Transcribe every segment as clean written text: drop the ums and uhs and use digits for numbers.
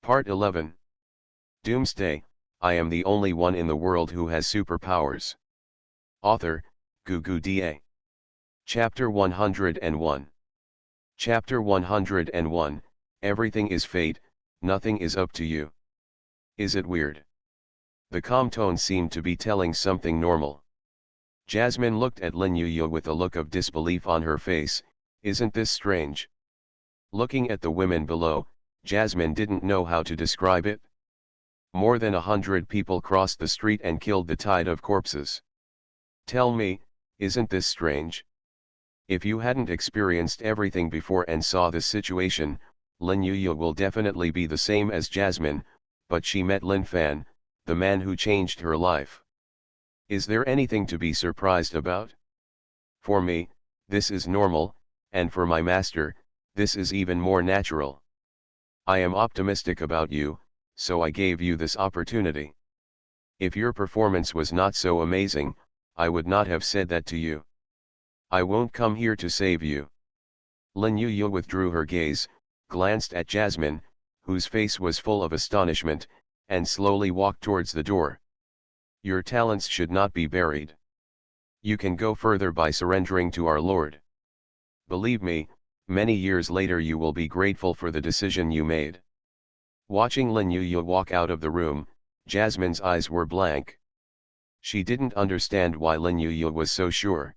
Part 11. Doomsday, I am the only one in the world who has superpowers. Author, Gugu Da. Chapter 101. Chapter 101, Everything is fate, nothing is up to you. Is it weird? The calm tone seemed to be telling something normal. Jasmine looked at Lin Yuya with a look of disbelief on her face. Isn't this strange? Looking at the women below, Jasmine didn't know how to describe it. More than 100 people crossed the street and killed the tide of corpses. Tell me, isn't this strange? If you hadn't experienced everything before and saw this situation, Lin Yuya will definitely be the same as Jasmine, but she met Lin Fan, the man who changed her life. Is there anything to be surprised about? For me, this is normal, and for my master, this is even more natural. I am optimistic about you, so I gave you this opportunity. If your performance was not so amazing, I would not have said that to you. I won't come here to save you. Lin Yuya withdrew her gaze, glanced at Jasmine, whose face was full of astonishment, and slowly walked towards the door. Your talents should not be buried. You can go further by surrendering to our Lord. Believe me, many years later you will be grateful for the decision you made. Watching Lin Yuya walk out of the room, Jasmine's eyes were blank. She didn't understand why Lin Yuya was so sure.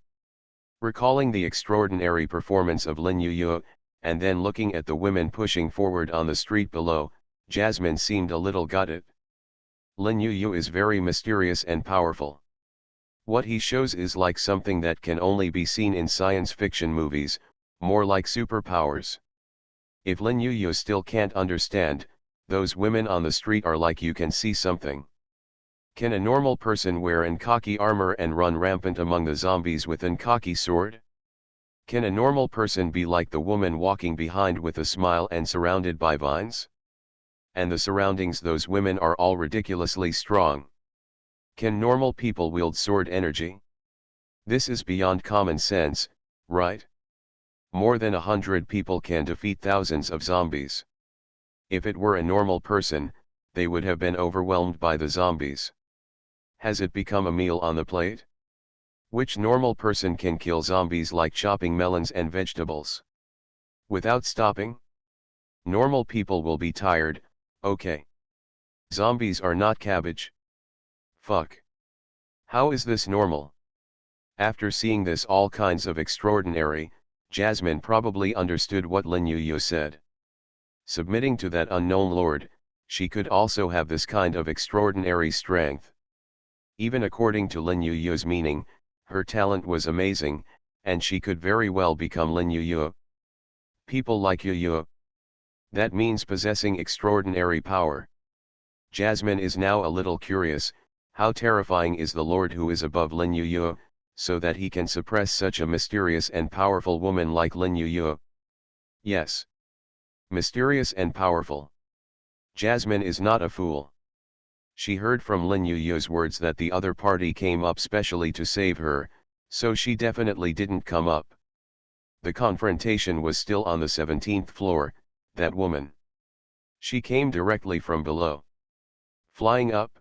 Recalling the extraordinary performance of Lin Yuya, and then looking at the women pushing forward on the street below, Jasmine seemed a little gutted. Lin Yuya is very mysterious and powerful. What he shows is like something that can only be seen in science fiction movies, more like superpowers. If Lin Yuya still can't understand, those women on the street are like you can see something. Can a normal person wear an khaki armor and run rampant among the zombies with an khaki sword? Can a normal person be like the woman walking behind with a smile and surrounded by vines? And the surroundings those women are all ridiculously strong. Can normal people wield sword energy? This is beyond common sense, right? More than 100 people can defeat thousands of zombies. If it were a normal person, they would have been overwhelmed by the zombies. Has it become a meal on the plate? Which normal person can kill zombies like chopping melons and vegetables? Without stopping? Normal people will be tired, okay. Zombies are not cabbage. Fuck. How is this normal? After seeing this all kinds of extraordinary, Jasmine probably understood what Lin Yuya said. Submitting to that unknown lord, she could also have this kind of extraordinary strength. Even according to Lin Yuya's meaning, her talent was amazing, and she could very well become Lin Yuya. People like Yuya. That means possessing extraordinary power. Jasmine is now a little curious, how terrifying is the Lord who is above Lin Yuya, so that he can suppress such a mysterious and powerful woman like Lin Yuya? Yes. Mysterious and powerful. Jasmine is not a fool. She heard from Lin Yuya's words that the other party came up specially to save her, so she definitely didn't come up. The confrontation was still on the 17th floor, that woman. She came directly from below. Flying up?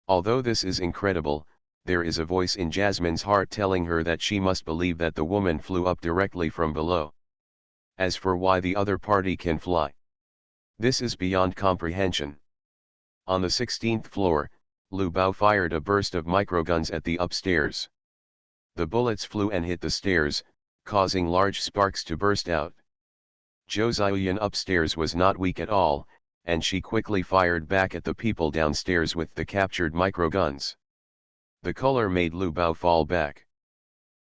Although this is incredible, there is a voice in Jasmine's heart telling her that she must believe that the woman flew up directly from below. As for why the other party can fly, this is beyond comprehension. On the 16th floor, Lu Bao fired a burst of microguns at the upstairs. The bullets flew and hit the stairs, causing large sparks to burst out. Zhou Ziyan upstairs was not weak at all, and she quickly fired back at the people downstairs with the captured microguns. The color made Lu Bao fall back.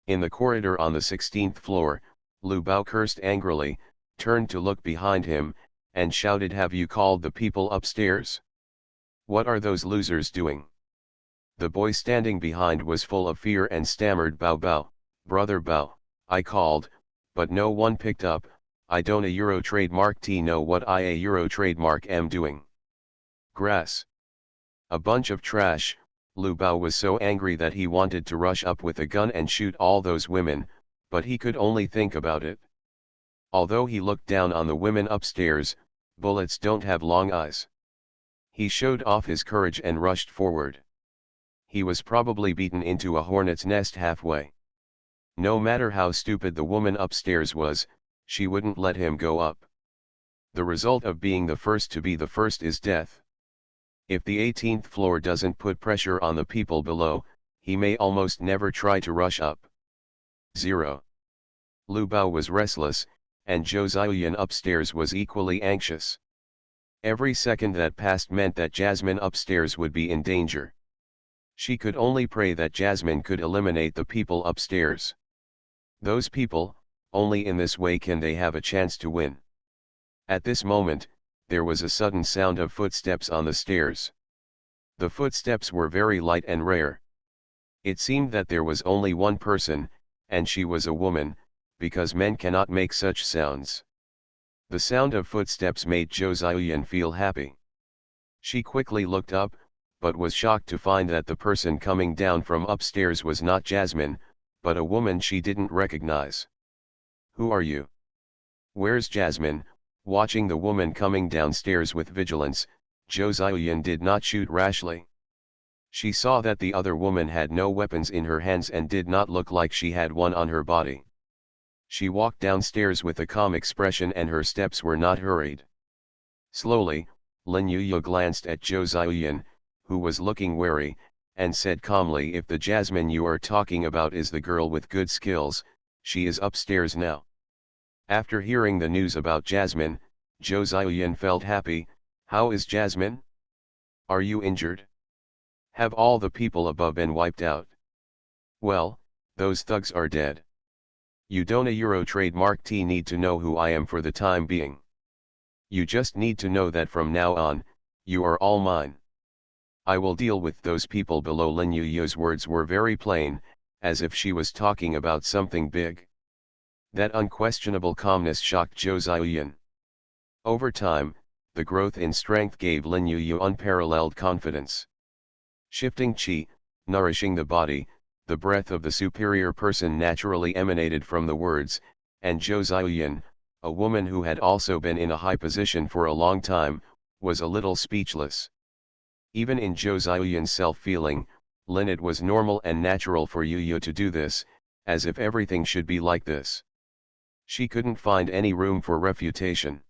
In the corridor on the 16th floor, Lu Bao cursed angrily, turned to look behind him, and shouted, "Have you called the people upstairs? What are those losers doing?" The boy standing behind was full of fear and stammered, "Bao Bao, brother Bao, I called, but no one picked up. I don't a Euro trademark T know what I a Euro trademark am doing. Grass. A bunch of trash." Lu Bao was so angry that he wanted to rush up with a gun and shoot all those women, but he could only think about it. Although he looked down on the women upstairs, Bullets don't have long eyes. He showed off his courage and rushed forward. He was probably beaten into a hornet's nest halfway. No matter how stupid the woman upstairs was, she wouldn't let him go up. The result of being the first to be the first is death. If the 18th floor doesn't put pressure on the people below, he may almost never try to rush up. 0. Lu Bao was restless, and Zhou Ziyan upstairs was equally anxious. Every second that passed meant that Jasmine upstairs would be in danger. She could only pray that Jasmine could eliminate the people upstairs. Those people, only in this way can they have a chance to win. At this moment, there was a sudden sound of footsteps on the stairs. The footsteps were very light and rare. It seemed that there was only one person, and she was a woman, because men cannot make such sounds. The sound of footsteps made Zhou Ziyan feel happy. She quickly looked up, but was shocked to find that the person coming down from upstairs was not Jasmine, but a woman she didn't recognize. "Who are you? Where's Jasmine?" Watching the woman coming downstairs with vigilance, Zhou Ziyan did not shoot rashly. She saw that the other woman had no weapons in her hands and did not look like she had one on her body. She walked downstairs with a calm expression and her steps were not hurried. Slowly, Lin Yuyu glanced at Zhou Ziyan, who was looking wary, and said calmly, "If the Jasmine you are talking about is the girl with good skills, she is upstairs now." After hearing the news about Jasmine, Zhou Ziyan felt happy. "How is Jasmine? Are you injured? Have all the people above been wiped out?" "Well, those thugs are dead. You don't a Euro trademark T need to know who I am for the time being. You just need to know that from now on, you are all mine. I will deal with those people below." Lin Yuyu's words were very plain, as if she was talking about something big. That unquestionable calmness shocked Zhou Ziyan. Over time, the growth in strength gave Lin Yuyu unparalleled confidence. Shifting qi, nourishing the body, the breath of the superior person naturally emanated from the words, and Zhou Ziyan, a woman who had also been in a high position for a long time, was a little speechless. Even in Zhou Ziyan's self-feeling, Lin, it was normal and natural for Yuyu to do this, as if everything should be like this. She couldn't find any room for refutation.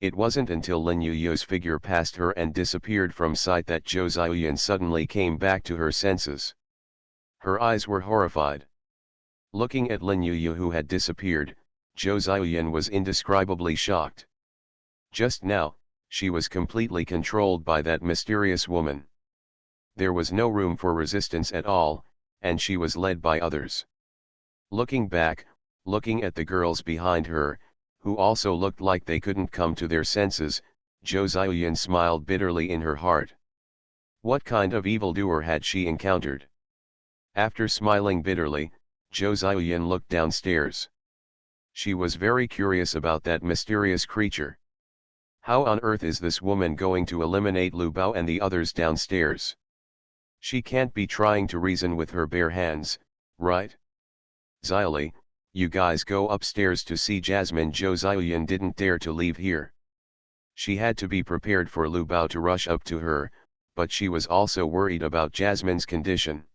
It wasn't until Lin Yuyu's figure passed her and disappeared from sight that Zhou Ziyan suddenly came back to her senses. Her eyes were horrified. Looking at Lin Yuyu who had disappeared, Zhou Ziyan was indescribably shocked. Just now, she was completely controlled by that mysterious woman. There was no room for resistance at all, and she was led by others. Looking back, looking at the girls behind her, who also looked like they couldn't come to their senses, Zhou Ziyan smiled bitterly in her heart. What kind of evildoer had she encountered? After smiling bitterly, Zhou Ziyan looked downstairs. She was very curious about that mysterious creature. How on earth is this woman going to eliminate Lu Bao and the others downstairs? She can't be trying to reason with her bare hands, right? "Zili, you guys go upstairs to see Jasmine." Zhou Ziyan didn't dare to leave here. She had to be prepared for Lu Bao to rush up to her, but she was also worried about Jasmine's condition.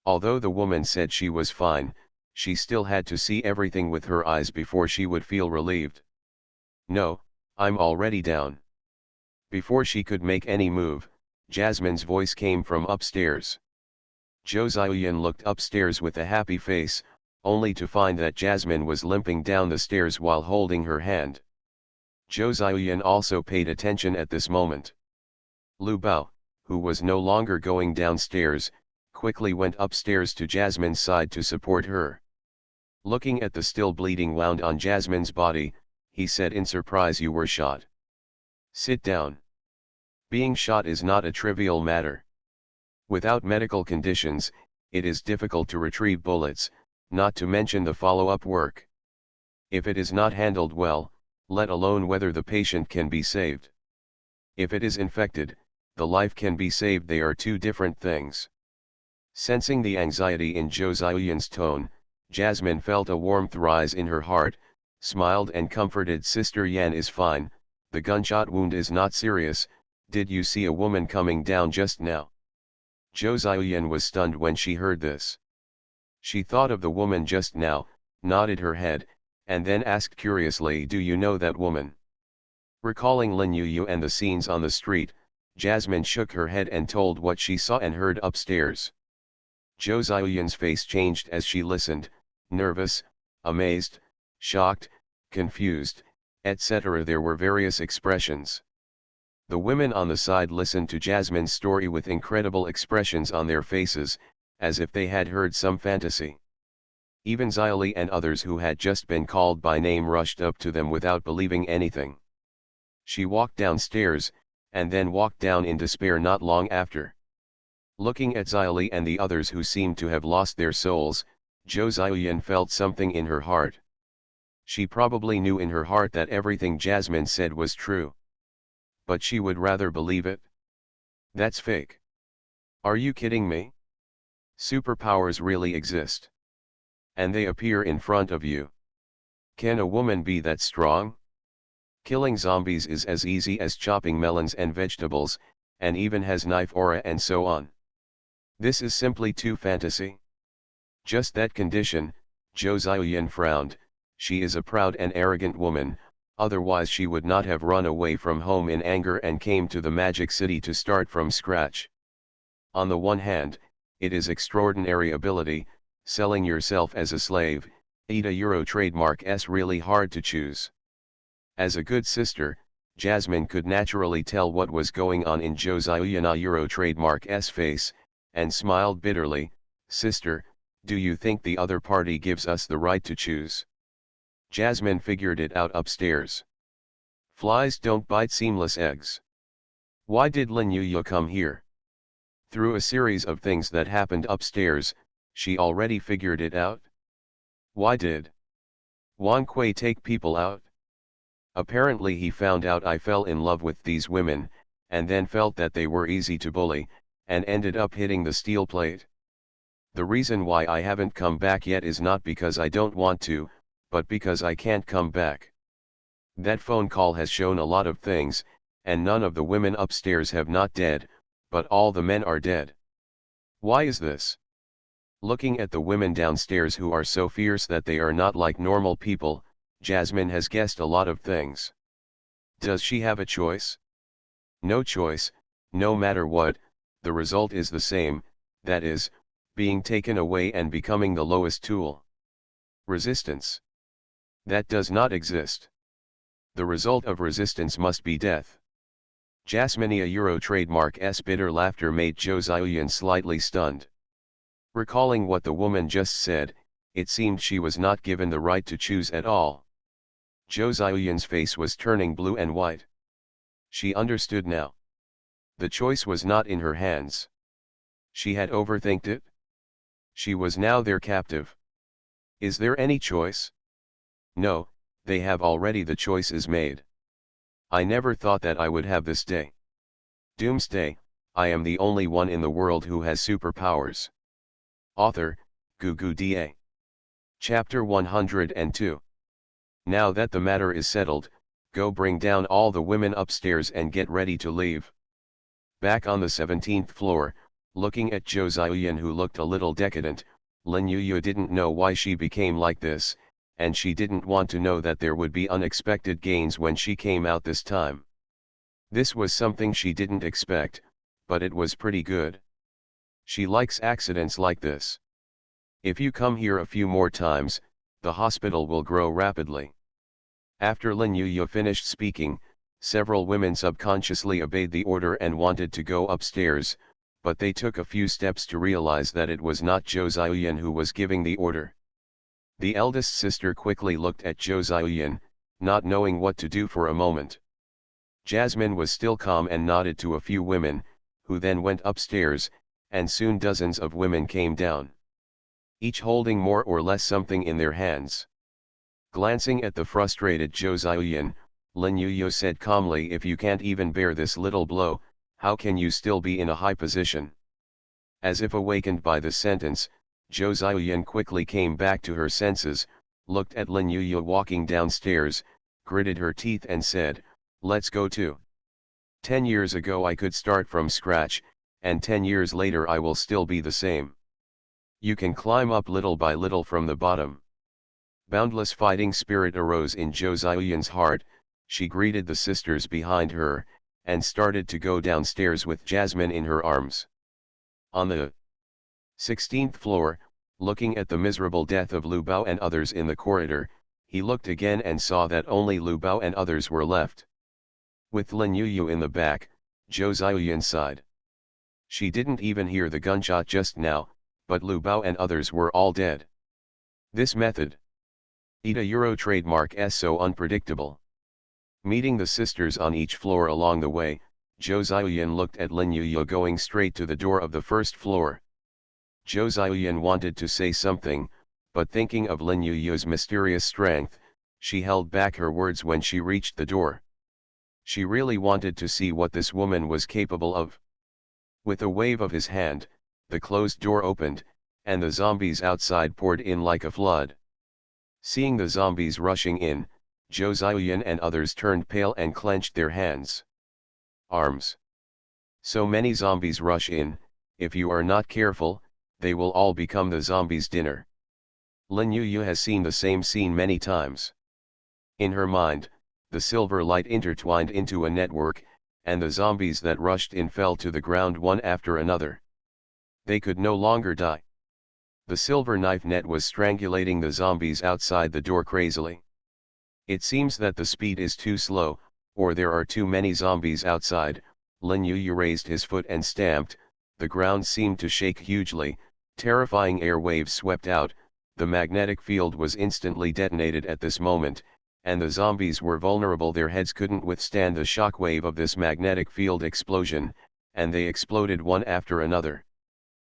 Although the woman said she was fine, she still had to see everything with her eyes before she would feel relieved. "No, I'm already down." Before she could make any move, Jasmine's voice came from upstairs. Zhou Ziyan looked upstairs with a happy face, only to find that Jasmine was limping down the stairs while holding her hand. Zhou Ziyan also paid attention at this moment. Lu Bao, who was no longer going downstairs, quickly went upstairs to Jasmine's side to support her. Looking at the still bleeding wound on Jasmine's body, he said in surprise, "You were shot." "Sit down. Being shot is not a trivial matter. Without medical conditions, it is difficult to retrieve bullets, not to mention the follow-up work. If it is not handled well, let alone whether the patient can be saved. If it is infected, the life can be saved. They are two different things." Sensing the anxiety in Zhou Ziyan's tone, Jasmine felt a warmth rise in her heart, smiled and comforted. "Sister Yan is fine, the gunshot wound is not serious. Did you see a woman coming down just now? Zhou Ziyan was stunned when she heard this. She thought of the woman just now, nodded her head, and then asked curiously, do you know that woman? Recalling Lin Yuyu and the scenes on the street, Jasmine shook her head and told what she saw and heard upstairs. Zhou Ziyan's face changed as she listened, nervous, amazed, shocked, confused, etc. There were various expressions. The women on the side listened to Jasmine's story with incredible expressions on their faces, as if they had heard some fantasy. Even Xiaoli and others who had just been called by name rushed up to them without believing anything. She walked downstairs, and then walked down in despair not long after. Looking at Xiaoli and the others who seemed to have lost their souls, Zhou Ziyan felt something in her heart. She probably knew in her heart that everything Jasmine said was true. But she would rather believe it. That's fake. Are you kidding me? Superpowers really exist. And they appear in front of you. Can a woman be that strong? Killing zombies is as easy as chopping melons and vegetables, and even has knife aura and so on. This is simply too fantasy. Just that condition, Zhou Ziyan frowned. She is a proud and arrogant woman, otherwise she would not have run away from home in anger and came to the magic city to start from scratch. On the one hand, it is extraordinary ability, selling yourself as a slave, eat a Euro trademark is really hard to choose. As a good sister, Jasmine could naturally tell what was going on in Zhou Ziyan's Euro trademark's face, and smiled bitterly. Sister, do you think the other party gives us the right to choose? Jasmine figured it out upstairs. Flies don't bite seamless eggs. Why did Lin Yuyu come here? Through a series of things that happened upstairs, she already figured it out. Why did Wang Kui take people out? Apparently he found out I fell in love with these women, and then felt that they were easy to bully, and ended up hitting the steel plate. The reason why I haven't come back yet is not because I don't want to, but because I can't come back. That phone call has shown a lot of things, and none of the women upstairs have not dead, but all the men are dead. Why is this? Looking at the women downstairs who are so fierce that they are not like normal people, Jasmine has guessed a lot of things. Does she have a choice? No choice. No matter what, the result is the same, that is, being taken away and becoming the lowest tool. Resistance. That does not exist. The result of resistance must be death. Jasmine's Euro trademark's bitter laughter made Zhou Ziyan slightly stunned. Recalling what the woman just said, it seemed she was not given the right to choose at all. Zhou Ziyan's face was turning blue and white. She understood now. The choice was not in her hands. She had overthinked it. She was now their captive. Is there any choice? No, they have already, the choice is made. I never thought that I would have this day. Doomsday, I am the only one in the world who has superpowers. Author, Gugu Da. Chapter 102. Now that the matter is settled, go bring down all the women upstairs and get ready to leave. Back on the 17th floor, looking at Zhou Ziyan who looked a little decadent, Lin Yuyu didn't know why she became like this, and she didn't want to know that there would be unexpected gains when she came out this time. This was something she didn't expect, but it was pretty good. She likes accidents like this. If you come here a few more times, the hospital will grow rapidly. After Lin Yuyu finished speaking, several women subconsciously obeyed the order and wanted to go upstairs, but they took a few steps to realize that it was not Zhou Ziyan who was giving the order. The eldest sister quickly looked at Zhou Ziyan, not knowing what to do for a moment. Jasmine was still calm and nodded to a few women, who then went upstairs, and soon dozens of women came down. Each holding more or less something in their hands. Glancing at the frustrated Zhou Ziyan, Lin Yuyu said calmly, if you can't even bear this little blow, how can you still be in a high position? As if awakened by the sentence, Zhou Ziyan quickly came back to her senses, looked at Lin Yuyu walking downstairs, gritted her teeth and said, Let's go to. 10 years ago I could start from scratch, and 10 years later I will still be the same. You can climb up little by little from the bottom. Boundless fighting spirit arose in Jo Xiaoyun's heart. She greeted the sisters behind her, and started to go downstairs with Jasmine in her arms. On the 16th floor, looking at the miserable death of Lu Bao and others in the corridor, he looked again and saw that only Lu Bao and others were left. With Lin Yuyu in the back, Jo Xiaoyun sighed. She didn't even hear the gunshot just now, but Lu Bao and others were all dead. This method. Ita Euro trademark is so unpredictable. Meeting the sisters on each floor along the way, Jo Xiaoyun looked at Lin Yuyu going straight to the door of the first floor. Jo Xiaoyun wanted to say something, but thinking of Lin Yuyu's mysterious strength, she held back her words when she reached the door. She really wanted to see what this woman was capable of. With a wave of his hand, the closed door opened, and the zombies outside poured in like a flood. Seeing the zombies rushing in, Jo Xiaoyun and others turned pale and clenched their hands. Arms. So many zombies rush in, if you are not careful, they will all become the zombies' dinner. Lin Yuyu has seen the same scene many times. In her mind, the silver light intertwined into a network, and the zombies that rushed in fell to the ground one after another. They could no longer die. The silver knife net was strangulating the zombies outside the door crazily. It seems that the speed is too slow, or there are too many zombies outside. Lin Yuyu raised his foot and stamped. The ground seemed to shake hugely, terrifying air waves swept out, the magnetic field was instantly detonated at this moment, and the zombies were vulnerable. Their heads couldn't withstand the shock wave of this magnetic field explosion, and they exploded one after another.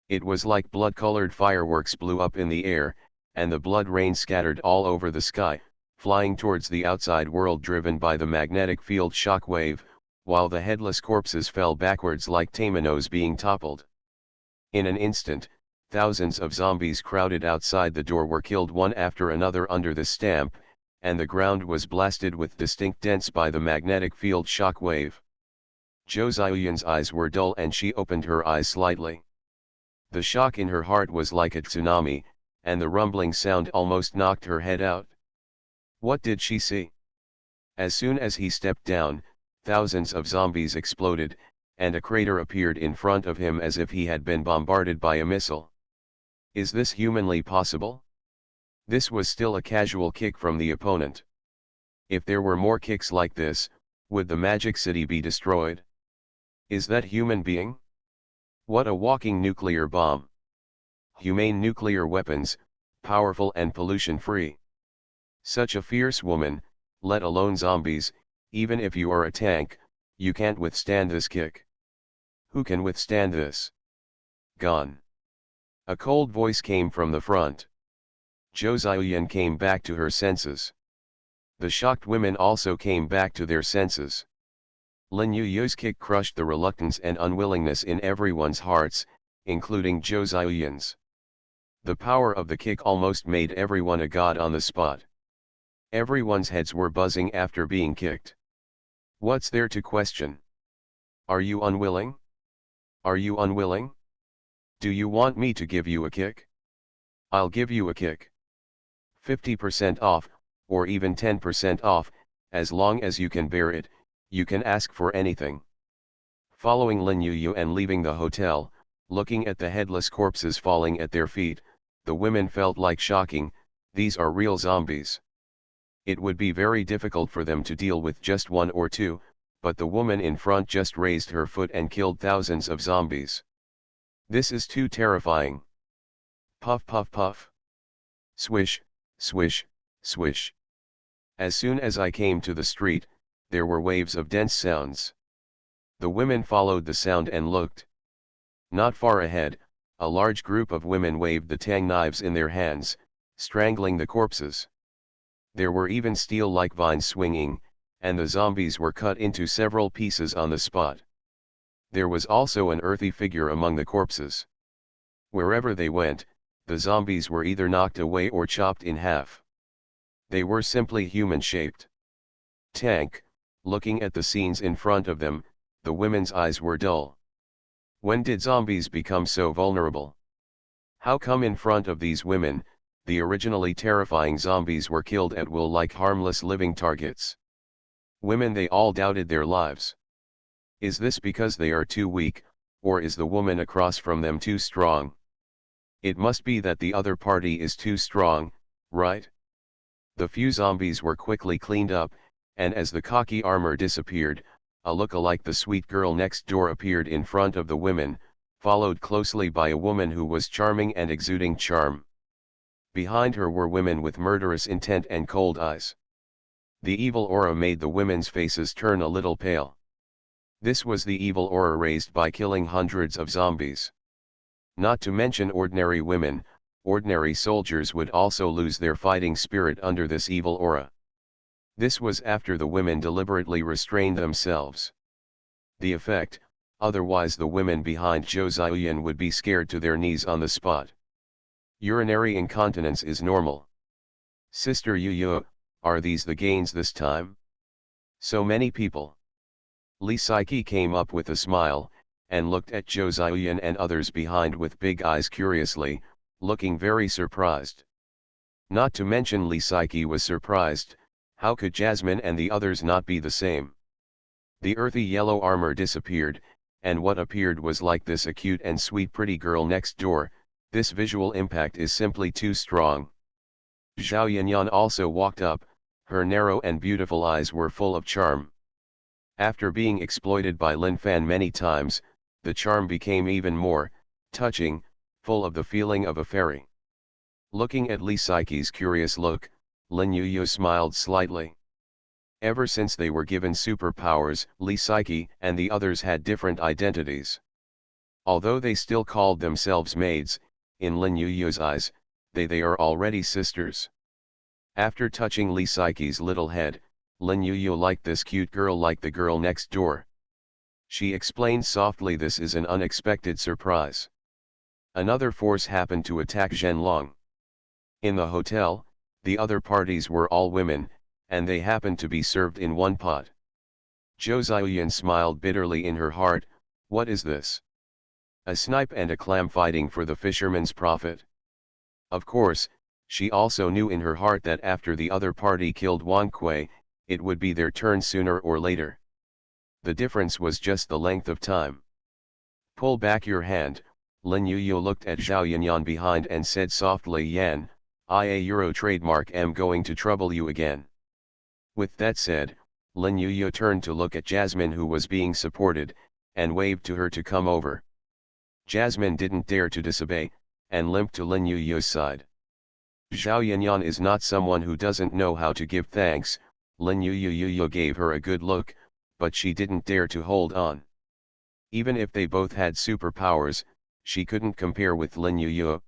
It was like blood-colored fireworks blew up in the air, and the blood rain scattered all over the sky, flying towards the outside world driven by the magnetic field shock wave, while the headless corpses fell backwards like dominoes being toppled. In an instant, thousands of zombies crowded outside the door were killed one after another under the stamp, and the ground was blasted with distinct dents by the magnetic field shock wave. Jo Xiaoyun's eyes were dull and she opened her eyes slightly. The shock in her heart was like a tsunami, and the rumbling sound almost knocked her head out. What did she see? As soon as he stepped down, thousands of zombies exploded, and a crater appeared in front of him as if he had been bombarded by a missile. Is this humanly possible? This was still a casual kick from the opponent. If there were more kicks like this, would the magic city be destroyed? Is that human being? What a walking nuclear bomb! Humane nuclear weapons, powerful and pollution-free. Such a fierce woman, let alone zombies, even if you are a tank, you can't withstand this kick. Who can withstand this? Gone. A cold voice came from the front. Jo Xiaoyun came back to her senses. The shocked women also came back to their senses. Lin Yuyu's kick crushed the reluctance and unwillingness in everyone's hearts, including Jo Xiaoyun's. The power of the kick almost made everyone a god on the spot. Everyone's heads were buzzing after being kicked. What's there to question? Are you unwilling? Are you unwilling? Do you want me to give you a kick? I'll give you a kick. 50% off, or even 10% off, as long as you can bear it, you can ask for anything. Following Lin Yuyu and leaving the hotel, looking at the headless corpses falling at their feet, the women felt like shocking, these are real zombies. It would be very difficult for them to deal with just one or two, but the woman in front just raised her foot and killed thousands of zombies. This is too terrifying. Puff puff puff. Swish, swish, swish. As soon as I came to the street, there were waves of dense sounds. The women followed the sound and looked. Not far ahead, a large group of women waved the tang knives in their hands, strangling the corpses. There were even steel-like vines swinging, and the zombies were cut into several pieces on the spot. There was also an earthy figure among the corpses. Wherever they went, the zombies were either knocked away or chopped in half. They were simply human-shaped. Tank, Looking at the scenes in front of them, the women's eyes were dull. When did zombies become so vulnerable? How come in front of these women, the originally terrifying zombies were killed at will like harmless living targets? Women, they all doubted their lives. Is this because they are too weak, or is the woman across from them too strong? It must be that the other party is too strong, right? The few zombies were quickly cleaned up, and as the cocky armor disappeared, a look-alike the sweet girl next door appeared in front of the women, followed closely by a woman who was charming and exuding charm. Behind her were women with murderous intent and cold eyes. The evil aura made the women's faces turn a little pale. This was the evil aura raised by killing hundreds of zombies. Not to mention ordinary women, ordinary soldiers would also lose their fighting spirit under this evil aura. This was after the women deliberately restrained themselves. The effect, otherwise the women behind Zhou Ziyan would be scared to their knees on the spot. Urinary incontinence is normal. Sister Yu, are these the gains this time? So many people. Li Saiki came up with a smile, and looked at Zhou Ziyan and others behind with big eyes curiously, looking very surprised. Not to mention Li Saiki was surprised. How could Jasmine and the others not be the same? The earthy yellow armor disappeared, and what appeared was like this acute and sweet pretty girl next door. This visual impact is simply too strong. Zhao Yanyan also walked up, her narrow and beautiful eyes were full of charm. After being exploited by Lin Fan many times, the charm became even more touching, full of the feeling of a fairy. Looking at Li Saiki's curious look, Lin Yuyu smiled slightly. Ever since they were given superpowers, Li Saiki and the others had different identities. Although they still called themselves maids, in Lin Yuyu's eyes, they are already sisters. After touching Li Saiki's little head, Lin Yuyu liked this cute girl like the girl next door. She explained softly, this is an unexpected surprise. Another force happened to attack Zhenlong. In the hotel, the other parties were all women, and they happened to be served in one pot. Zhou Ziyan smiled bitterly in her heart, what is this? A snipe and a clam fighting for the fisherman's profit? Of course, she also knew in her heart that after the other party killed Wang Kui, it would be their turn sooner or later. The difference was just the length of time. Pull back your hand. Lin Yuyu looked at Zhao Yanyan behind and said softly, Yan, I a Euro trademark am going to trouble you again. With that said, Lin Yuyu turned to look at Jasmine who was being supported, and waved to her to come over. Jasmine didn't dare to disobey, and limped to Lin Yuyu's side. Zhao Yanyan is not someone who doesn't know how to give thanks. Lin Yuyu gave her a good look, but she didn't dare to hold on. Even if they both had superpowers, she couldn't compare with Lin Yuyu.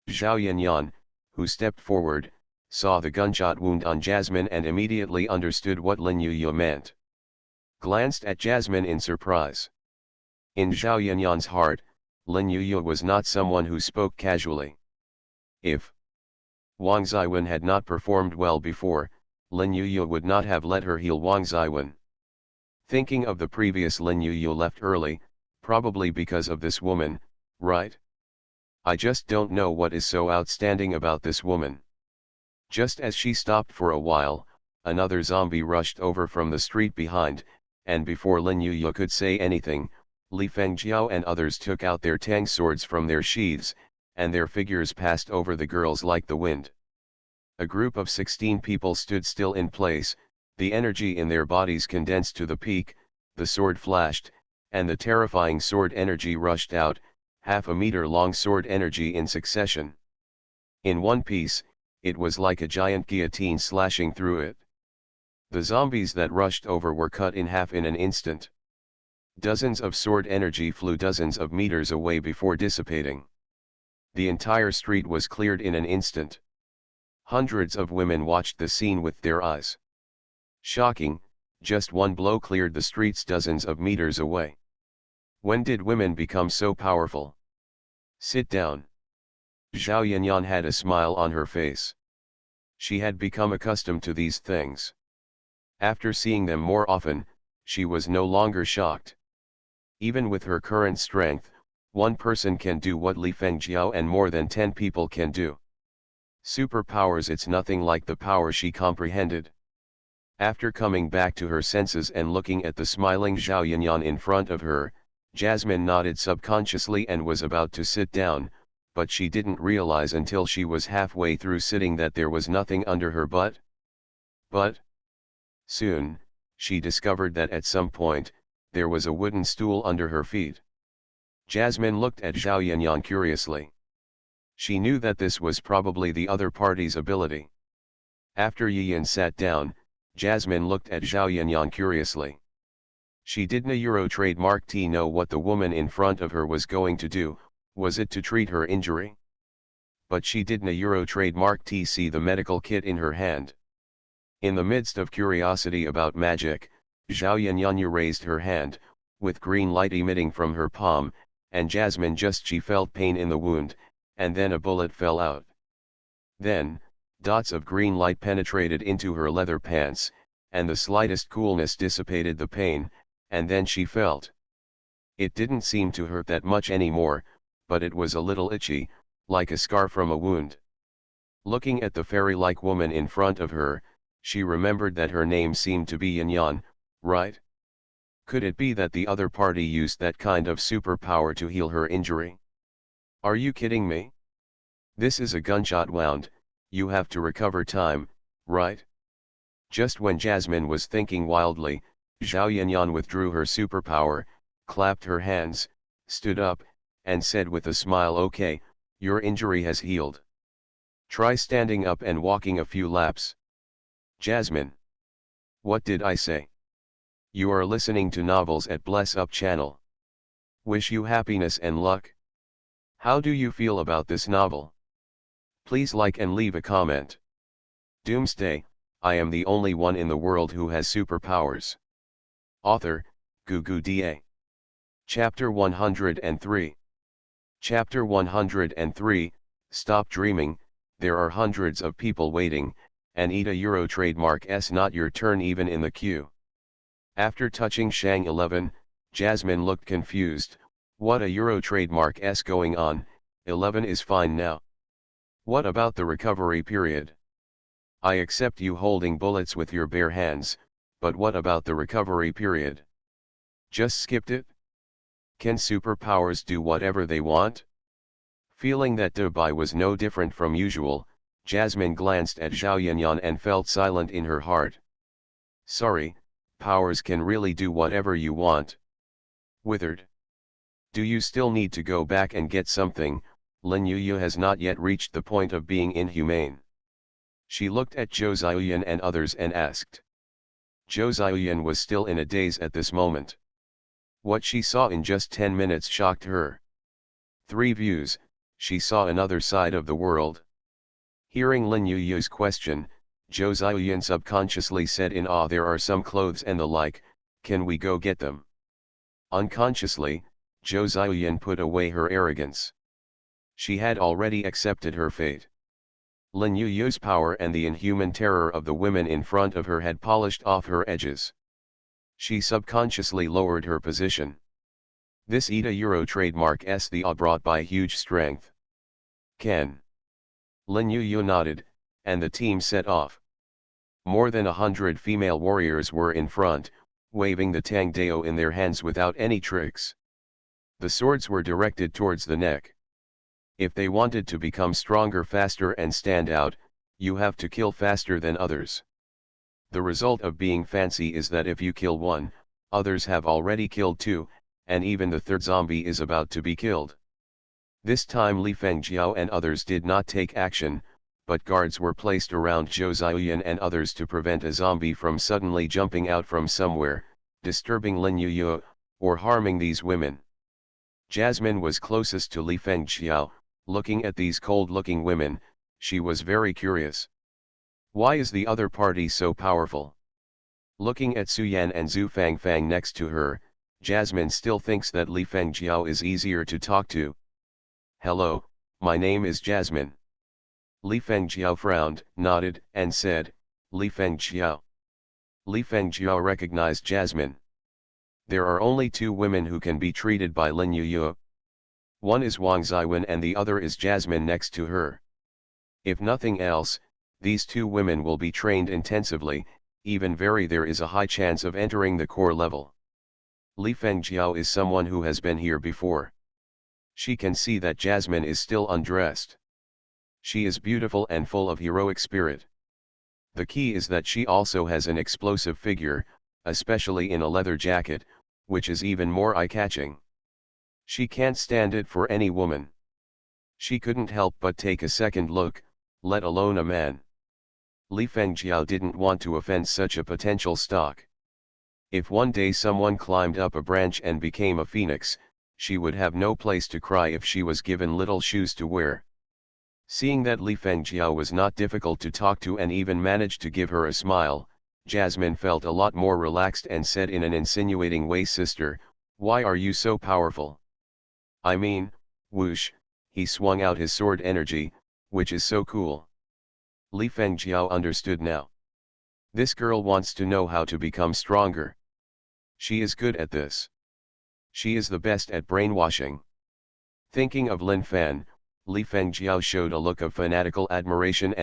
Zhao Yanyan, who stepped forward, saw the gunshot wound on Jasmine and immediately understood what Lin Yuyu meant. Glanced at Jasmine in surprise. In Zhao Yanyan's heart, Lin Yuyu was not someone who spoke casually. If Wang Ziwen had not performed well before, Lin Yuyu would not have let her heal Wang Ziwen. Thinking of the previous Lin Yuyu left early, probably because of this woman, right? I just don't know what is so outstanding about this woman. Just as she stopped for a while, another zombie rushed over from the street behind, and before Lin Yuyu could say anything, Li Fengjiao and others took out their tang swords from their sheaths, and their figures passed over the girls like the wind. A group of 16 people stood still in place, the energy in their bodies condensed to the peak, the sword flashed, and the terrifying sword energy rushed out, half a meter long sword energy in succession. In one piece, it was like a giant guillotine slashing through it. The zombies that rushed over were cut in half in an instant. Dozens of sword energy flew dozens of meters away before dissipating. The entire street was cleared in an instant. Hundreds of women watched the scene with their eyes. Shocking, just one blow cleared the streets dozens of meters away. When did women become so powerful? Sit down. Zhao Yanyan had a smile on her face. She had become accustomed to these things. After seeing them more often, she was no longer shocked. Even with her current strength, one person can do what Li Fengjiao and more than 10 people can do. Superpowers, it's nothing like the power she comprehended. After coming back to her senses and looking at the smiling Zhao Yanyan in front of her, Jasmine nodded subconsciously and was about to sit down, but she didn't realize until she was halfway through sitting that there was nothing under her butt. But soon, she discovered that at some point, there was a wooden stool under her feet. Jasmine looked at Zhao Yanyan curiously. She knew that this was probably the other party's ability. After Yiyan sat down, Jasmine looked at Zhao Yanyan curiously. She didn't Euro trademark T know what the woman in front of her was going to do. Was it to treat her injury? But she didn't Euro trademark T see the medical kit in her hand. In the midst of curiosity about magic, Zhao Yanyan raised her hand, with green light emitting from her palm, and Jasmine she felt pain in the wound, and then a bullet fell out. Then, dots of green light penetrated into her leather pants, and the slightest coolness dissipated the pain, and then she felt. It didn't seem to hurt that much anymore, but it was a little itchy, like a scar from a wound. Looking at the fairy-like woman in front of her, she remembered that her name seemed to be Yanyan, right? Could it be that the other party used that kind of superpower to heal her injury? Are you kidding me? This is a gunshot wound, you have to recover time, right? Just when Jasmine was thinking wildly, Zhao Yanyan withdrew her superpower, clapped her hands, stood up, and said with a smile, "Okay, your injury has healed. Try standing up and walking a few laps." Jasmine. What did I say? You are listening to novels at Bless Up channel. Wish you happiness and luck. How do you feel about this novel? Please like and leave a comment. Doomsday, I am the only one in the world who has superpowers. Author, Gugu Da. Chapter 103. Chapter 103, Stop dreaming, there are hundreds of people waiting, and eat a Euro trademark S not your turn even in the queue. After touching Shang 11, Jasmine looked confused. What a Euro trademark S going on, 11 is fine now. What about the recovery period? I accept you holding bullets with your bare hands, but what about the recovery period? Just skipped it? Can superpowers do whatever they want? Feeling that Dubai was no different from usual, Jasmine glanced at Zhao Yanyan and felt silent in her heart. Sorry, powers can really do whatever you want. Withered. Do you still need to go back and get something? Lin Yuyu has not yet reached the point of being inhumane. She looked at Zhou Ziyuan and others and asked. Zhou Ziyuan was still in a daze at this moment. What she saw in just 10 minutes shocked her. 3 views, she saw another side of the world. Hearing Lin Yuyu's question, Zhou Ziyuan subconsciously said in awe, there are some clothes and the like, can we go get them? Unconsciously, Zhou Ziyuan put away her arrogance. She had already accepted her fate. Lin Yuyu's power and the inhuman terror of the women in front of her had polished off her edges. She subconsciously lowered her position. This ETA Euro trademark S the brought by huge strength. Can. Lin Yuyu nodded, and the team set off. More than 100 female warriors were in front, waving the Tang Dao in their hands without any tricks. The swords were directed towards the neck. If they wanted to become stronger faster and stand out, you have to kill faster than others. The result of being fancy is that if you kill one, others have already killed 2, and even the 3rd zombie is about to be killed. This time Li Fengjiao and others did not take action, but guards were placed around Zhou Ziyuan and others to prevent a zombie from suddenly jumping out from somewhere, disturbing Lin Yuyu, or harming these women. Jasmine was closest to Li Fengjiao. Looking at these cold-looking women, she was very curious. Why is the other party so powerful? Looking at Su Yan and Zhu Fangfang next to her, Jasmine still thinks that Li Fengjiao is easier to talk to. Hello, my name is Jasmine. Li Fengjiao frowned, nodded, and said, Li Fengjiao. Li Fengjiao recognized Jasmine. There are only two women who can be treated by Lin Yuyu. One is Wang Ziwen and the other is Jasmine next to her. If nothing else, these two women will be trained intensively, even there is a high chance of entering the core level. Li Fengjiao is someone who has been here before. She can see that Jasmine is still undressed. She is beautiful and full of heroic spirit. The key is that she also has an explosive figure, especially in a leather jacket, which is even more eye-catching. She can't stand it for any woman. She couldn't help but take a second look, let alone a man. Li Fengjiao didn't want to offend such a potential stock. If one day someone climbed up a branch and became a phoenix, she would have no place to cry if she was given little shoes to wear. Seeing that Li Fengjiao was not difficult to talk to and even managed to give her a smile, Jasmine felt a lot more relaxed and said in an insinuating way, "Sister, why are you so powerful? I mean, whoosh," he swung out his sword energy, "which is so cool." Li Fengjiao understood now. This girl wants to know how to become stronger. She is good at this. She is the best at brainwashing. Thinking of Lin Fan, Li Fengjiao showed a look of fanatical admiration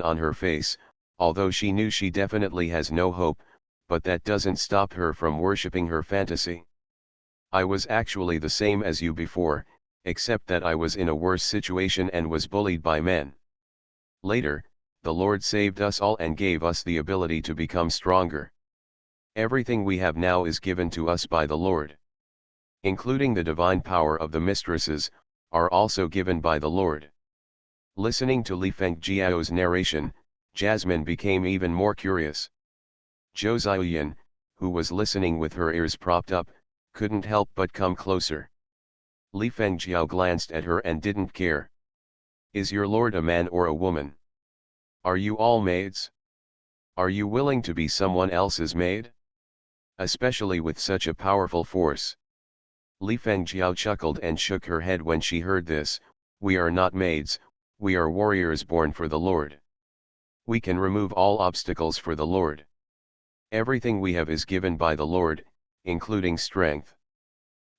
on her face, although she knew she definitely has no hope, but that doesn't stop her from worshipping her fantasy. "I was actually the same as you before, except that I was in a worse situation and was bullied by men. Later, the Lord saved us all and gave us the ability to become stronger. Everything we have now is given to us by the Lord. Including the divine power of the mistresses, are also given by the Lord." Listening to Li Fengjiao's narration, Jasmine became even more curious. Zhou Ziyan, who was listening with her ears propped up, couldn't help but come closer. Li Fengjiao glanced at her and didn't care. "Is your lord a man or a woman? Are you all maids? Are you willing to be someone else's maid? Especially with such a powerful force?" Li Fengjiao chuckled and shook her head when she heard this. "We are not maids, we are warriors born for the Lord. We can remove all obstacles for the Lord. Everything we have is given by the Lord, including strength.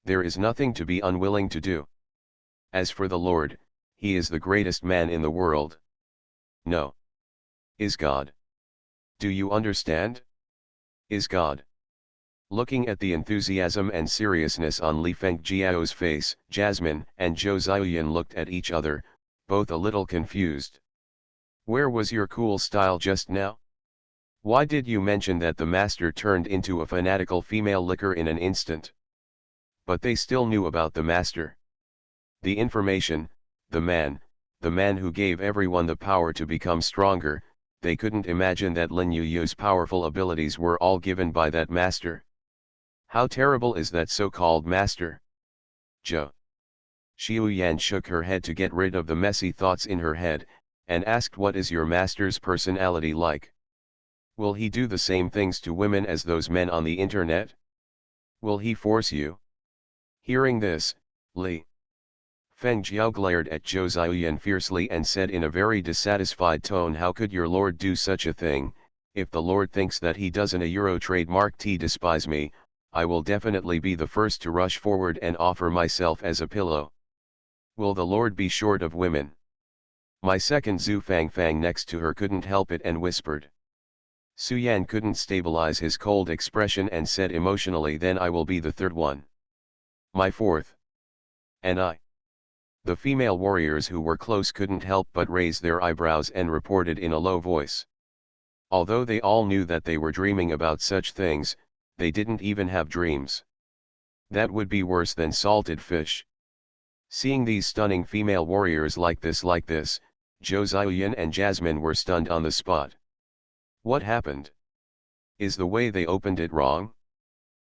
There is nothing to be unwilling to do. As for the Lord, he is the greatest man in the world. No. Is God. Do you understand? Is God." Looking at the enthusiasm and seriousness on Li Fengjiao's face, Jasmine and Zhou Ziyan looked at each other, both a little confused. "Where was your cool style just now? Why did you mention that the master turned into a fanatical female licker in an instant?" But they still knew about the master. The information, the man who gave everyone the power to become stronger. They couldn't imagine that Lin Yuyu's powerful abilities were all given by that master. How terrible is that so-called master? Zhou Xiuyan shook her head to get rid of the messy thoughts in her head, and asked, "What is your master's personality like? Will he do the same things to women as those men on the internet? Will he force you?" Hearing this, Li Fengjiao glared at Zhou Ziyan fiercely and said in a very dissatisfied tone, "How could your lord do such a thing? If the lord thinks that he doesn't a Euro trademark T despise me, I will definitely be the first to rush forward and offer myself as a pillow. Will the lord be short of women?" My second Zhu Fangfang next to her couldn't help it and whispered. Su Yan couldn't stabilize his cold expression and said emotionally, "Then I will be the third one. My fourth. And I." The female warriors who were close couldn't help but raise their eyebrows and reported in a low voice. Although they all knew that they were dreaming about such things, they didn't even have dreams. That would be worse than salted fish. Seeing these stunning female warriors like this, Zhou Ziyan and Jasmine were stunned on the spot. What happened? Is the way they opened it wrong?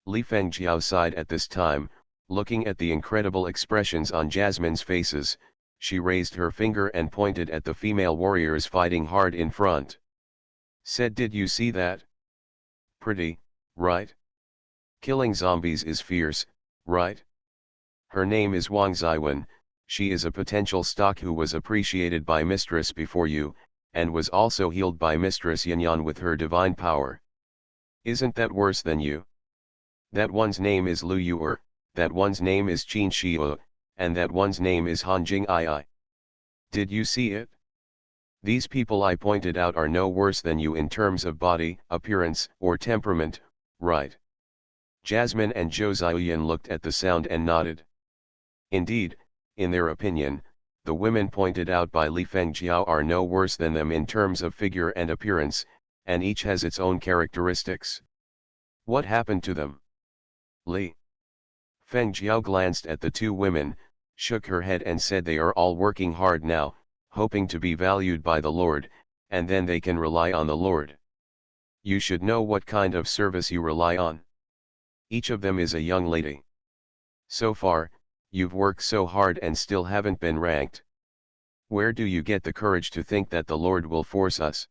Li Fengjiao sighed at this time. Looking at the incredible expressions on Jasmine's faces, she raised her finger and pointed at the female warriors fighting hard in front. Said, "Did you see that? Pretty, right? Killing zombies is fierce, right? Her name is Wang Ziwen, she is a potential stock who was appreciated by Mistress before you, and was also healed by Mistress Yanyan with her divine power. Isn't that worse than you? That one's name is Lu Yuer, that one's name is Qin Shio, and that one's name is Han Jing Ai. Did you see it? These people I pointed out are no worse than you in terms of body, appearance, or temperament, right? Jasmine and Zhou Ziyan looked at the sound and nodded. Indeed, in their opinion, the women pointed out by Li Fengjiao are no worse than them in terms of figure and appearance, and each has its own characteristics. What happened to them? Li Fengjiao glanced at the two women, shook her head and said they are all working hard now, hoping to be valued by the Lord, and then they can rely on the Lord. You should know what kind of service you rely on. Each of them is a young lady. So far, you've worked so hard and still haven't been ranked. Where do you get the courage to think that the Lord will force us?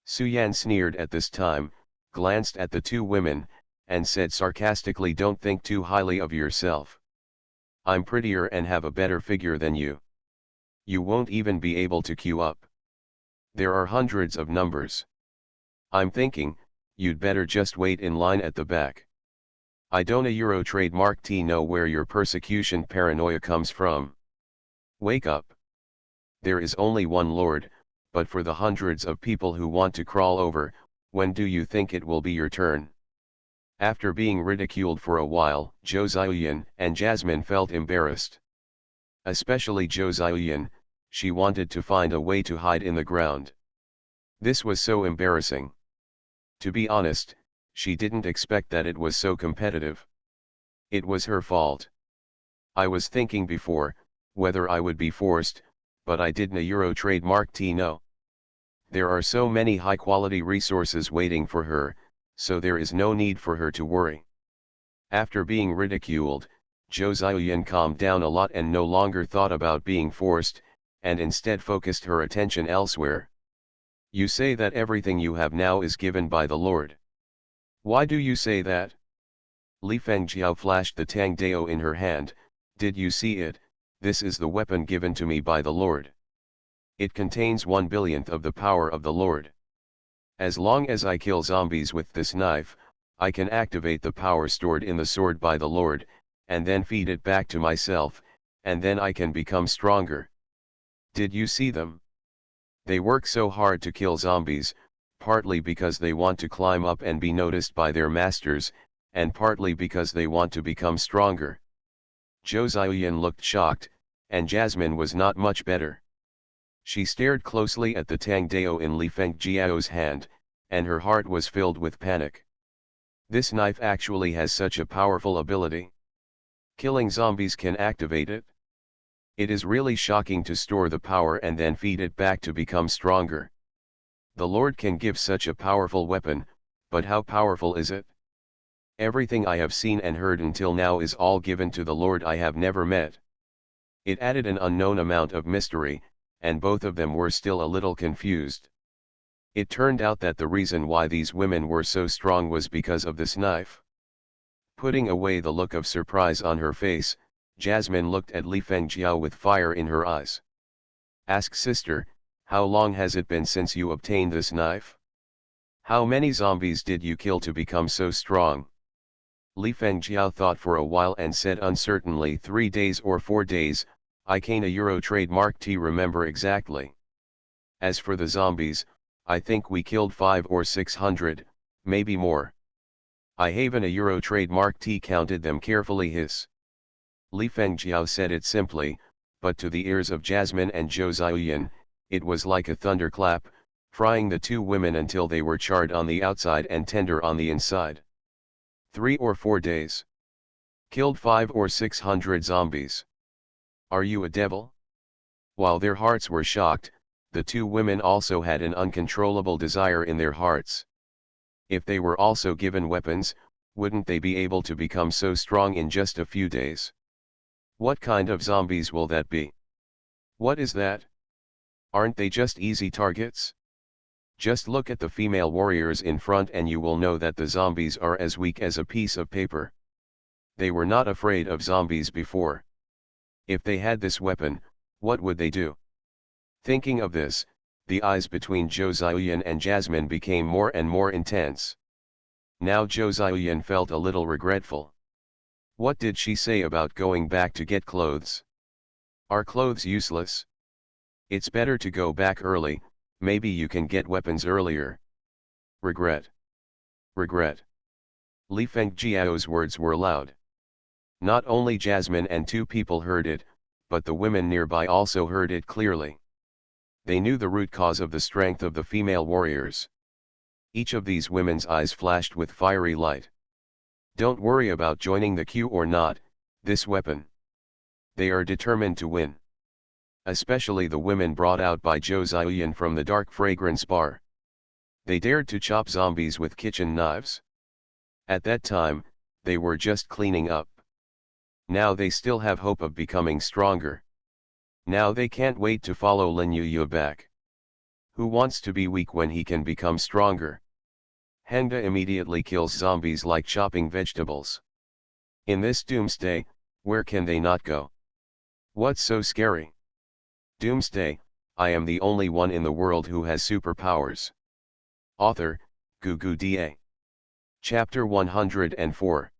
Su Yan sneered at this time, glanced at the two women, and said sarcastically, don't think too highly of yourself. I'm prettier and have a better figure than you. You won't even be able to queue up. There are hundreds of numbers. I'm thinking, you'd better just wait in line at the back. I don't Euro trademark T know where your persecution paranoia comes from. Wake up. There is only one Lord, but for the hundreds of people who want to crawl over, when do you think it will be your turn? After being ridiculed for a while, Zhou Ziyan and Jasmine felt embarrassed. Especially Zhou Ziyan, she wanted to find a way to hide in the ground. This was so embarrassing. To be honest, she didn't expect that it was so competitive. It was her fault. I was thinking before, whether I would be forced, but I didn't Euro trademark T know. There are so many high-quality resources waiting for her, so there is no need for her to worry. After being ridiculed, Zhou Ziyan calmed down a lot and no longer thought about being forced, and instead focused her attention elsewhere. You say that everything you have now is given by the Lord. Why do you say that? Li Fengjiao flashed the Tang Dao in her hand. Did you see it? This is the weapon given to me by the Lord. It contains 1/1000th of the power of the Lord. As long as I kill zombies with this knife, I can activate the power stored in the sword by the Lord, and then feed it back to myself, and then I can become stronger. Did you see them? They work so hard to kill zombies, partly because they want to climb up and be noticed by their masters, and partly because they want to become stronger. Zhou Ziyan looked shocked, and Jasmine was not much better. She stared closely at the Tang Dao in Li Fengjiao's hand, and her heart was filled with panic. This knife actually has such a powerful ability. Killing zombies can activate it. It is really shocking to store the power and then feed it back to become stronger. The Lord can give such a powerful weapon, but how powerful is it? Everything I have seen and heard until now is all given to the Lord I have never met. It added an unknown amount of mystery, and both of them were still a little confused. It turned out that the reason why these women were so strong was because of this knife. Putting away the look of surprise on her face, Jasmine looked at Li Fengjiao with fire in her eyes. Ask sister, how long has it been since you obtained this knife? How many zombies did you kill to become so strong? Li Fengjiao thought for a while and said uncertainly, 3 days or 4 days, I can't Euro trademark T remember exactly. As for the zombies, I think we killed 500 or 600, maybe more. I haven't Euro trademark T counted them carefully hiss. Li Fengjiao said it simply, but to the ears of Jasmine and Zhou Ziyan, it was like a thunderclap, frying the two women until they were charred on the outside and tender on the inside. 3 or 4 days. Killed 500 or 600 zombies. Are you a devil? While their hearts were shocked, the two women also had an uncontrollable desire in their hearts. If they were also given weapons, wouldn't they be able to become so strong in just a few days? What kind of zombies will that be? What is that? Aren't they just easy targets? Just look at the female warriors in front and you will know that the zombies are as weak as a piece of paper. They were not afraid of zombies before. If they had this weapon, what would they do? Thinking of this, the eyes between Zhou Ziyan and Jasmine became more and more intense. Now Zhou Ziyan felt a little regretful. What did she say about going back to get clothes? Are clothes useless? It's better to go back early, maybe you can get weapons earlier. Regret. Regret. Li Fengjiao's words were loud. Not only Jasmine and two people heard it, but the women nearby also heard it clearly. They knew the root cause of the strength of the female warriors. Each of these women's eyes flashed with fiery light. Don't worry about joining the queue or not, this weapon. They are determined to win. Especially the women brought out by Zhou Ziyan from the dark fragrance bar. They dared to chop zombies with kitchen knives. At that time, they were just cleaning up. Now they still have hope of becoming stronger. Now they can't wait to follow Lin Yu back. Who wants to be weak when he can become stronger? Hengda immediately kills zombies like chopping vegetables. In this Doomsday, where can they not go? What's so scary? Doomsday, I am the only one in the world who has superpowers. Author, Gugu Da. Chapter 104.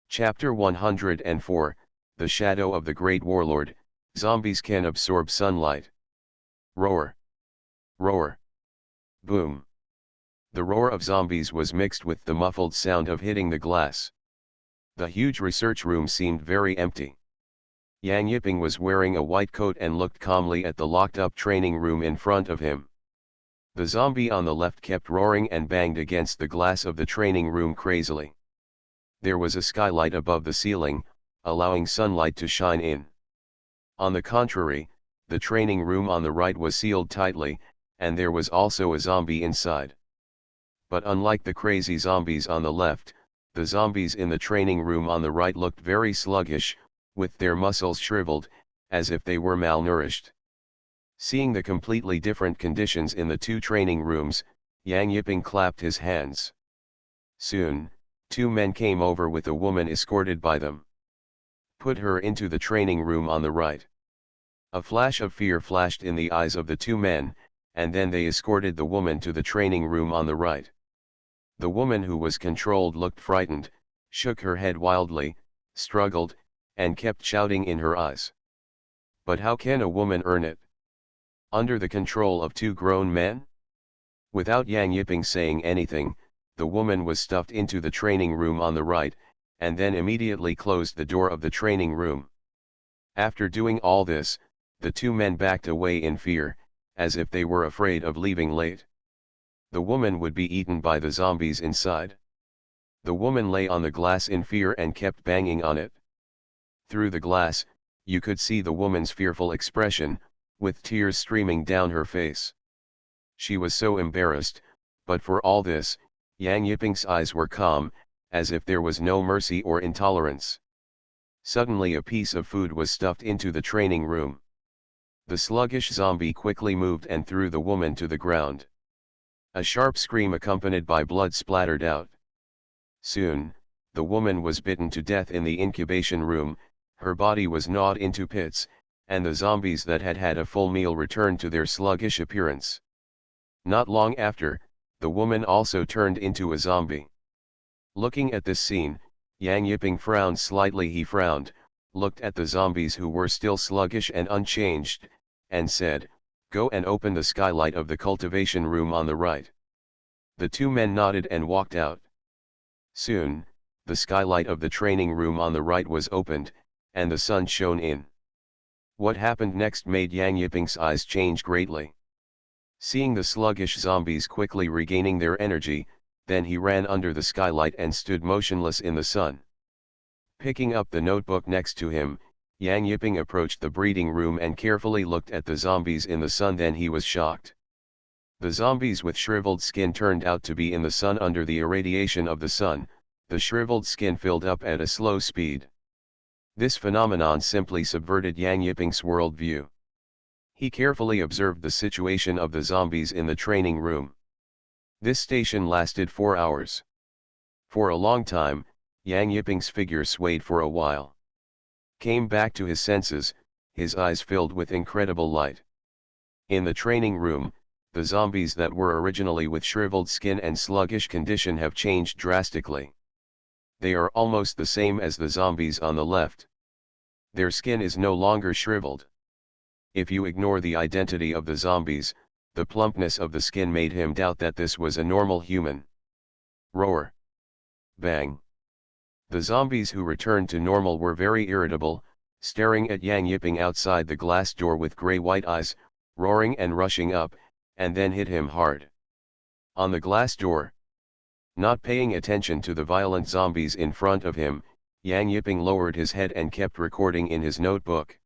Chapter 104, The Shadow of the Great Warlord, Zombies can absorb sunlight. Roar. Roar. Boom. The roar of zombies was mixed with the muffled sound of hitting the glass. The huge research room seemed very empty. Yang Yiping was wearing a white coat and looked calmly at the locked-up training room in front of him. The zombie on the left kept roaring and banged against the glass of the training room crazily. There was a skylight above the ceiling, allowing sunlight to shine in. On the contrary, the training room on the right was sealed tightly, and there was also a zombie inside. But unlike the crazy zombies on the left, the zombies in the training room on the right looked very sluggish, with their muscles shriveled, as if they were malnourished. Seeing the completely different conditions in the two training rooms, Yang Yiping clapped his hands. Soon, two men came over with a woman escorted by them. Put her into the training room on the right. A flash of fear flashed in the eyes of the two men, and then they escorted the woman to the training room on the right. The woman who was controlled looked frightened, shook her head wildly, struggled, and kept shouting in her eyes. But how can a woman earn it? Under the control of two grown men? Without Yang Yiping saying anything, the woman was stuffed into the training room on the right, and then immediately closed the door of the training room. After doing all this, the two men backed away in fear, as if they were afraid of leaving late. The woman would be eaten by the zombies inside. The woman lay on the glass in fear and kept banging on it. Through the glass, you could see the woman's fearful expression, with tears streaming down her face. She was so embarrassed, but for all this, Yang Yiping's eyes were calm, as if there was no mercy or intolerance. Suddenly a piece of food was stuffed into the training room. The sluggish zombie quickly moved and threw the woman to the ground. A sharp scream accompanied by blood splattered out. Soon, the woman was bitten to death in the incubation room, her body was gnawed into pits, and the zombies that had had a full meal returned to their sluggish appearance. Not long after, the woman also turned into a zombie. Looking at this scene, Yang Yiping frowned slightly. He frowned, looked at the zombies who were still sluggish and unchanged, and said, "Go and open the skylight of the cultivation room on the right." The two men nodded and walked out. Soon, the skylight of the training room on the right was opened, and the sun shone in. What happened next made Yang Yiping's eyes change greatly. Seeing the sluggish zombies quickly regaining their energy, then he ran under the skylight and stood motionless in the sun. Picking up the notebook next to him, Yang Yiping approached the breeding room and carefully looked at the zombies in the sun. Then he was shocked. The zombies with shriveled skin turned out to be in the sun. Under the irradiation of the sun, the shriveled skin filled up at a slow speed. This phenomenon simply subverted Yang Yiping's worldview. He carefully observed the situation of the zombies in the training room. This station lasted 4 hours. For a long time, Yang Yiping's figure swayed for a while. Came back to his senses, his eyes filled with incredible light. In the training room, the zombies that were originally with shriveled skin and sluggish condition have changed drastically. They are almost the same as the zombies on the left. Their skin is no longer shriveled. If you ignore the identity of the zombies, the plumpness of the skin made him doubt that this was a normal human. Roar. Bang. The zombies who returned to normal were very irritable, staring at Yang Yiping outside the glass door with grey-white eyes, roaring and rushing up, and then hit him hard on the glass door. Not paying attention to the violent zombies in front of him, Yang Yiping lowered his head and kept recording in his notebook.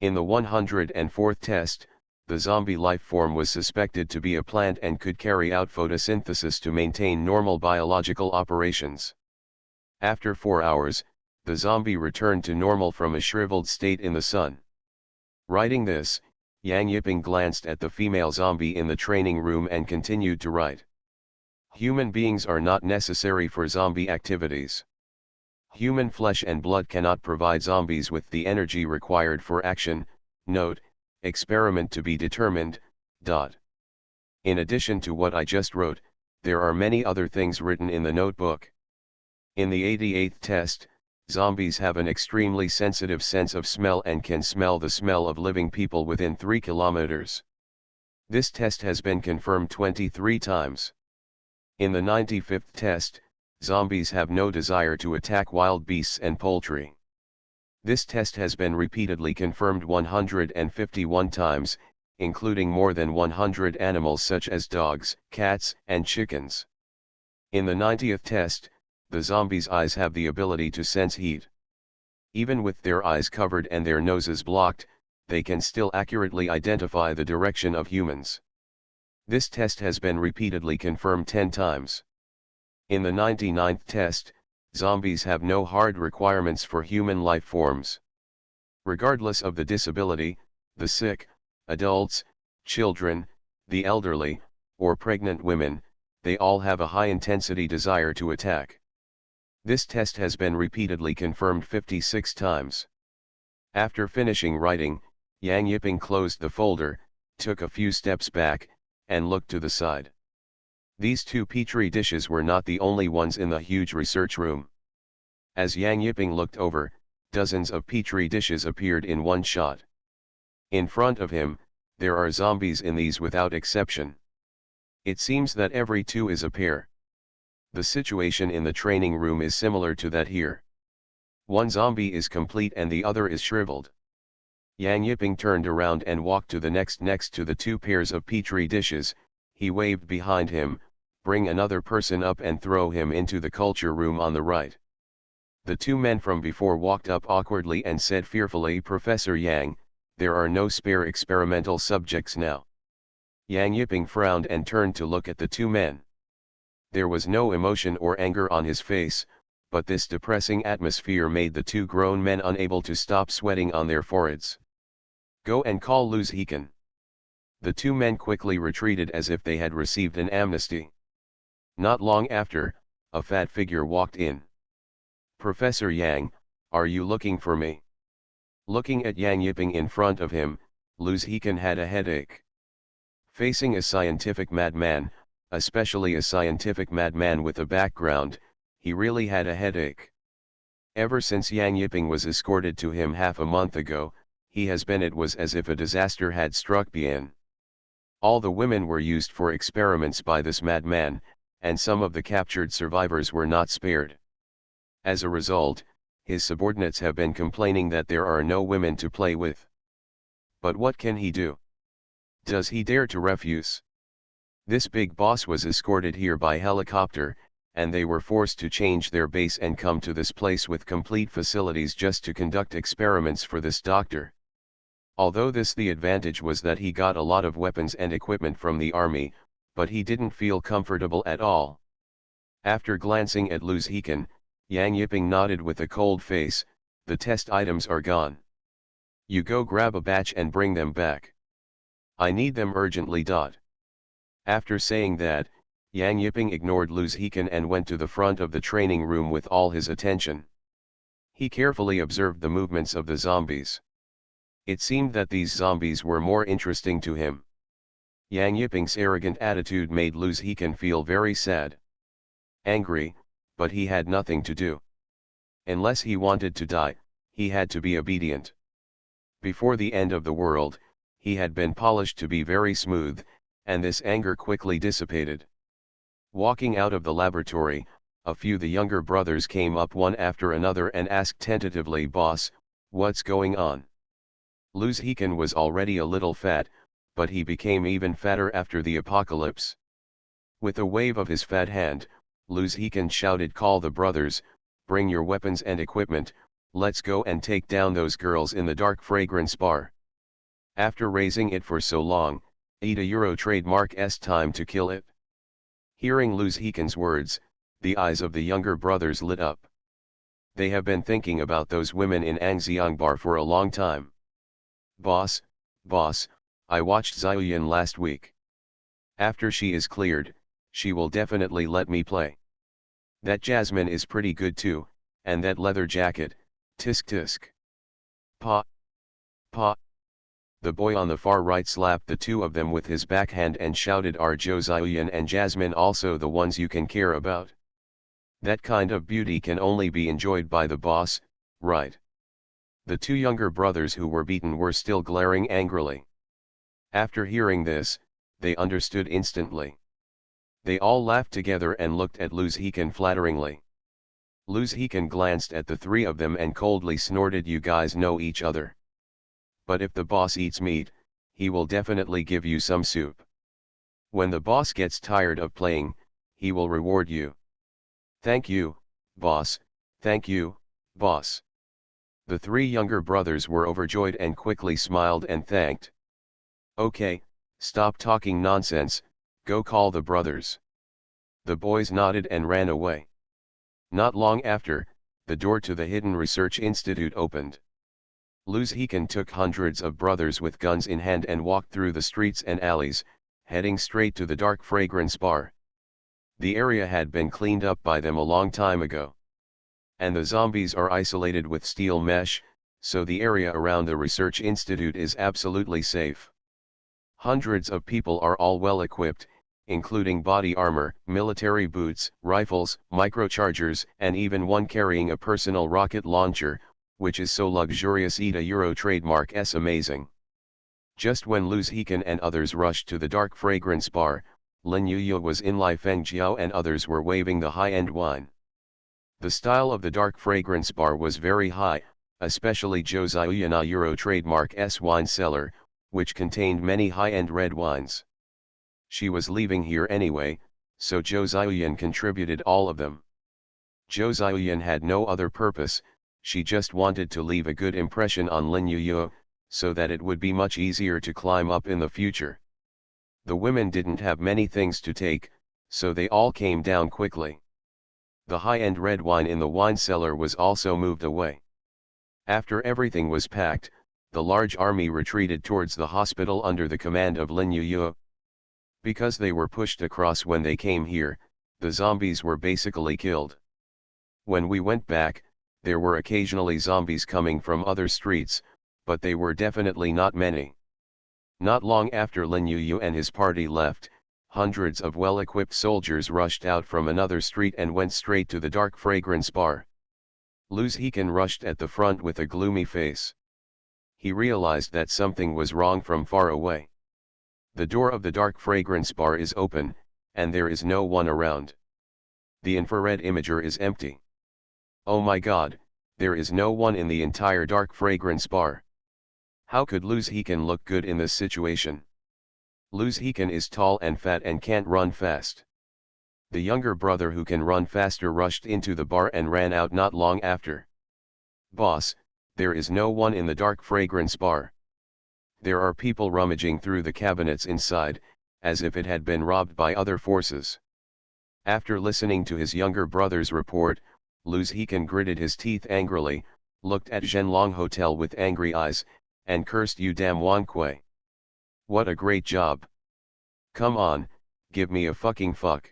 In the 104th test, the zombie life form was suspected to be a plant and could carry out photosynthesis to maintain normal biological operations. After 4 hours, the zombie returned to normal from a shriveled state in the sun. Writing this, Yang Yiping glanced at the female zombie in the training room and continued to write. Human beings are not necessary for zombie activities. Human flesh and blood cannot provide zombies with the energy required for action. Note, experiment to be determined. In addition to what I just wrote, there are many other things written in the notebook. In the 88th test, zombies have an extremely sensitive sense of smell and can smell the smell of living people within 3 kilometers. This test has been confirmed 23 times. In the 95th test, zombies have no desire to attack wild beasts and poultry. This test has been repeatedly confirmed 151 times, including more than 100 animals such as dogs, cats, and chickens. In the 90th test, the zombies' eyes have the ability to sense heat. Even with their eyes covered and their noses blocked, they can still accurately identify the direction of humans. This test has been repeatedly confirmed 10 times. In the 99th test, zombies have no hard requirements for human life forms. Regardless of the disability, the sick, adults, children, the elderly, or pregnant women, they all have a high-intensity desire to attack. This test has been repeatedly confirmed 56 times. After finishing writing, Yang Yiping closed the folder, took a few steps back, and looked to the side. These 2 petri dishes were not the only ones in the huge research room. As Yang Yiping looked over, dozens of petri dishes appeared in one shot. In front of him, there are zombies in these without exception. It seems that every 2 is a pair. The situation in the training room is similar to that here. One zombie is complete and the other is shriveled. Yang Yiping turned around and walked to the next to the 2 pairs of petri dishes. He waved behind him, bring another person up and throw him into the culture room on the right. The 2 men from before walked up awkwardly and said fearfully, Professor Yang, there are no spare experimental subjects now. Yang Yiping frowned and turned to look at the 2 men. There was no emotion or anger on his face, but this depressing atmosphere made the 2 grown men unable to stop sweating on their foreheads. Go and call Luz Heekan. The 2 men quickly retreated as if they had received an amnesty. Not long after, a fat figure walked in. Professor Yang, are you looking for me? Looking at Yang Yiping in front of him, Luz Heekan had a headache. Facing a scientific madman, especially a scientific madman with a background, he really had a headache. Ever since Yang Yiping was escorted to him half a month ago, it was as if a disaster had struck Bien. All the women were used for experiments by this madman, and some of the captured survivors were not spared. As a result, his subordinates have been complaining that there are no women to play with. But what can he do? Does he dare to refuse? This big boss was escorted here by helicopter, and they were forced to change their base and come to this place with complete facilities just to conduct experiments for this doctor. Although the advantage was that he got a lot of weapons and equipment from the army, but he didn't feel comfortable at all. After glancing at Luz Heekan, Yang Yiping nodded with a cold face, the test items are gone. You go grab a batch and bring them back. I need them urgently. After saying that, Yang Yiping ignored Luz Heekan and went to the front of the training room with all his attention. He carefully observed the movements of the zombies. It seemed that these zombies were more interesting to him. Yang Yiping's arrogant attitude made Luz Hekan feel very sad. Angry, but he had nothing to do. Unless he wanted to die, he had to be obedient. Before the end of the world, he had been polished to be very smooth, and this anger quickly dissipated. Walking out of the laboratory, a few the younger brothers came up one after another and asked tentatively, "Boss, what's going on?" Luz Hekan was already a little fat, but he became even fatter after the apocalypse. With a wave of his fat hand, Luz Hekan shouted, "Call the brothers, bring your weapons and equipment, let's go and take down those girls in the dark fragrance bar." After raising it for so long, Ida Euro trademark S time to kill it. Hearing Luz Hekan's words, the eyes of the younger brothers lit up. They have been thinking about those women in Angxiang bar for a long time. Boss, I watched Xiaoyan last week. After she is cleared, she will definitely let me play. That Jasmine is pretty good too, and that leather jacket, tisk tisk. Pa. The boy on the far right slapped the two of them with his backhand and shouted, "Are Zhou Xiaoyan and Jasmine also the ones you can care about? That kind of beauty can only be enjoyed by the boss, right?" The two younger brothers who were beaten were still glaring angrily. After hearing this, they understood instantly. They all laughed together and looked at Luz Hekan flatteringly. Luz Hekan glanced at the three of them and coldly snorted, "You guys know each other. But if the boss eats meat, he will definitely give you some soup. When the boss gets tired of playing, he will reward you." "Thank you, boss, thank you, boss." The three younger brothers were overjoyed and quickly smiled and thanked. "Okay, stop talking nonsense, go call the brothers." The boys nodded and ran away. Not long after, the door to the Hidden Research Institute opened. Luz Hekan took hundreds of brothers with guns in hand and walked through the streets and alleys, heading straight to the dark fragrance bar. The area had been cleaned up by them a long time ago. And the zombies are isolated with steel mesh, so the area around the research institute is absolutely safe. Hundreds of people are all well equipped, including body armor, military boots, rifles, microchargers, and even one carrying a personal rocket launcher, which is so luxurious Ida Euro trademark S amazing. Just when Luz Hekan and others rushed to the dark fragrance bar, Lin Yuya was in Lai Fengjiao and others were waving the high-end wine. The style of the dark fragrance bar was very high, especially Zhou Xiaoyan Euro trademark S wine cellar, which contained many high-end red wines. She was leaving here anyway, so Zhou Xiaoyan contributed all of them. Zhou Xiaoyan had no other purpose, she just wanted to leave a good impression on Lin Yuya, so that it would be much easier to climb up in the future. The women didn't have many things to take, so they all came down quickly. The high-end red wine in the wine cellar was also moved away. After everything was packed, the large army retreated towards the hospital under the command of Lin Yuya. Because they were pushed across when they came here, the zombies were basically killed. When we went back, there were occasionally zombies coming from other streets, but they were definitely not many. Not long after Lin Yuya and his party left, hundreds of well-equipped soldiers rushed out from another street and went straight to the dark fragrance bar. Luz Hekan rushed at the front with a gloomy face. He realized that something was wrong from far away. The door of the dark fragrance bar is open, and there is no one around. The infrared imager is empty. Oh my god, there is no one in the entire dark fragrance bar. How could Luz Hekan look good in this situation? Luz Hekan is tall and fat and can't run fast. The younger brother who can run faster rushed into the bar and ran out not long after. "Boss, there is no one in the dark fragrance bar. There are people rummaging through the cabinets inside, as if it had been robbed by other forces." After listening to his younger brother's report, Luz Hekan gritted his teeth angrily, looked at Zhenlong Hotel with angry eyes, and cursed, "You damn Wang Kui. What a great job. Come on, give me a fucking fuck.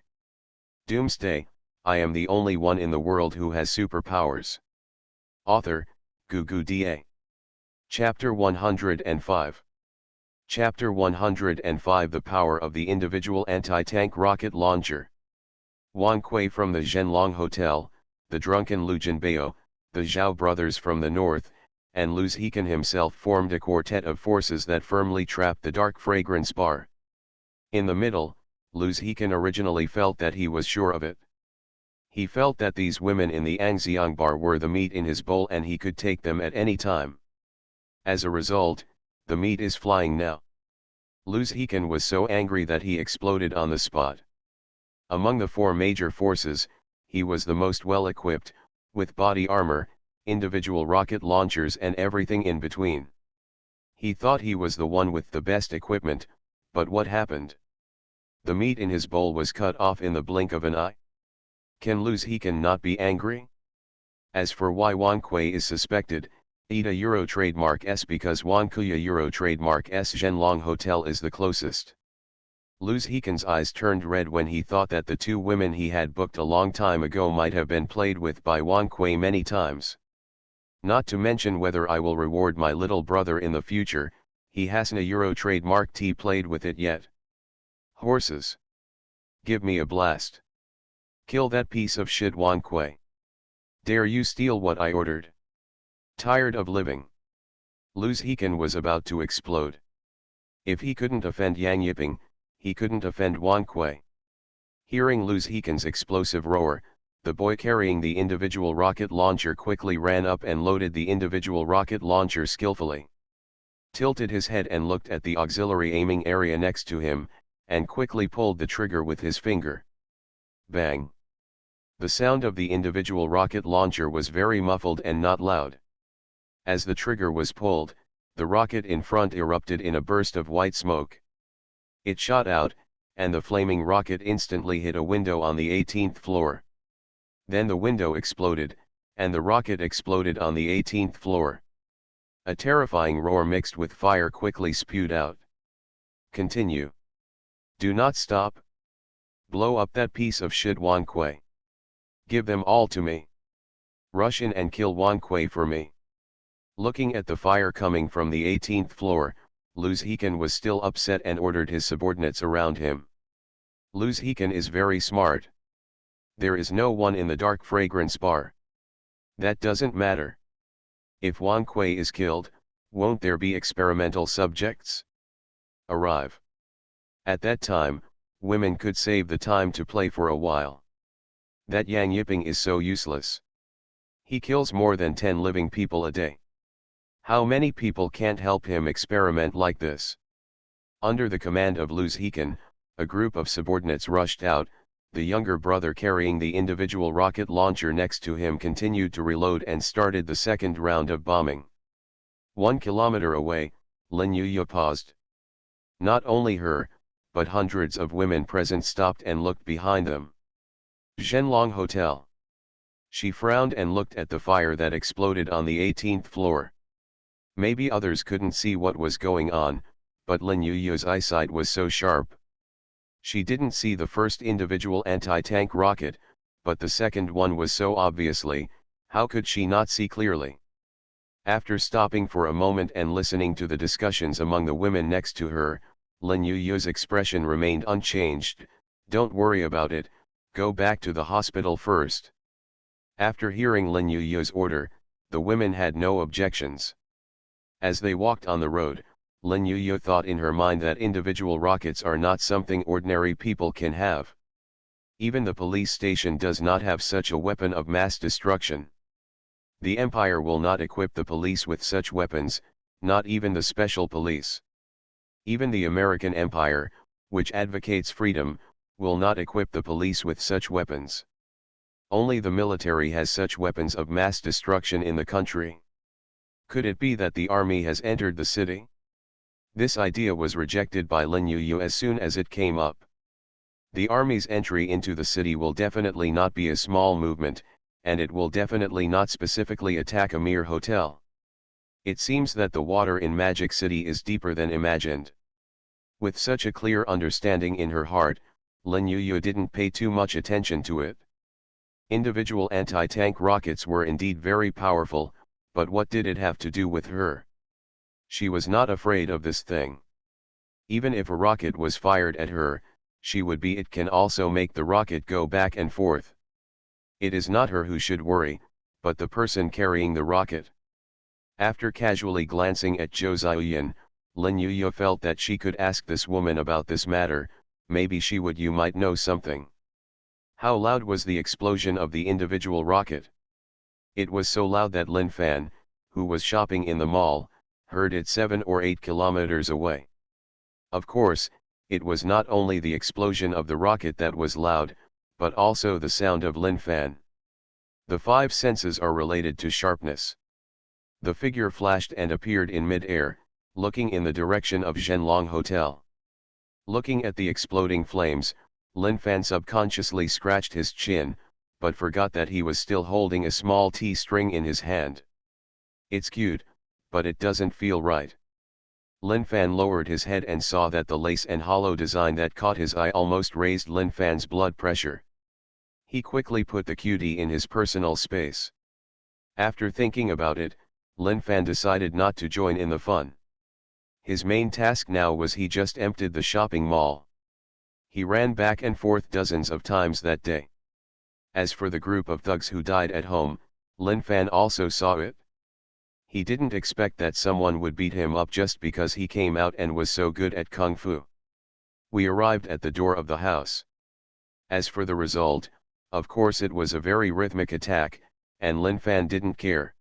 Doomsday, I am the only one in the world who has superpowers." Author, Gugu Da. Chapter 105. Chapter 105 The Power of the Individual Anti-Tank Rocket Launcher. Wang Kui from the Zhenlong Hotel, the drunken Lu Jinbao, the Zhao brothers from the north, and Lu Zihan himself formed a quartet of forces that firmly trapped the dark fragrance bar. In the middle, Lu Zihan originally felt that he was sure of it. He felt that these women in the Angxiang bar were the meat in his bowl and he could take them at any time. As a result, the meat is flying now. Lu Zihan was so angry that he exploded on the spot. Among the four major forces, he was the most well-equipped, with body armor, individual rocket launchers and everything in between. He thought he was the one with the best equipment, but what happened? The meat in his bowl was cut off in the blink of an eye. Can Lu Zihan not be angry? As for why Wang Kui is suspected, ETA Euro trademark S because Wang Kuya Euro trademark S Zhenlong Hotel is the closest. Lu Zihan's eyes turned red when he thought that the two women he had booked a long time ago might have been played with by Wang Kui many times. Not to mention whether I will reward my little brother in the future, he hasn't a Euro trademark T played with it yet. Horses. Give me a blast. Kill that piece of shit Wang Kui. Dare you steal what I ordered? Tired of living. Lu Zihan was about to explode. If he couldn't offend Yang Yiping, he couldn't offend Wang Kui. Hearing Lu Zihan's explosive roar, the boy carrying the individual rocket launcher quickly ran up and loaded the individual rocket launcher skillfully. Tilted his head and looked at the auxiliary aiming area next to him, and quickly pulled the trigger with his finger. Bang! The sound of the individual rocket launcher was very muffled and not loud. As the trigger was pulled, the rocket in front erupted in a burst of white smoke. It shot out, and the flaming rocket instantly hit a window on the 18th floor. Then the window exploded, and the rocket exploded on the 18th floor. A terrifying roar mixed with fire quickly spewed out. Continue. Do not stop. Blow up that piece of shit Wang Kui. Give them all to me. Rush in and kill Wang Kui for me. Looking at the fire coming from the 18th floor, Lu Zihan was still upset and ordered his subordinates around him. Lu Zihan is very smart. There is no one in the dark fragrance bar. That doesn't matter. If Wang Kui is killed, won't there be experimental subjects? Arrive. At that time, women could save the time to play for a while. That Yang Yiping is so useless. He kills more than 10 living people a day. How many people can't help him experiment like this? Under the command of Lu Zihan, a group of subordinates rushed out. The younger brother carrying the individual rocket launcher next to him continued to reload and started the second round of bombing. 1 kilometer away, Lin Yuya paused. Not only her, but hundreds of women present stopped and looked behind them. Zhenlong Hotel. She frowned and looked at the fire that exploded on the 18th floor. Maybe others couldn't see what was going on, but Lin Yuya's eyesight was so sharp. She didn't see the first individual anti-tank rocket, but the second one was so obviously, how could she not see clearly? After stopping for a moment and listening to the discussions among the women next to her, Lin Yuya's expression remained unchanged. Don't worry about it, go back to the hospital first. After hearing Lin Yuya's order, the women had no objections. As they walked on the road, Lin Yuya thought in her mind that individual rockets are not something ordinary people can have. Even the police station does not have such a weapon of mass destruction. The Empire will not equip the police with such weapons, not even the special police. Even the American Empire, which advocates freedom, will not equip the police with such weapons. Only the military has such weapons of mass destruction in the country. Could it be that the army has entered the city? This idea was rejected by Lin Yuya as soon as it came up. The army's entry into the city will definitely not be a small movement, and it will definitely not specifically attack a mere hotel. It seems that the water in Magic City is deeper than imagined. With such a clear understanding in her heart, Lin Yuya didn't pay too much attention to it. Individual anti-tank rockets were indeed very powerful, but what did it have to do with her? She was not afraid of this thing. Even if a rocket was fired at her, it can also make the rocket go back and forth. It is not her who should worry, but the person carrying the rocket. After casually glancing at Zhou Ziyan, Lin Yuya felt that she could ask this woman about this matter, maybe you might know something. How loud was the explosion of the individual rocket? It was so loud that Lin Fan, who was shopping in the mall, heard it 7 or 8 kilometers away. Of course, it was not only the explosion of the rocket that was loud, but also the sound of Lin Fan. The five senses are related to sharpness. The figure flashed and appeared in mid-air, looking in the direction of Zhenlong Hotel. Looking at the exploding flames, Lin Fan subconsciously scratched his chin, but forgot that he was still holding a small tea string in his hand. It's cute, but it doesn't feel right. Lin Fan lowered his head and saw that the lace and hollow design that caught his eye almost raised Lin Fan's blood pressure. He quickly put the cutie in his personal space. After thinking about it, Lin Fan decided not to join in the fun. His main task now was he just emptied the shopping mall. He ran back and forth dozens of times that day. As for the group of thugs who died at home, Lin Fan also saw it. He didn't expect that someone would beat him up just because he came out and was so good at kung fu. We arrived at the door of the house. As for the result, of course it was a very rhythmic attack, and Lin Fan didn't care.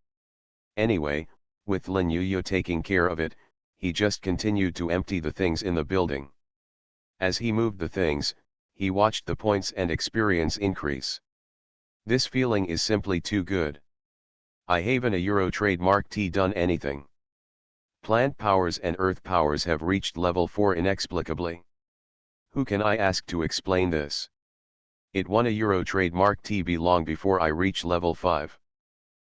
Anyway, with Lin Yuya taking care of it, he just continued to empty the things in the building. As he moved the things, he watched the points and experience increase. This feeling is simply too good. I haven't a Euro trademark T done anything. Plant powers and earth powers have reached level 4 inexplicably. Who can I ask to explain this? It won a Euro trademark TB long before I reach level 5.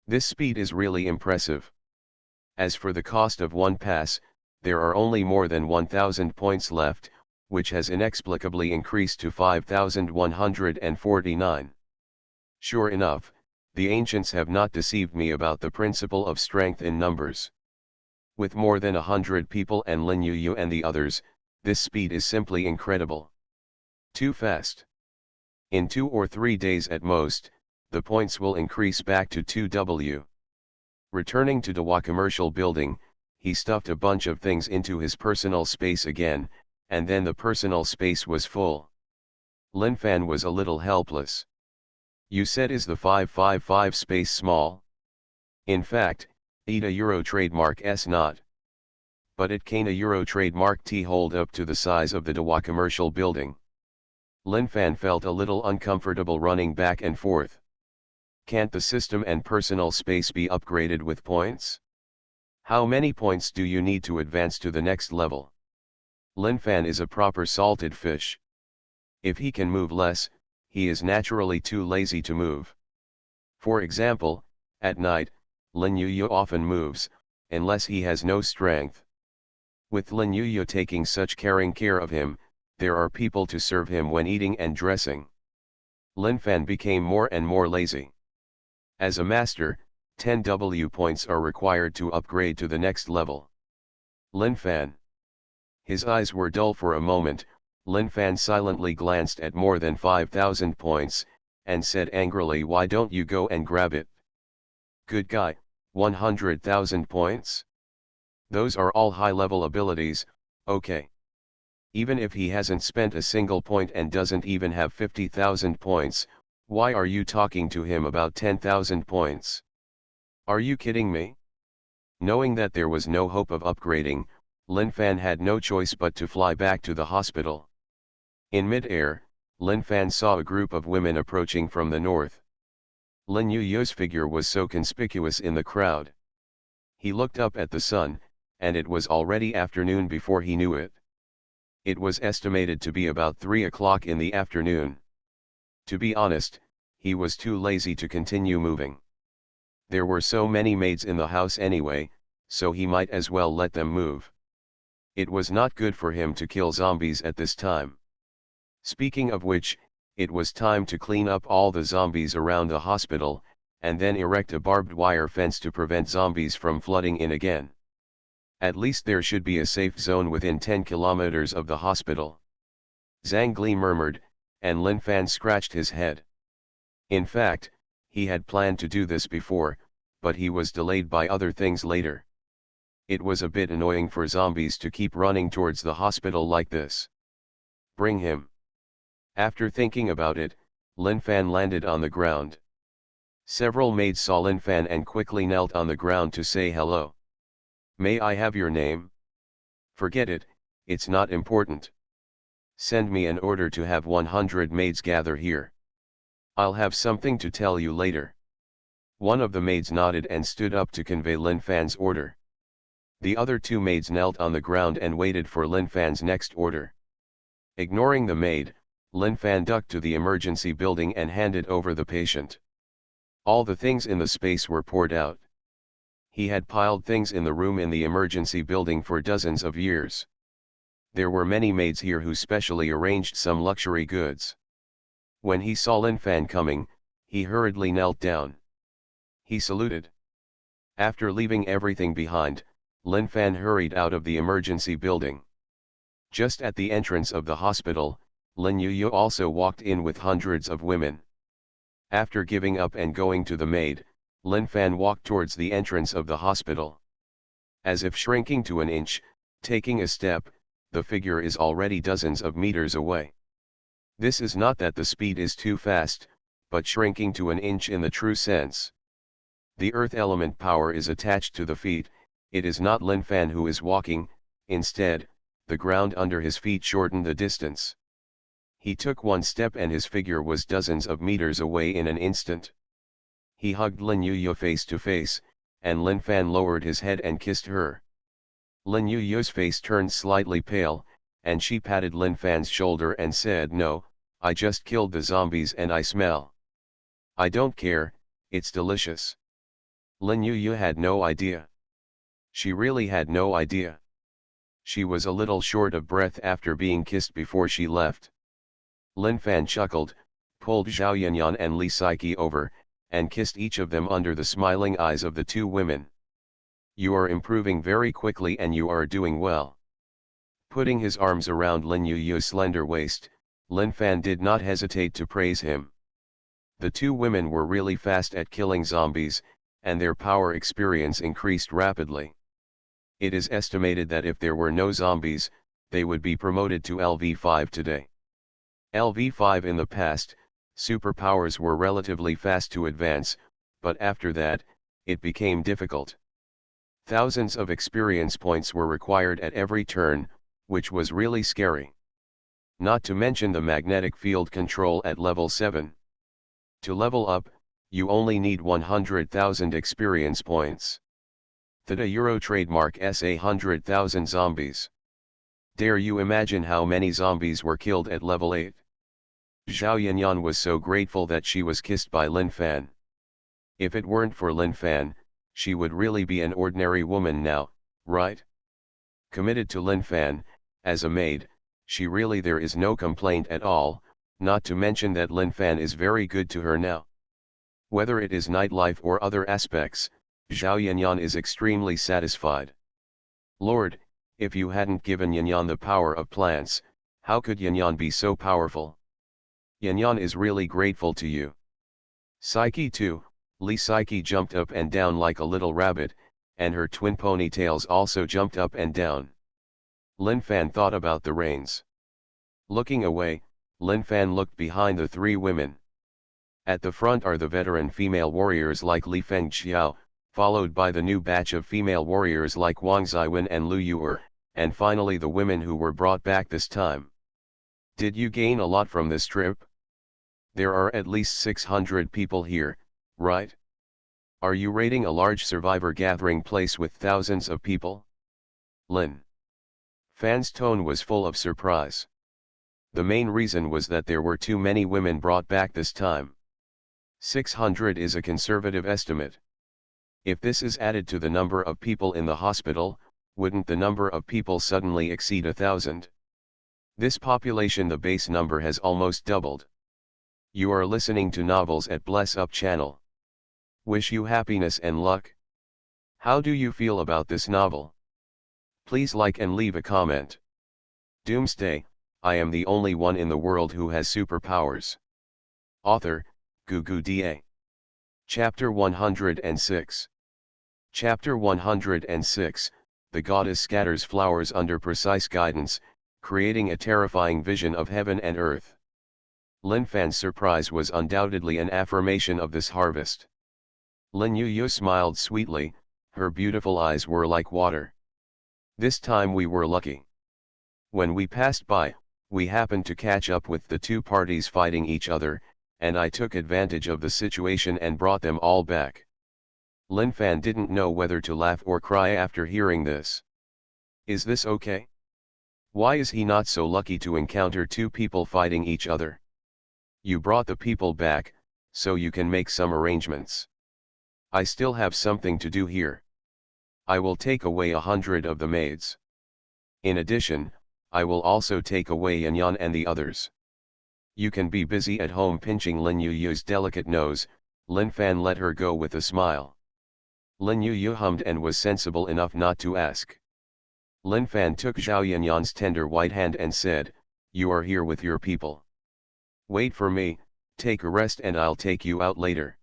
This speed is really impressive. As for the cost of one pass, there are only more than 1,000 points left, which has inexplicably increased to 5,149. Sure enough, the ancients have not deceived me about the principle of strength in numbers. With more than 100 people and Lin Yuyu and the others, this speed is simply incredible. Too fast. In 2 or 3 days at most, the points will increase back to 2W. Returning to Dewa Commercial Building, he stuffed a bunch of things into his personal space again, and then the personal space was full. Lin Fan was a little helpless. You said is the 555 space small? In fact, it a Euro trademark S not. But it can a Euro trademark T hold up to the size of the Dewa Commercial Building. Lin Fan felt a little uncomfortable running back and forth. Can't the system and personal space be upgraded with points? How many points do you need to advance to the next level? Lin Fan is a proper salted fish. If he can move less, he is naturally too lazy to move. For example, at night, Lin Yuya often moves, unless he has no strength. With Lin Yuya taking such caring care of him, there are people to serve him when eating and dressing. Lin Fan became more and more lazy. As a master, 10 W points are required to upgrade to the next level. Lin Fan. His eyes were dull for a moment. Lin Fan silently glanced at more than 5,000 points, and said angrily, why don't you go and grab it? Good guy, 100,000 points? Those are all high-level abilities, okay. Even if he hasn't spent a single point and doesn't even have 50,000 points, why are you talking to him about 10,000 points? Are you kidding me? Knowing that there was no hope of upgrading, Lin Fan had no choice but to fly back to the hospital. In mid-air, Lin Fan saw a group of women approaching from the north. Lin Yuya's figure was so conspicuous in the crowd. He looked up at the sun, and it was already afternoon before he knew it. It was estimated to be about 3 o'clock in the afternoon. To be honest, he was too lazy to continue moving. There were so many maids in the house anyway, so he might as well let them move. It was not good for him to kill zombies at this time. Speaking of which, it was time to clean up all the zombies around the hospital, and then erect a barbed wire fence to prevent zombies from flooding in again. At least there should be a safe zone within 10 kilometers of the hospital. Zhang Li murmured, and Lin Fan scratched his head. In fact, he had planned to do this before, but he was delayed by other things later. It was a bit annoying for zombies to keep running towards the hospital like this. Bring him. After thinking about it, Lin Fan landed on the ground. Several maids saw Lin Fan and quickly knelt on the ground to say hello. May I have your name? Forget it, it's not important. Send me an order to have 100 maids gather here. I'll have something to tell you later. One of the maids nodded and stood up to convey Lin Fan's order. The other two maids knelt on the ground and waited for Lin Fan's next order. Ignoring the maid, Lin Fan ducked to the emergency building and handed over the patient. All the things in the space were poured out. He had piled things in the room in the emergency building for dozens of years. There were many maids here who specially arranged some luxury goods. When he saw Lin Fan coming, he hurriedly knelt down. He saluted. After leaving everything behind, Lin Fan hurried out of the emergency building. Just at the entrance of the hospital, Lin Yuyu also walked in with hundreds of women. After giving up and going to the maid, Lin Fan walked towards the entrance of the hospital. As if shrinking to an inch, taking a step, the figure is already dozens of meters away. This is not that the speed is too fast, but shrinking to an inch in the true sense. The earth element power is attached to the feet, it is not Lin Fan who is walking, instead, the ground under his feet shortened the distance. He took one step and his figure was dozens of meters away in an instant. He hugged Lin Yuyu face to face, and Lin Fan lowered his head and kissed her. Lin Yuyu's face turned slightly pale, and she patted Lin Fan's shoulder and said, "No, I just killed the zombies and I smell. I don't care, it's delicious." Lin Yuyu had no idea. She really had no idea. She was a little short of breath after being kissed before she left. Lin Fan chuckled, pulled Zhao Yanyan and Li Saiqi over, and kissed each of them under the smiling eyes of the two women. "You are improving very quickly and you are doing well." Putting his arms around Lin Yuyu's slender waist, Lin Fan did not hesitate to praise him. The two women were really fast at killing zombies, and their power experience increased rapidly. It is estimated that if there were no zombies, they would be promoted to LV5 today. LV5 in the past, superpowers were relatively fast to advance, but after that, it became difficult. Thousands of experience points were required at every turn, which was really scary. Not to mention the magnetic field control at level 7. To level up, you only need 100,000 experience points. Theta Euro trademark SA 100,000 zombies. Dare you imagine how many zombies were killed at level 8? Zhao Yanyan was so grateful that she was kissed by Lin Fan. If it weren't for Lin Fan, she would really be an ordinary woman now, right? Committed to Lin Fan, as a maid, she really there is no complaint at all, not to mention that Lin Fan is very good to her now. Whether it is nightlife or other aspects, Zhao Yanyan is extremely satisfied. Lord, if you hadn't given Yanyan the power of plants, how could Yanyan be so powerful? Yanyan is really grateful to you. Psyche too. Li Saiqi jumped up and down like a little rabbit, and her twin ponytails also jumped up and down. Lin Fan thought about the reins. Looking away, Lin Fan looked behind the three women. At the front are the veteran female warriors like Li Fengqiao, followed by the new batch of female warriors like Wang Ziwen and Lu Yuer, and finally the women who were brought back this time. Did you gain a lot from this trip? There are at least 600 people here, right? Are you raiding a large survivor gathering place with thousands of people? Lin Fan's tone was full of surprise. The main reason was that there were too many women brought back this time. 600 is a conservative estimate. If this is added to the number of people in the hospital, wouldn't the number of people suddenly exceed 1,000? This population, the base number has almost doubled. You are listening to Novels at Bless Up channel. Wish you happiness and luck. How do you feel about this novel? Please like and leave a comment. Doomsday, I am the only one in the world who has superpowers. Author, Da. Chapter 106. Chapter 106, The goddess scatters flowers under precise guidance, creating a terrifying vision of heaven and earth. Lin Fan's surprise was undoubtedly an affirmation of this harvest. Lin Yu smiled sweetly, her beautiful eyes were like water. This time we were lucky. When we passed by, we happened to catch up with the two parties fighting each other, and I took advantage of the situation and brought them all back. Lin Fan didn't know whether to laugh or cry after hearing this. Is this okay? Why is he not so lucky to encounter two people fighting each other? You brought the people back, so you can make some arrangements. I still have something to do here. I will take away 100 of the maids. In addition, I will also take away Yan and the others. You can be busy at home pinching Lin Yu's delicate nose. Lin Fan let her go with a smile. Lin Yu hummed and was sensible enough not to ask. Lin Fan took Zhao Yanyan's tender white hand and said, "You are here with your people. Wait for me, take a rest and I'll take you out later."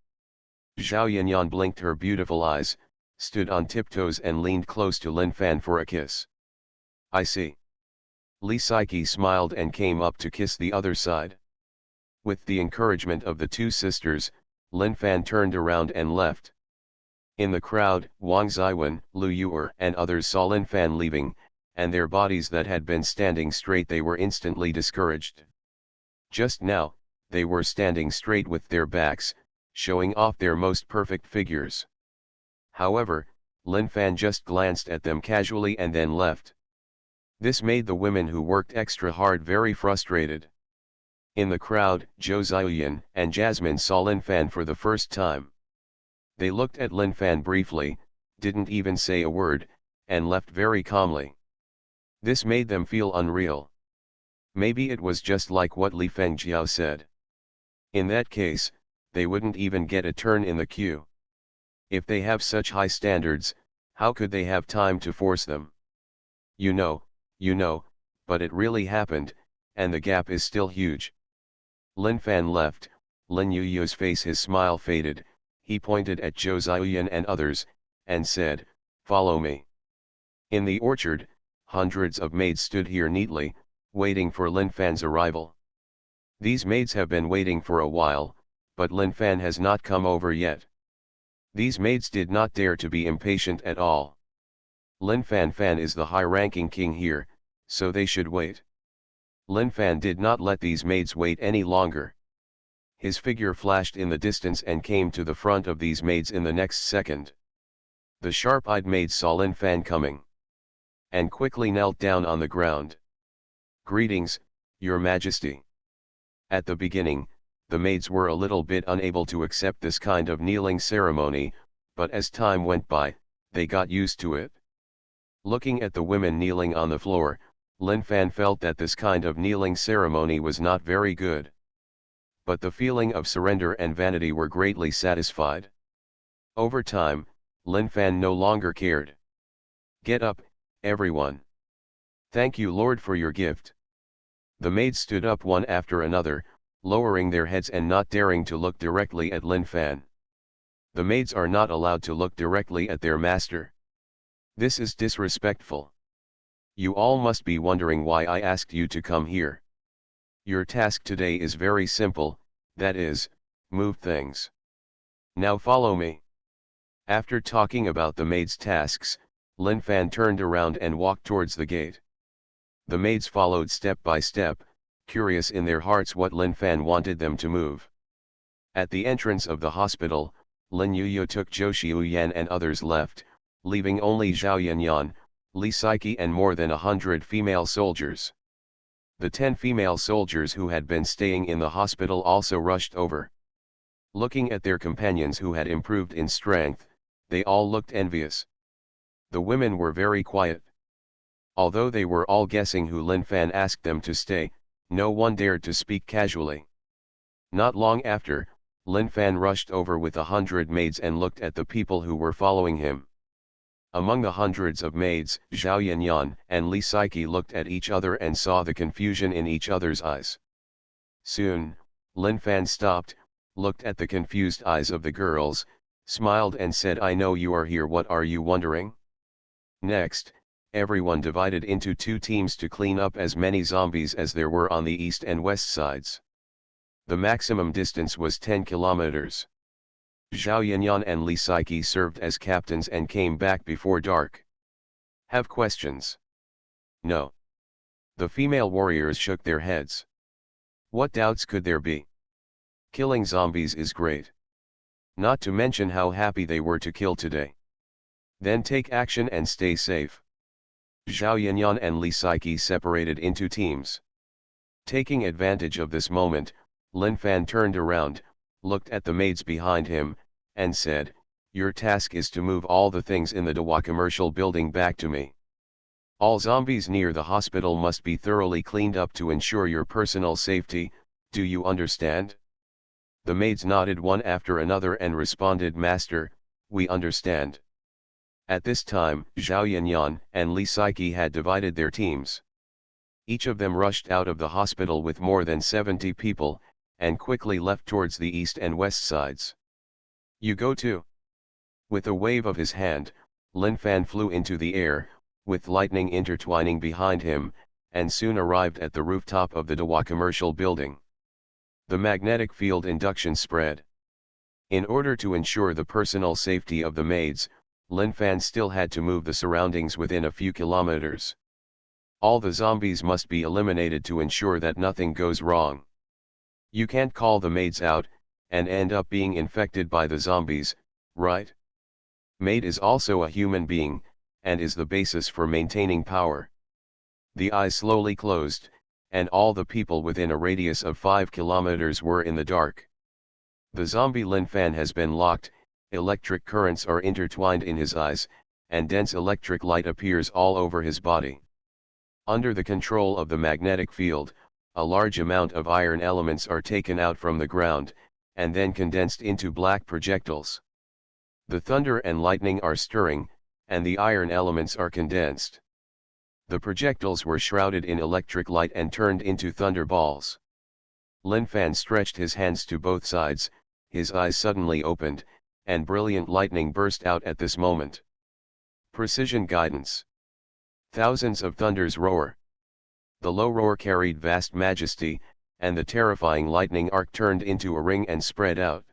Zhao Yanyan blinked her beautiful eyes, stood on tiptoes and leaned close to Lin Fan for a kiss. "I see." Li Saiki smiled and came up to kiss the other side. With the encouragement of the two sisters, Lin Fan turned around and left. In the crowd, Wang Ziwen, Lu Yuer and others saw Lin Fan leaving, and their bodies that had been standing straight they were instantly discouraged. Just now, they were standing straight with their backs, showing off their most perfect figures. However, Lin Fan just glanced at them casually and then left. This made the women who worked extra hard very frustrated. In the crowd, Zhou Ziyan and Jasmine saw Lin Fan for the first time. They looked at Lin Fan briefly, didn't even say a word, and left very calmly. This made them feel unreal. Maybe it was just like what Li Fengjiao said. In that case, they wouldn't even get a turn in the queue. If they have such high standards, how could they have time to force them? You know, but it really happened, and the gap is still huge. Lin Fan left, Lin Yu's face his smile faded, he pointed at Zhou Ziyan and others, and said, "Follow me." In the orchard, hundreds of maids stood here neatly, waiting for Lin Fan's arrival. These maids have been waiting for a while, but Lin Fan has not come over yet. These maids did not dare to be impatient at all. Lin Fan is the high-ranking king here, so they should wait. Lin Fan did not let these maids wait any longer. His figure flashed in the distance and came to the front of these maids in the next second. The sharp-eyed maids saw Lin Fan coming, and quickly knelt down on the ground. "Greetings, Your Majesty." At the beginning, the maids were a little bit unable to accept this kind of kneeling ceremony, but as time went by, they got used to it. Looking at the women kneeling on the floor, Lin Fan felt that this kind of kneeling ceremony was not very good. But the feeling of surrender and vanity were greatly satisfied. Over time, Lin Fan no longer cared. "Get up, everyone. Thank you, Lord, for your gift." The maids stood up one after another, lowering their heads and not daring to look directly at Lin Fan. The maids are not allowed to look directly at their master. This is disrespectful. You all must be wondering why I asked you to come here. Your task today is very simple, that is, move things. Now follow me. After talking about the maids' tasks, Lin Fan turned around and walked towards the gate. The maids followed step by step, curious in their hearts what Lin Fan wanted them to move. At the entrance of the hospital, Lin Yu took Zhou Xiuyan and others left, leaving only Zhao Yanyan, Li Saiki and more than 100 female soldiers. The 10 female soldiers who had been staying in the hospital also rushed over. Looking at their companions who had improved in strength, they all looked envious. The women were very quiet. Although they were all guessing who Lin Fan asked them to stay, no one dared to speak casually. Not long after, Lin Fan rushed over with 100 maids and looked at the people who were following him. Among the hundreds of maids, Zhao Yanyan and Li Saiki looked at each other and saw the confusion in each other's eyes. Soon, Lin Fan stopped, looked at the confused eyes of the girls, smiled and said, "I know you are here, what are you wondering?" Next, everyone divided into two teams to clean up as many zombies as there were on the east and west sides. The maximum distance was 10 kilometers. Zhao Yanyan and Li Saiki served as captains and came back before dark. Have questions? No. The female warriors shook their heads. What doubts could there be? Killing zombies is great. Not to mention how happy they were to kill today. Then take action and stay safe. Zhao Yanyan and Li Saiki separated into teams. Taking advantage of this moment, Lin Fan turned around, looked at the maids behind him, and said, "Your task is to move all the things in the Dawa commercial building back to me. All zombies near the hospital must be thoroughly cleaned up to ensure your personal safety, do you understand?" The maids nodded one after another and responded, "Master, we understand." At this time, Zhao Yanyan and Li Saiki had divided their teams. Each of them rushed out of the hospital with more than 70 people, and quickly left towards the east and west sides. "You go too." With a wave of his hand, Lin Fan flew into the air, with lightning intertwining behind him, and soon arrived at the rooftop of the Dawa commercial building. The magnetic field induction spread. In order to ensure the personal safety of the maids, Lin Fan still had to move the surroundings within a few kilometers. All the zombies must be eliminated to ensure that nothing goes wrong. You can't call the maids out, and end up being infected by the zombies, right? Maid is also a human being, and is the basis for maintaining power. The eyes slowly closed, and all the people within a radius of 5 kilometers were in the dark. The zombie Lin Fan has been locked, electric currents are intertwined in his eyes, and dense electric light appears all over his body. Under the control of the magnetic field, a large amount of iron elements are taken out from the ground, and then condensed into black projectiles. The thunder and lightning are stirring, and the iron elements are condensed. The projectiles were shrouded in electric light and turned into thunderballs. Lin Fan stretched his hands to both sides, his eyes suddenly opened, and brilliant lightning burst out at this moment. Precision guidance. Thousands of thunders roar. The low roar carried vast majesty, and the terrifying lightning arc turned into a ring and spread out.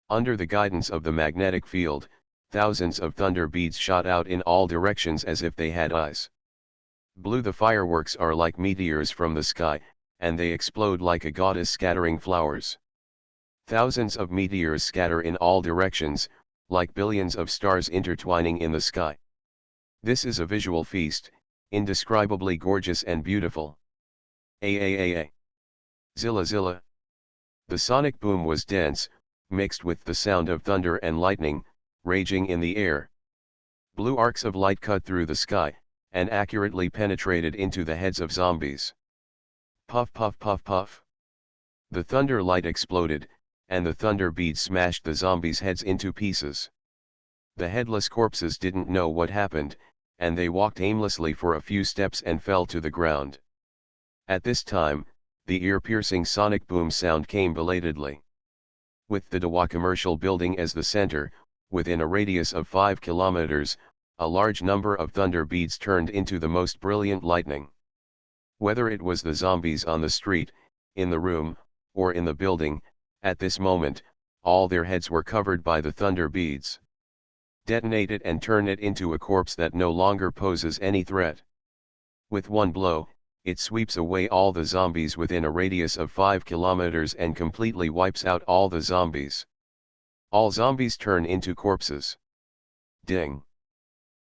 Under the guidance of the magnetic field, thousands of thunder beads shot out in all directions as if they had eyes. Blue, the fireworks are like meteors from the sky, and they explode like a goddess scattering flowers. Thousands of meteors scatter in all directions, like billions of stars intertwining in the sky. This is a visual feast, indescribably gorgeous and beautiful. Zilla zilla. The sonic boom was dense, mixed with the sound of thunder and lightning, raging in the air. Blue arcs of light cut through the sky, and accurately penetrated into the heads of zombies. Puff puff puff puff. The thunder light exploded, and the thunder beads smashed the zombies' heads into pieces. The headless corpses didn't know what happened, and they walked aimlessly for a few steps and fell to the ground. At this time, the ear-piercing sonic boom sound came belatedly. With the Dawa commercial building as the center, within a radius of 5 kilometers, a large number of thunder beads turned into the most brilliant lightning. Whether it was the zombies on the street, in the room, or in the building, at this moment, all their heads were covered by the thunder beads. Detonate it and turn it into a corpse that no longer poses any threat. With one blow, it sweeps away all the zombies within a radius of 5 kilometers and completely wipes out all the zombies. All zombies turn into corpses. Ding.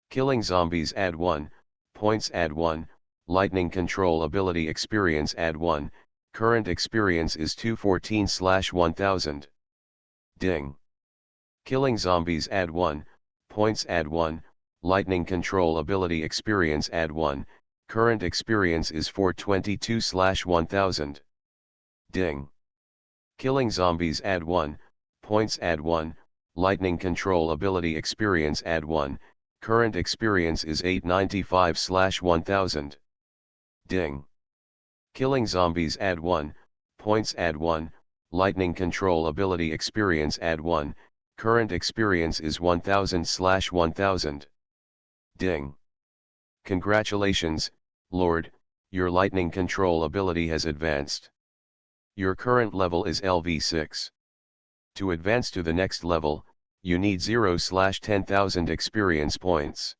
Killing zombies add 1, points add 1, lightning control ability experience add 1, current experience is 214/1000. Ding. Killing zombies add 1, points add 1, lightning control ability experience add 1, current experience is 422/1000. Ding. Killing zombies add 1, points add 1, lightning control ability experience add 1, Current experience is 895/1000. Ding. Killing zombies add 1, points add 1, lightning control ability experience add 1, current experience is 1000/1000. Ding. Congratulations, Lord, your lightning control ability has advanced. Your current level is LV6. To advance to the next level, you need 0/10,000 experience points.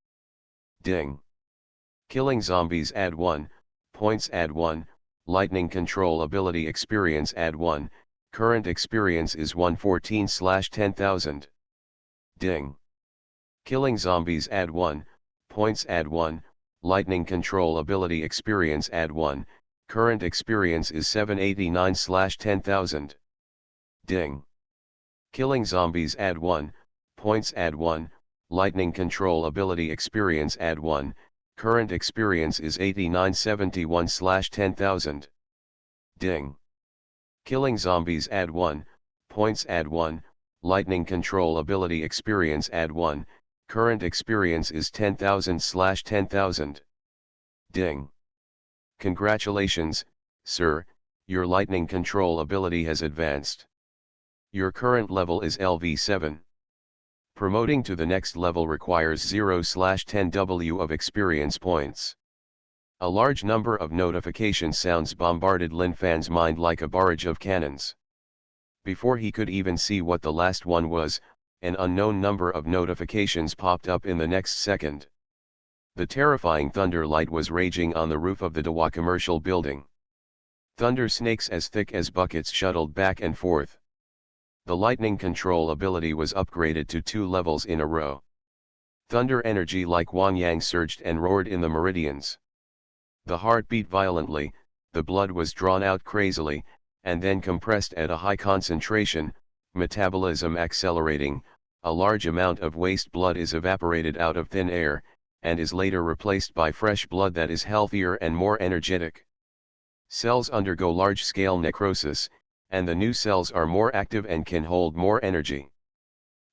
Ding. Killing zombies add 1, points add 1, lightning control ability experience add 1, current experience is 114/10,000. Ding. Killing zombies add 1, points add 1, lightning control ability experience add 1, current experience is 789/10,000. Ding. Killing zombies add 1, points add 1, lightning control ability experience add 1, current experience is 8971/10,000. Ding. Killing zombies add 1, points add 1, lightning control ability experience add 1, current experience is 10,000/10,000. Ding. Congratulations, sir, your lightning control ability has advanced. Your current level is LV7. Promoting to the next level requires 0/10W of experience points. A large number of notification sounds bombarded Lin Fan's mind like a barrage of cannons. Before he could even see what the last one was, an unknown number of notifications popped up in the next second. The terrifying thunder light was raging on the roof of the Dawa commercial building. Thunder snakes as thick as buckets shuttled back and forth. The lightning control ability was upgraded to 2 levels in a row. Thunder energy like Wangyang surged and roared in the meridians. The heart beat violently, the blood was drawn out crazily, and then compressed at a high concentration, metabolism accelerating, a large amount of waste blood is evaporated out of thin air, and is later replaced by fresh blood that is healthier and more energetic. Cells undergo large-scale necrosis, and the new cells are more active and can hold more energy.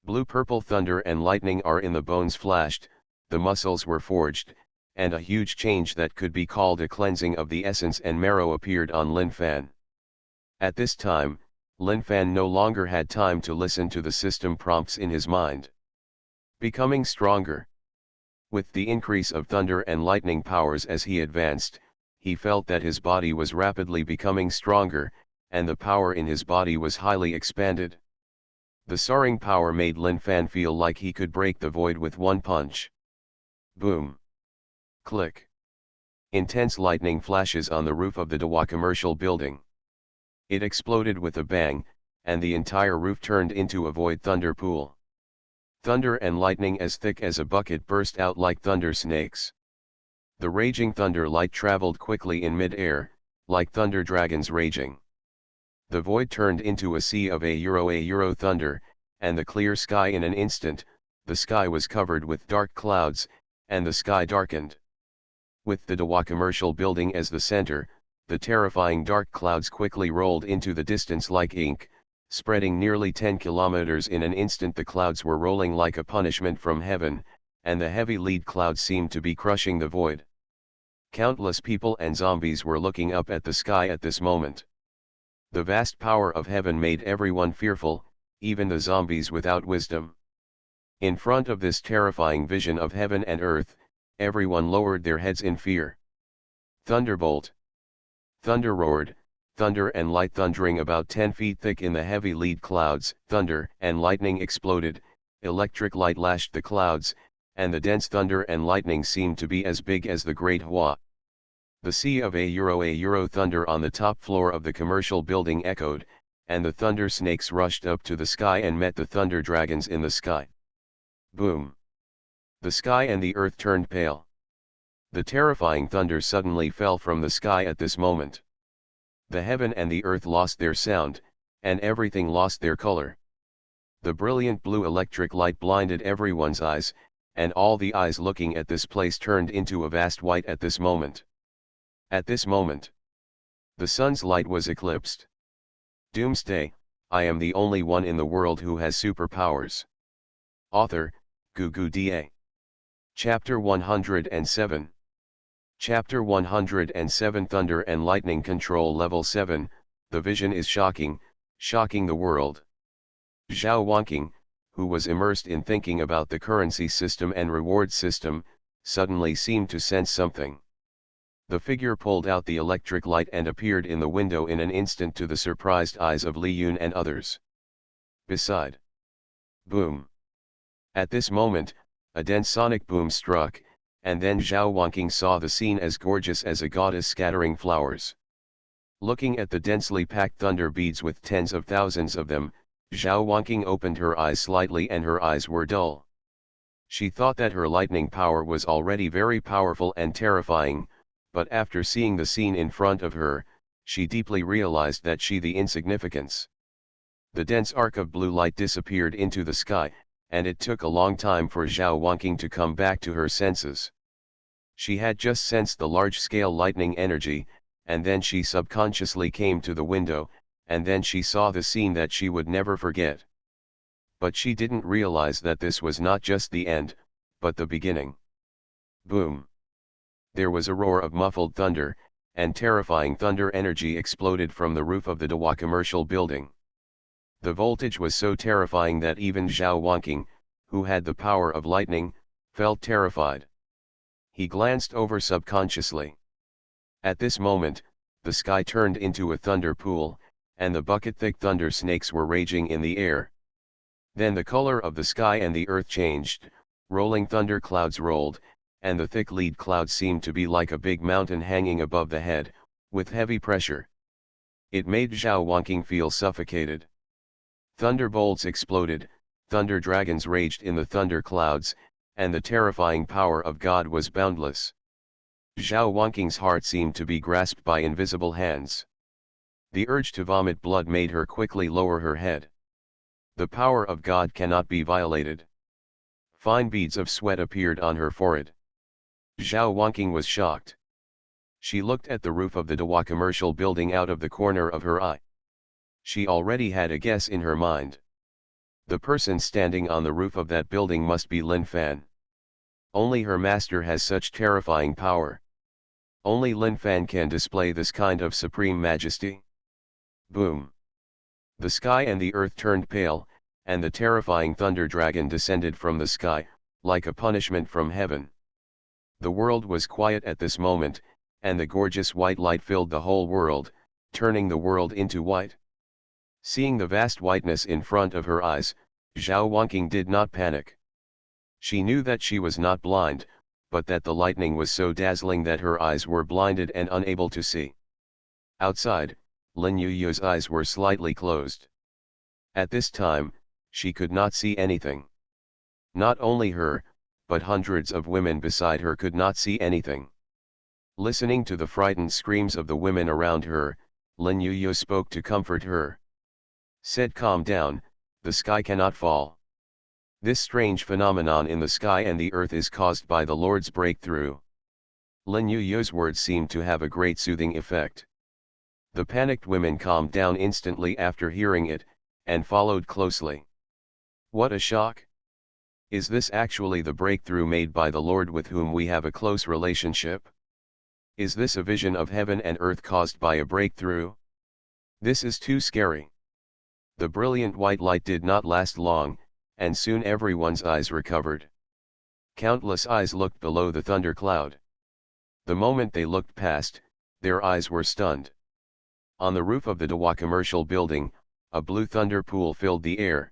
Blue-purple thunder and lightning are in the bones flashed, the muscles were forged, and a huge change that could be called a cleansing of the essence and marrow appeared on Lin Fan. At this time, Lin Fan no longer had time to listen to the system prompts in his mind. Becoming stronger. With the increase of thunder and lightning powers as he advanced, he felt that his body was rapidly becoming stronger, and the power in his body was highly expanded. The soaring power made Lin Fan feel like he could break the void with one punch. Boom. Click. Intense lightning flashes on the roof of the Dawa commercial building. It exploded with a bang, and the entire roof turned into a void thunder pool. Thunder and lightning as thick as a bucket burst out like thunder snakes. The raging thunder light traveled quickly in mid-air, like thunder dragons raging. The void turned into a sea of a euro thunder, and the clear sky in an instant, the sky was covered with dark clouds, and the sky darkened. With the Dawa commercial building as the center, the terrifying dark clouds quickly rolled into the distance like ink, spreading nearly 10 kilometers in an instant. The clouds were rolling like a punishment from heaven, and the heavy lead clouds seemed to be crushing the void. Countless people and zombies were looking up at the sky at this moment. The vast power of heaven made everyone fearful, even the zombies without wisdom. In front of this terrifying vision of heaven and earth, everyone lowered their heads in fear. Thunderbolt. Thunder roared, thunder and light thundering about 10 feet thick in the heavy lead clouds. Thunder and lightning exploded, electric light lashed the clouds, and the dense thunder and lightning seemed to be as big as the Great Hua. The sea of a euro thunder on the top floor of the commercial building echoed, and the thunder snakes rushed up to the sky and met the thunder dragons in the sky. Boom! The sky and the earth turned pale. The terrifying thunder suddenly fell from the sky at this moment. The heaven and the earth lost their sound, and everything lost their color. The brilliant blue electric light blinded everyone's eyes, and all the eyes looking at this place turned into a vast white at this moment. At this moment, the sun's light was eclipsed. Doomsday, I am the only one in the world who has superpowers. Author, Doomsday. Chapter 107. Chapter 107 Thunder and Lightning Control Level 7, the vision is shocking, shocking the world. Zhao Wanqing, who was immersed in thinking about the currency system and reward system, suddenly seemed to sense something. The figure pulled out the electric light and appeared in the window in an instant to the surprised eyes of Li Yun and others. Beside. Boom. At this moment, a dense sonic boom struck, and then Zhao Wanqing saw the scene as gorgeous as a goddess scattering flowers. Looking at the densely packed thunder beads with tens of thousands of them, Zhao Wanqing opened her eyes slightly and her eyes were dull. She thought that her lightning power was already very powerful and terrifying, but after seeing the scene in front of her, she deeply realized that the insignificance. The dense arc of blue light disappeared into the sky, and it took a long time for Zhao Wanqing to come back to her senses. She had just sensed the large-scale lightning energy, and then she subconsciously came to the window, and then she saw the scene that she would never forget. But she didn't realize that this was not just the end, but the beginning. Boom! There was a roar of muffled thunder, and terrifying thunder energy exploded from the roof of the Dewa commercial building. The voltage was so terrifying that even Zhao Wanqing, who had the power of lightning, felt terrified. He glanced over subconsciously. At this moment, the sky turned into a thunder pool, and the bucket-thick thunder snakes were raging in the air. Then the color of the sky and the earth changed, rolling thunder clouds rolled, and the thick lead cloud seemed to be like a big mountain hanging above the head, with heavy pressure. It made Zhao Wanqing feel suffocated. Thunderbolts exploded, thunder dragons raged in the thunder clouds, and the terrifying power of God was boundless. Zhao Wanqing's heart seemed to be grasped by invisible hands. The urge to vomit blood made her quickly lower her head. The power of God cannot be violated. Fine beads of sweat appeared on her forehead. Zhao Wanqing was shocked. She looked at the roof of the Dewa commercial building out of the corner of her eye. She already had a guess in her mind. The person standing on the roof of that building must be Lin Fan. Only her master has such terrifying power. Only Lin Fan can display this kind of supreme majesty. Boom! The sky and the earth turned pale, and the terrifying thunder dragon descended from the sky, like a punishment from heaven. The world was quiet at this moment, and the gorgeous white light filled the whole world, turning the world into white. Seeing the vast whiteness in front of her eyes, Zhao Wanqing did not panic. She knew that she was not blind, but that the lightning was so dazzling that her eyes were blinded and unable to see. Outside, Lin Yu's eyes were slightly closed. At this time, she could not see anything. Not only her, but hundreds of women beside her could not see anything. Listening to the frightened screams of the women around her, Lin Yu spoke to comfort her. Said, "Calm down, the sky cannot fall. This strange phenomenon in the sky and the earth is caused by the Lord's breakthrough." Lin Yu's words seemed to have a great soothing effect. The panicked women calmed down instantly after hearing it, and followed closely. What a shock! Is this actually the breakthrough made by the Lord with whom we have a close relationship? Is this a vision of heaven and earth caused by a breakthrough? This is too scary. The brilliant white light did not last long, and soon everyone's eyes recovered. Countless eyes looked below the thunder cloud. The moment they looked past, their eyes were stunned. On the roof of the Dewa commercial building, a blue thunder pool filled the air.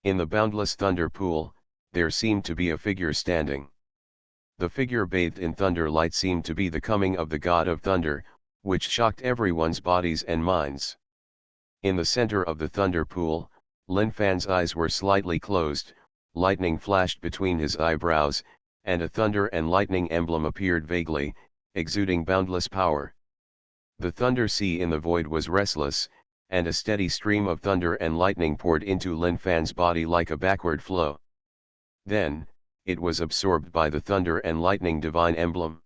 In the boundless thunder pool, there seemed to be a figure standing. The figure bathed in thunder light seemed to be the coming of the god of thunder, which shocked everyone's bodies and minds. In the center of the thunder pool, Lin Fan's eyes were slightly closed, lightning flashed between his eyebrows, and a thunder and lightning emblem appeared vaguely, exuding boundless power. The thunder sea in the void was restless, and a steady stream of thunder and lightning poured into Lin Fan's body like a backward flow. Then, it was absorbed by the thunder and lightning divine emblem.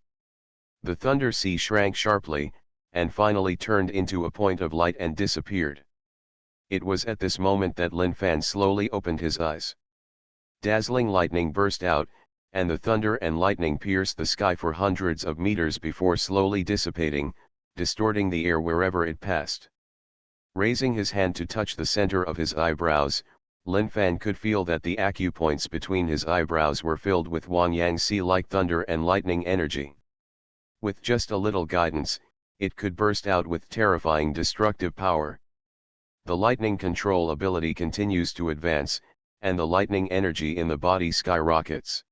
The thunder sea shrank sharply, and finally turned into a point of light and disappeared. It was at this moment that Lin Fan slowly opened his eyes. Dazzling lightning burst out, and the thunder and lightning pierced the sky for hundreds of meters before slowly dissipating, distorting the air wherever it passed. Raising his hand to touch the center of his eyebrows, Lin Fan could feel that the acupoints between his eyebrows were filled with Wang Xi-like thunder and lightning energy. With just a little guidance, it could burst out with terrifying destructive power. The lightning control ability continues to advance, and the lightning energy in the body skyrockets.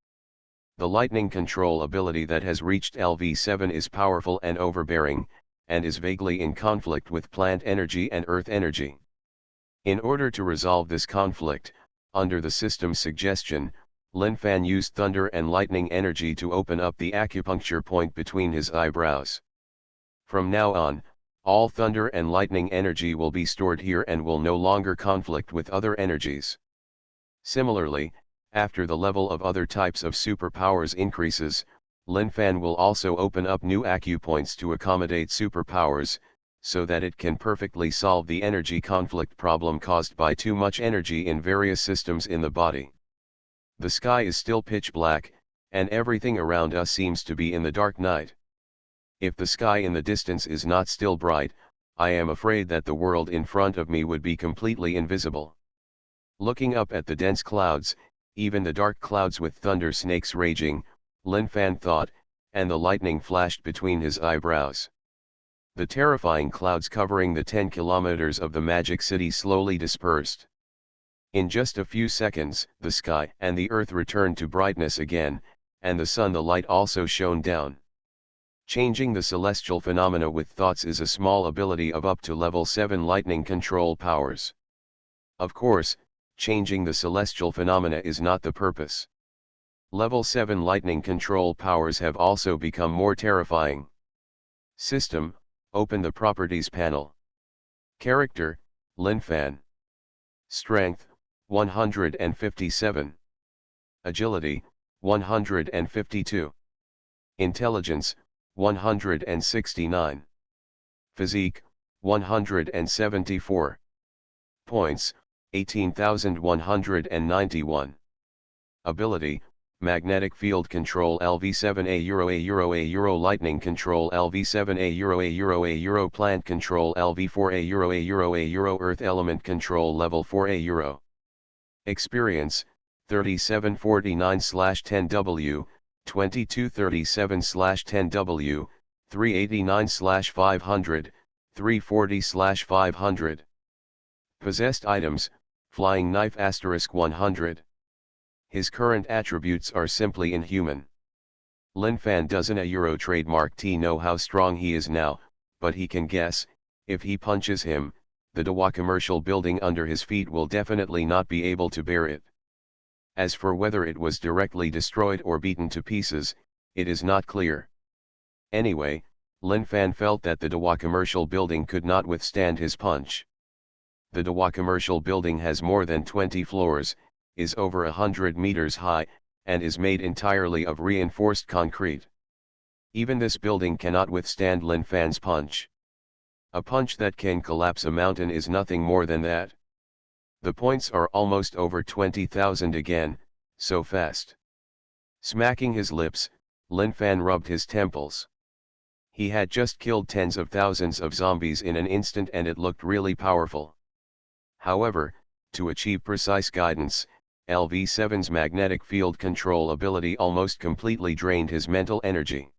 The lightning control ability that has reached LV7 is powerful and overbearing, and is vaguely in conflict with plant energy and earth energy. In order to resolve this conflict, under the system's suggestion, Lin Fan used thunder and lightning energy to open up the acupuncture point between his eyebrows. From now on, all thunder and lightning energy will be stored here and will no longer conflict with other energies. Similarly, after the level of other types of superpowers increases, Lin Fan will also open up new acupoints to accommodate superpowers, so that it can perfectly solve the energy conflict problem caused by too much energy in various systems in the body. The sky is still pitch black, and everything around us seems to be in the dark night. If the sky in the distance is not still bright, I am afraid that the world in front of me would be completely invisible. Looking up at the dense clouds, even the dark clouds with thunder snakes raging, Lin Fan thought, and the lightning flashed between his eyebrows. The terrifying clouds covering the 10 kilometers of the magic city slowly dispersed. In just a few seconds, the sky and the earth returned to brightness again, and the sun the light also shone down. Changing the celestial phenomena with thoughts is a small ability of up to level 7 lightning control powers. Of course, changing the celestial phenomena is not the purpose. Level 7 lightning control powers have also become more terrifying. System, open the Properties panel. Character, Lin Fan. Strength, 157. Agility, 152. Intelligence, 169. Physique, 174. Points, 18,191. Ability, Magnetic Field Control LV7A Euro Lightning Control LV7A Euro Plant Control LV4A Euro Earth Element Control Level 4A Euro. Experience, 3749/10W, 2237/10W, 389/500, 340/500. Possessed items, Flying Knife *100. His current attributes are simply inhuman. Lin Fan doesn't a trademark know how strong he is now, but he can guess, if he punches him, the Dawa commercial building under his feet will definitely not be able to bear it. As for whether it was directly destroyed or beaten to pieces, it is not clear. Anyway, Lin Fan felt that the Dawa commercial building could not withstand his punch. The Dawa commercial building has more than 20 floors, is over 100 meters high, and is made entirely of reinforced concrete. Even this building cannot withstand Lin Fan's punch. A punch that can collapse a mountain is nothing more than that. The points are almost over 20,000 again, so fast. Smacking his lips, Lin Fan rubbed his temples. He had just killed tens of thousands of zombies in an instant and it looked really powerful. However, to achieve precise guidance, LV7's magnetic field control ability almost completely drained his mental energy.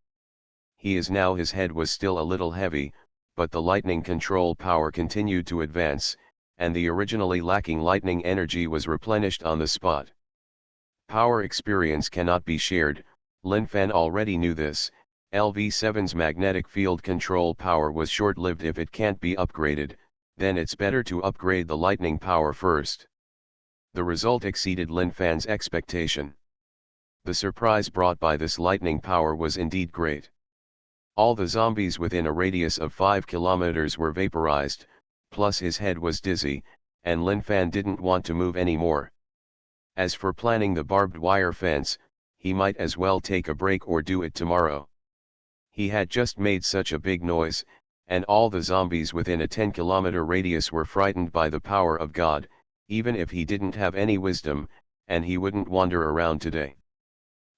His head was still a little heavy, but the lightning control power continued to advance, and the originally lacking lightning energy was replenished on the spot. Power experience cannot be shared, Lin Fan already knew this. LV7's magnetic field control power was short-lived. If it can't be upgraded, then it's better to upgrade the lightning power first. The result exceeded Lin Fan's expectation. The surprise brought by this lightning power was indeed great. All the zombies within a radius of 5 kilometers were vaporized, plus his head was dizzy, and Lin Fan didn't want to move anymore. As for planning the barbed wire fence, he might as well take a break or do it tomorrow. He had just made such a big noise, and all the zombies within a 10-kilometer radius were frightened by the power of God, even if he didn't have any wisdom, and he wouldn't wander around today.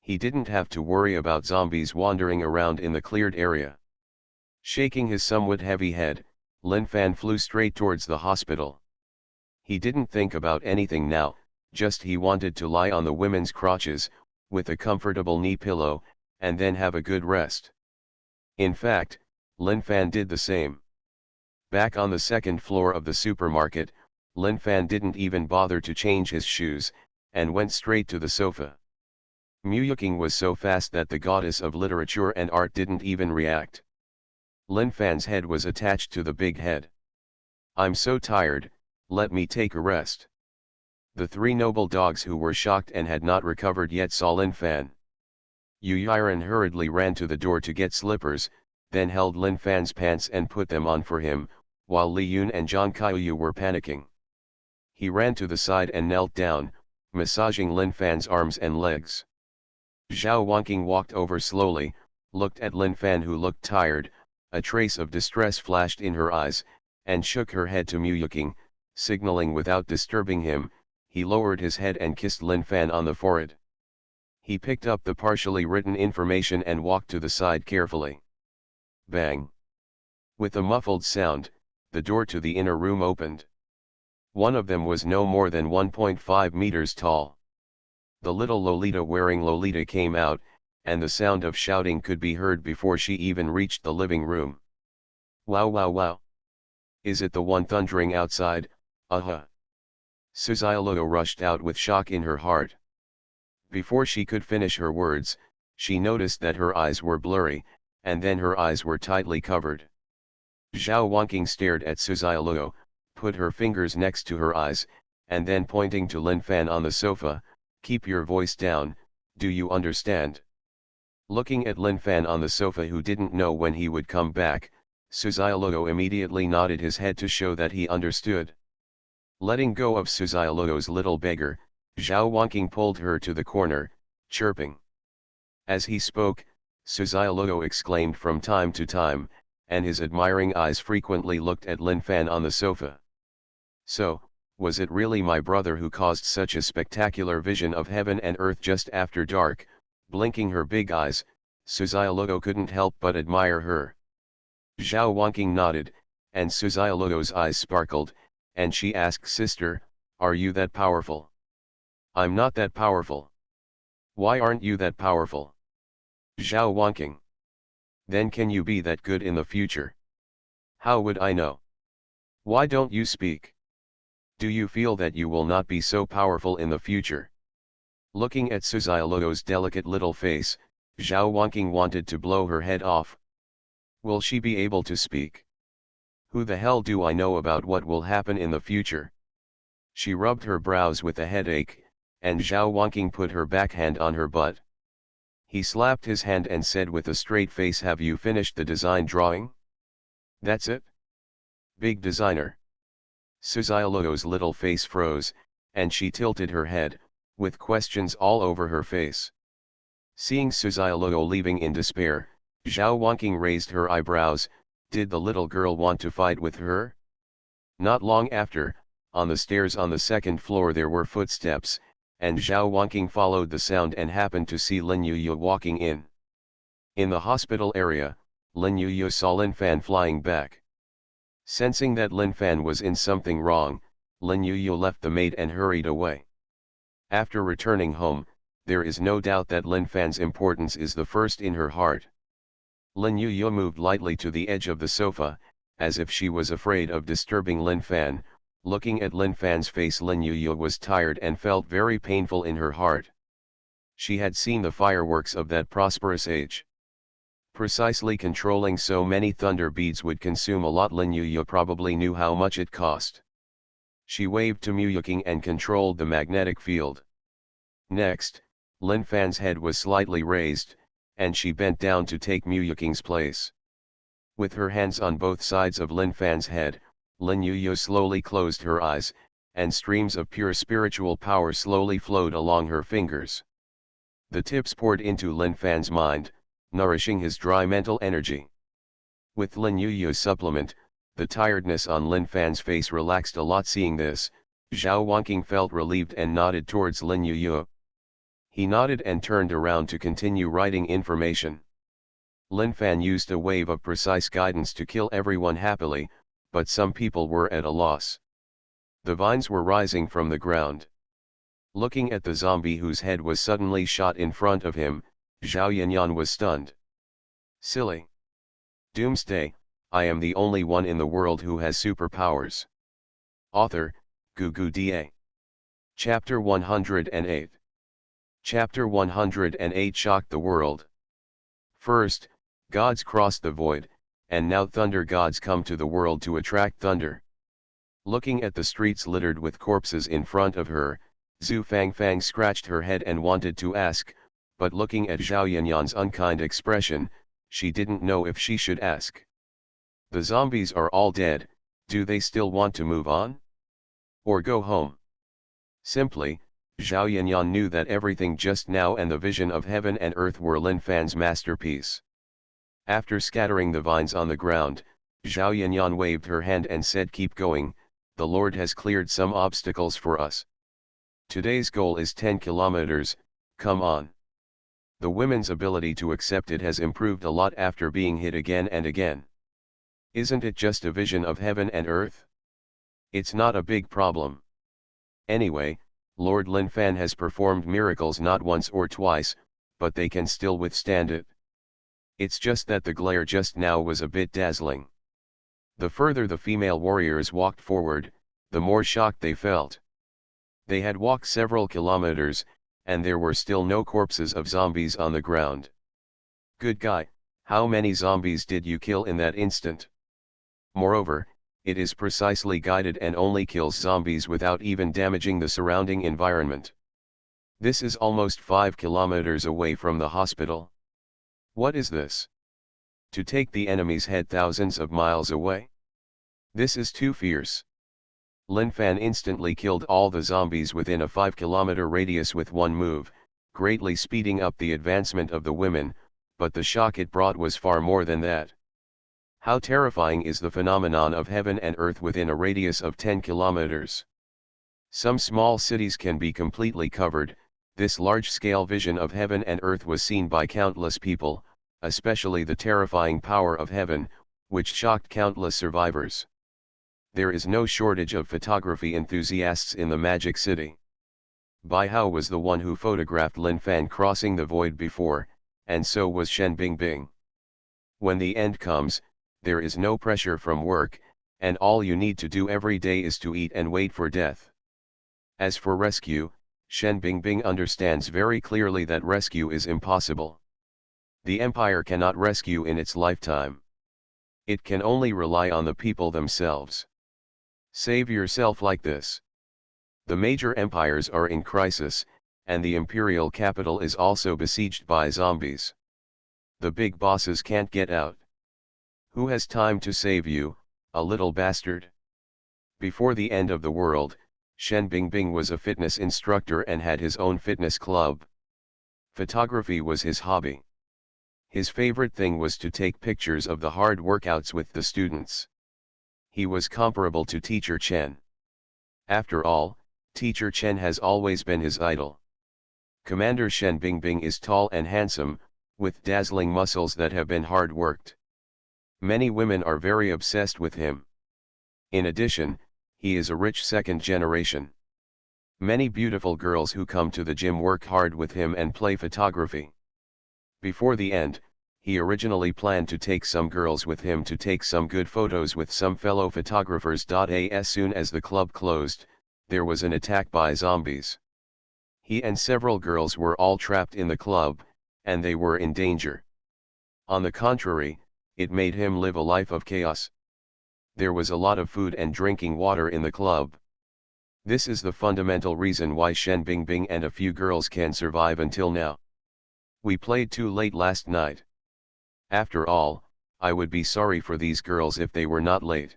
He didn't have to worry about zombies wandering around in the cleared area. Shaking his somewhat heavy head, Lin Fan flew straight towards the hospital. He didn't think about anything now, just he wanted to lie on the women's crotches, with a comfortable knee pillow, and then have a good rest. In fact, Lin Fan did the same. Back on the second floor of the supermarket, Lin Fan didn't even bother to change his shoes, and went straight to the sofa. Muyuking was so fast that the goddess of literature and art didn't even react. Lin Fan's head was attached to the big head. "I'm so tired, let me take a rest." The three noble dogs who were shocked and had not recovered yet saw Lin Fan. Yu Yiren hurriedly ran to the door to get slippers, then held Lin Fan's pants and put them on for him, while Li Yun and Zhang Kaiyu were panicking. He ran to the side and knelt down, massaging Lin Fan's arms and legs. Zhao Wanqing walked over slowly, looked at Lin Fan who looked tired, a trace of distress flashed in her eyes, and shook her head to Muyuking, signaling without disturbing him. He lowered his head and kissed Lin Fan on the forehead. He picked up the partially written information and walked to the side carefully. Bang! With a muffled sound, the door to the inner room opened. One of them was no more than 1.5 meters tall. The little Lolita wearing Lolita came out, and the sound of shouting could be heard before she even reached the living room. "Wow wow wow! Is it the one thundering outside, Suzialuo rushed out with shock in her heart. Before she could finish her words, she noticed that her eyes were blurry, and then her eyes were tightly covered. Zhao Wanqing stared at Suzialuo, put her fingers next to her eyes, and then pointing to Lin Fan on the sofa, "Keep your voice down, do you understand?" Looking at Lin Fan on the sofa who didn't know when he would come back, Suzialuo immediately nodded his head to show that he understood. Letting go of Suzialuo's little beggar, Zhao Wanqing pulled her to the corner, chirping. As he spoke, Suzialuo exclaimed from time to time, and his admiring eyes frequently looked at Lin Fan on the sofa. So, was it really my brother who caused such a spectacular vision of heaven and earth just after dark? Blinking her big eyes, Suzialuo couldn't help but admire her. Zhao Wanqing nodded, and Suzialuo's eyes sparkled, and she asked, "Sister, are you that powerful?" "I'm not that powerful." "Why aren't you that powerful?" Zhao Wanqing. "Then can you be that good in the future?" "How would I know?" "Why don't you speak? Do you feel that you will not be so powerful in the future?" Looking at Suzialuo's delicate little face, Zhao Wanqing wanted to blow her head off. Will she be able to speak? Who the hell do I know about what will happen in the future? She rubbed her brows with a headache, and Zhao Wanqing put her backhand on her butt. He slapped his hand and said with a straight face, "Have you finished the design drawing?" "That's it? Big designer." Suzialuo's little face froze, and she tilted her head, with questions all over her face. Seeing Suzialuo leaving in despair, Zhao Wanqing raised her eyebrows. Did the little girl want to fight with her? Not long after, on the stairs on the second floor there were footsteps, and Zhao Wanqing followed the sound and happened to see Lin Yuyu walking in. In the hospital area, Lin Yuyu saw Lin Fan flying back. Sensing that Lin Fan was in something wrong, Lin Yuyu left the maid and hurried away. After returning home, there is no doubt that Lin Fan's importance is the first in her heart. Lin Yuyu moved lightly to the edge of the sofa, as if she was afraid of disturbing Lin Fan. Looking at Lin Fan's face, Lin Yuyu was tired and felt very painful in her heart. She had seen the fireworks of that prosperous age. Precisely controlling so many thunder beads would consume a lot. Lin Yuyu probably knew how much it cost. She waved to Muyuking and controlled the magnetic field. Next, Lin Fan's head was slightly raised, and she bent down to take Muyuking's place. With her hands on both sides of Lin Fan's head, Lin Yuyu slowly closed her eyes, and streams of pure spiritual power slowly flowed along her fingers. The tips poured into Lin Fan's mind, nourishing his dry mental energy. With Lin Yuyu's supplement, the tiredness on Lin Fan's face relaxed a lot. Seeing this, Zhao Wanqing felt relieved and nodded towards Lin Yuyu. He nodded and turned around to continue writing information. Lin Fan used a wave of precise guidance to kill everyone happily, but some people were at a loss. The vines were rising from the ground. Looking at the zombie whose head was suddenly shot in front of him, Zhao Yanyan was stunned. Silly. Doomsday, I am the only one in the world who has superpowers. Author, Gugu Da. Chapter 108. Chapter 108 shocked the world. First, gods crossed the void, and now thunder gods come to the world to attract thunder. Looking at the streets littered with corpses in front of her, Zhu Fangfang scratched her head and wanted to ask, but looking at Zhao Yanyan's unkind expression, she didn't know if she should ask. The zombies are all dead, do they still want to move on? Or go home? Simply, Zhao Yanyan knew that everything just now and the vision of heaven and earth were Lin Fan's masterpiece. After scattering the vines on the ground, Zhao Yanyan waved her hand and said, "Keep going, the Lord has cleared some obstacles for us. Today's goal is 10 kilometers, come on." The women's ability to accept it has improved a lot after being hit again and again. Isn't it just a vision of heaven and earth? It's not a big problem. Anyway, Lord Lin Fan has performed miracles not once or twice, but they can still withstand it. It's just that the glare just now was a bit dazzling. The further the female warriors walked forward, the more shocked they felt. They had walked several kilometers, and there were still no corpses of zombies on the ground. Good guy, how many zombies did you kill in that instant? Moreover, it is precisely guided and only kills zombies without even damaging the surrounding environment. This is almost 5 kilometers away from the hospital. What is this? To take the enemy's head thousands of miles away? This is too fierce. Lin Fan instantly killed all the zombies within a 5-kilometer radius with one move, greatly speeding up the advancement of the women, but the shock it brought was far more than that. How terrifying is the phenomenon of heaven and earth within a radius of 10 kilometers. Some small cities can be completely covered. This large-scale vision of heaven and earth was seen by countless people, especially the terrifying power of heaven, which shocked countless survivors. There is no shortage of photography enthusiasts in the Magic City. Bai Hao was the one who photographed Lin Fan crossing the void before, and so was Shen Bingbing. When the end comes, there is no pressure from work, and all you need to do every day is to eat and wait for death. As for rescue, Shen Bingbing understands very clearly that rescue is impossible. The empire cannot rescue in its lifetime. It can only rely on the people themselves. Save yourself like this. The major empires are in crisis, and the imperial capital is also besieged by zombies. The big bosses can't get out. Who has time to save you, a little bastard? Before the end of the world, Shen Bingbing was a fitness instructor and had his own fitness club. Photography was his hobby. His favorite thing was to take pictures of the hard workouts with the students. He was comparable to Teacher Chen. After all, Teacher Chen has always been his idol. Commander Shen Bingbing is tall and handsome, with dazzling muscles that have been hard worked. Many women are very obsessed with him. In addition, he is a rich second generation. Many beautiful girls who come to the gym work hard with him and play photography. Before the end, he originally planned to take some girls with him to take some good photos with some fellow photographers. As soon as the club closed, there was an attack by zombies. He and several girls were all trapped in the club, and they were in danger. On the contrary, it made him live a life of chaos. There was a lot of food and drinking water in the club. This is the fundamental reason why Shen Bingbing and a few girls can survive until now. We played too late last night. After all, I would be sorry for these girls if they were not late.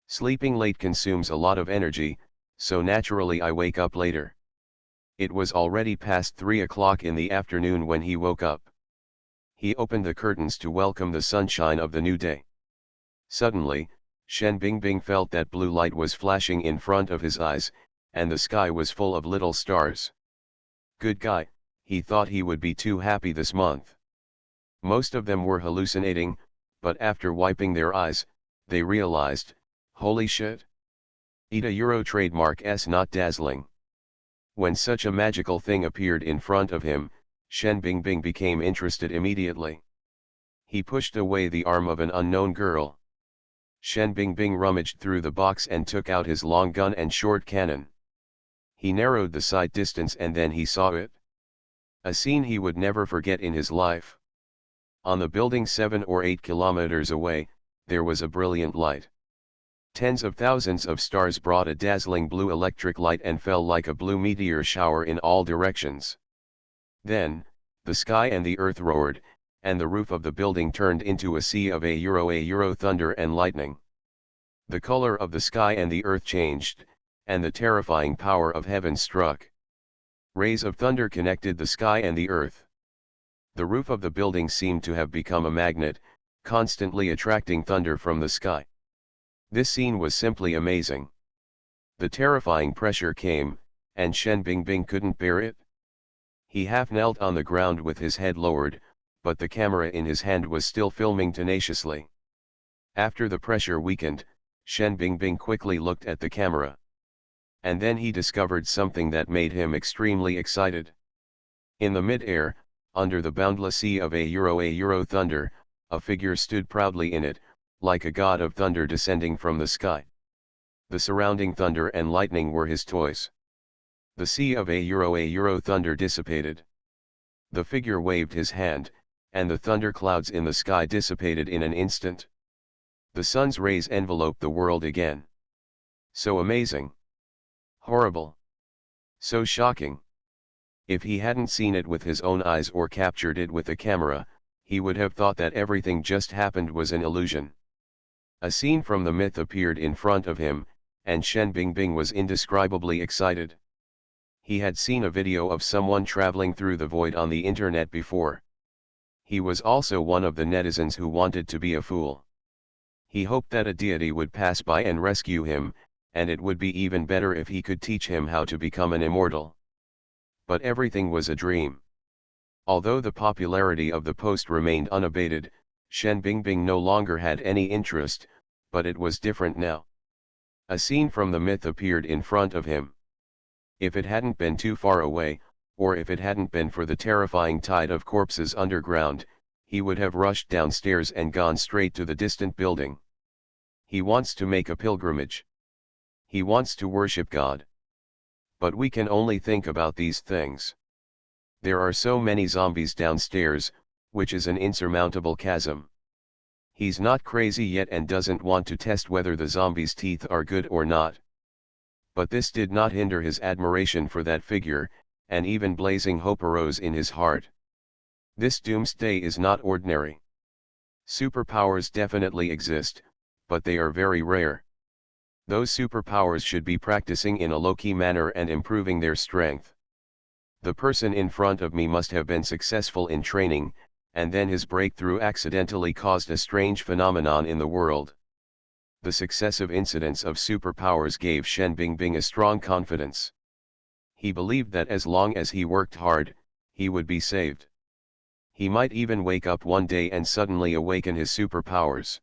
Sleeping late consumes a lot of energy, so naturally I wake up later. It was already past 3 o'clock in the afternoon when he woke up. He opened the curtains to welcome the sunshine of the new day. Suddenly, Shen Bingbing felt that blue light was flashing in front of his eyes, and the sky was full of little stars. Good guy, he thought he would be too happy this month. Most of them were hallucinating, but after wiping their eyes, they realized, holy shit. ETA Euro trademark S not dazzling. When such a magical thing appeared in front of him, Shen Bingbing became interested immediately. He pushed away the arm of an unknown girl. Shen Bingbing rummaged through the box and took out his long gun and short cannon. He narrowed the sight distance and then he saw it. A scene he would never forget in his life. On the building 7 or 8 kilometers away, there was a brilliant light. Tens of thousands of stars brought a dazzling blue electric light and fell like a blue meteor shower in all directions. Then, the sky and the earth roared, and the roof of the building turned into a sea of a euro thunder and lightning. The color of the sky and the earth changed, and the terrifying power of heaven struck. Rays of thunder connected the sky and the earth. The roof of the building seemed to have become a magnet, constantly attracting thunder from the sky. This scene was simply amazing. The terrifying pressure came, and Shen Bingbing couldn't bear it. He half knelt on the ground with his head lowered, but the camera in his hand was still filming tenaciously. After the pressure weakened, Shen Bingbing quickly looked at the camera. And then he discovered something that made him extremely excited. In the mid-air, under the boundless sea of a euro thunder, a figure stood proudly in it, like a god of thunder descending from the sky. The surrounding thunder and lightning were his toys. The sea of a euro thunder dissipated. The figure waved his hand, and the thunder clouds in the sky dissipated in an instant. The sun's rays enveloped the world again. So amazing. Horrible. So shocking. If he hadn't seen it with his own eyes or captured it with a camera, he would have thought that everything just happened was an illusion. A scene from the myth appeared in front of him, and Shen Bingbing was indescribably excited. He had seen a video of someone traveling through the void on the internet before. He was also one of the netizens who wanted to be a fool. He hoped that a deity would pass by and rescue him, and it would be even better if he could teach him how to become an immortal. But everything was a dream. Although the popularity of the post remained unabated, Shen Bingbing no longer had any interest, but it was different now. A scene from the myth appeared in front of him. If it hadn't been too far away, or if it hadn't been for the terrifying tide of corpses underground, he would have rushed downstairs and gone straight to the distant building. He wants to make a pilgrimage. He wants to worship God. But we can only think about these things. There are so many zombies downstairs, which is an insurmountable chasm. He's not crazy yet and doesn't want to test whether the zombies' teeth are good or not. But this did not hinder his admiration for that figure, and even blazing hope arose in his heart. This Doomsday is not ordinary. Superpowers definitely exist, but they are very rare. Those superpowers should be practicing in a low-key manner and improving their strength. The person in front of me must have been successful in training, and then his breakthrough accidentally caused a strange phenomenon in the world. The successive incidents of superpowers gave Shen Bingbing a strong confidence. He believed that as long as he worked hard, he would be saved. He might even wake up one day and suddenly awaken his superpowers.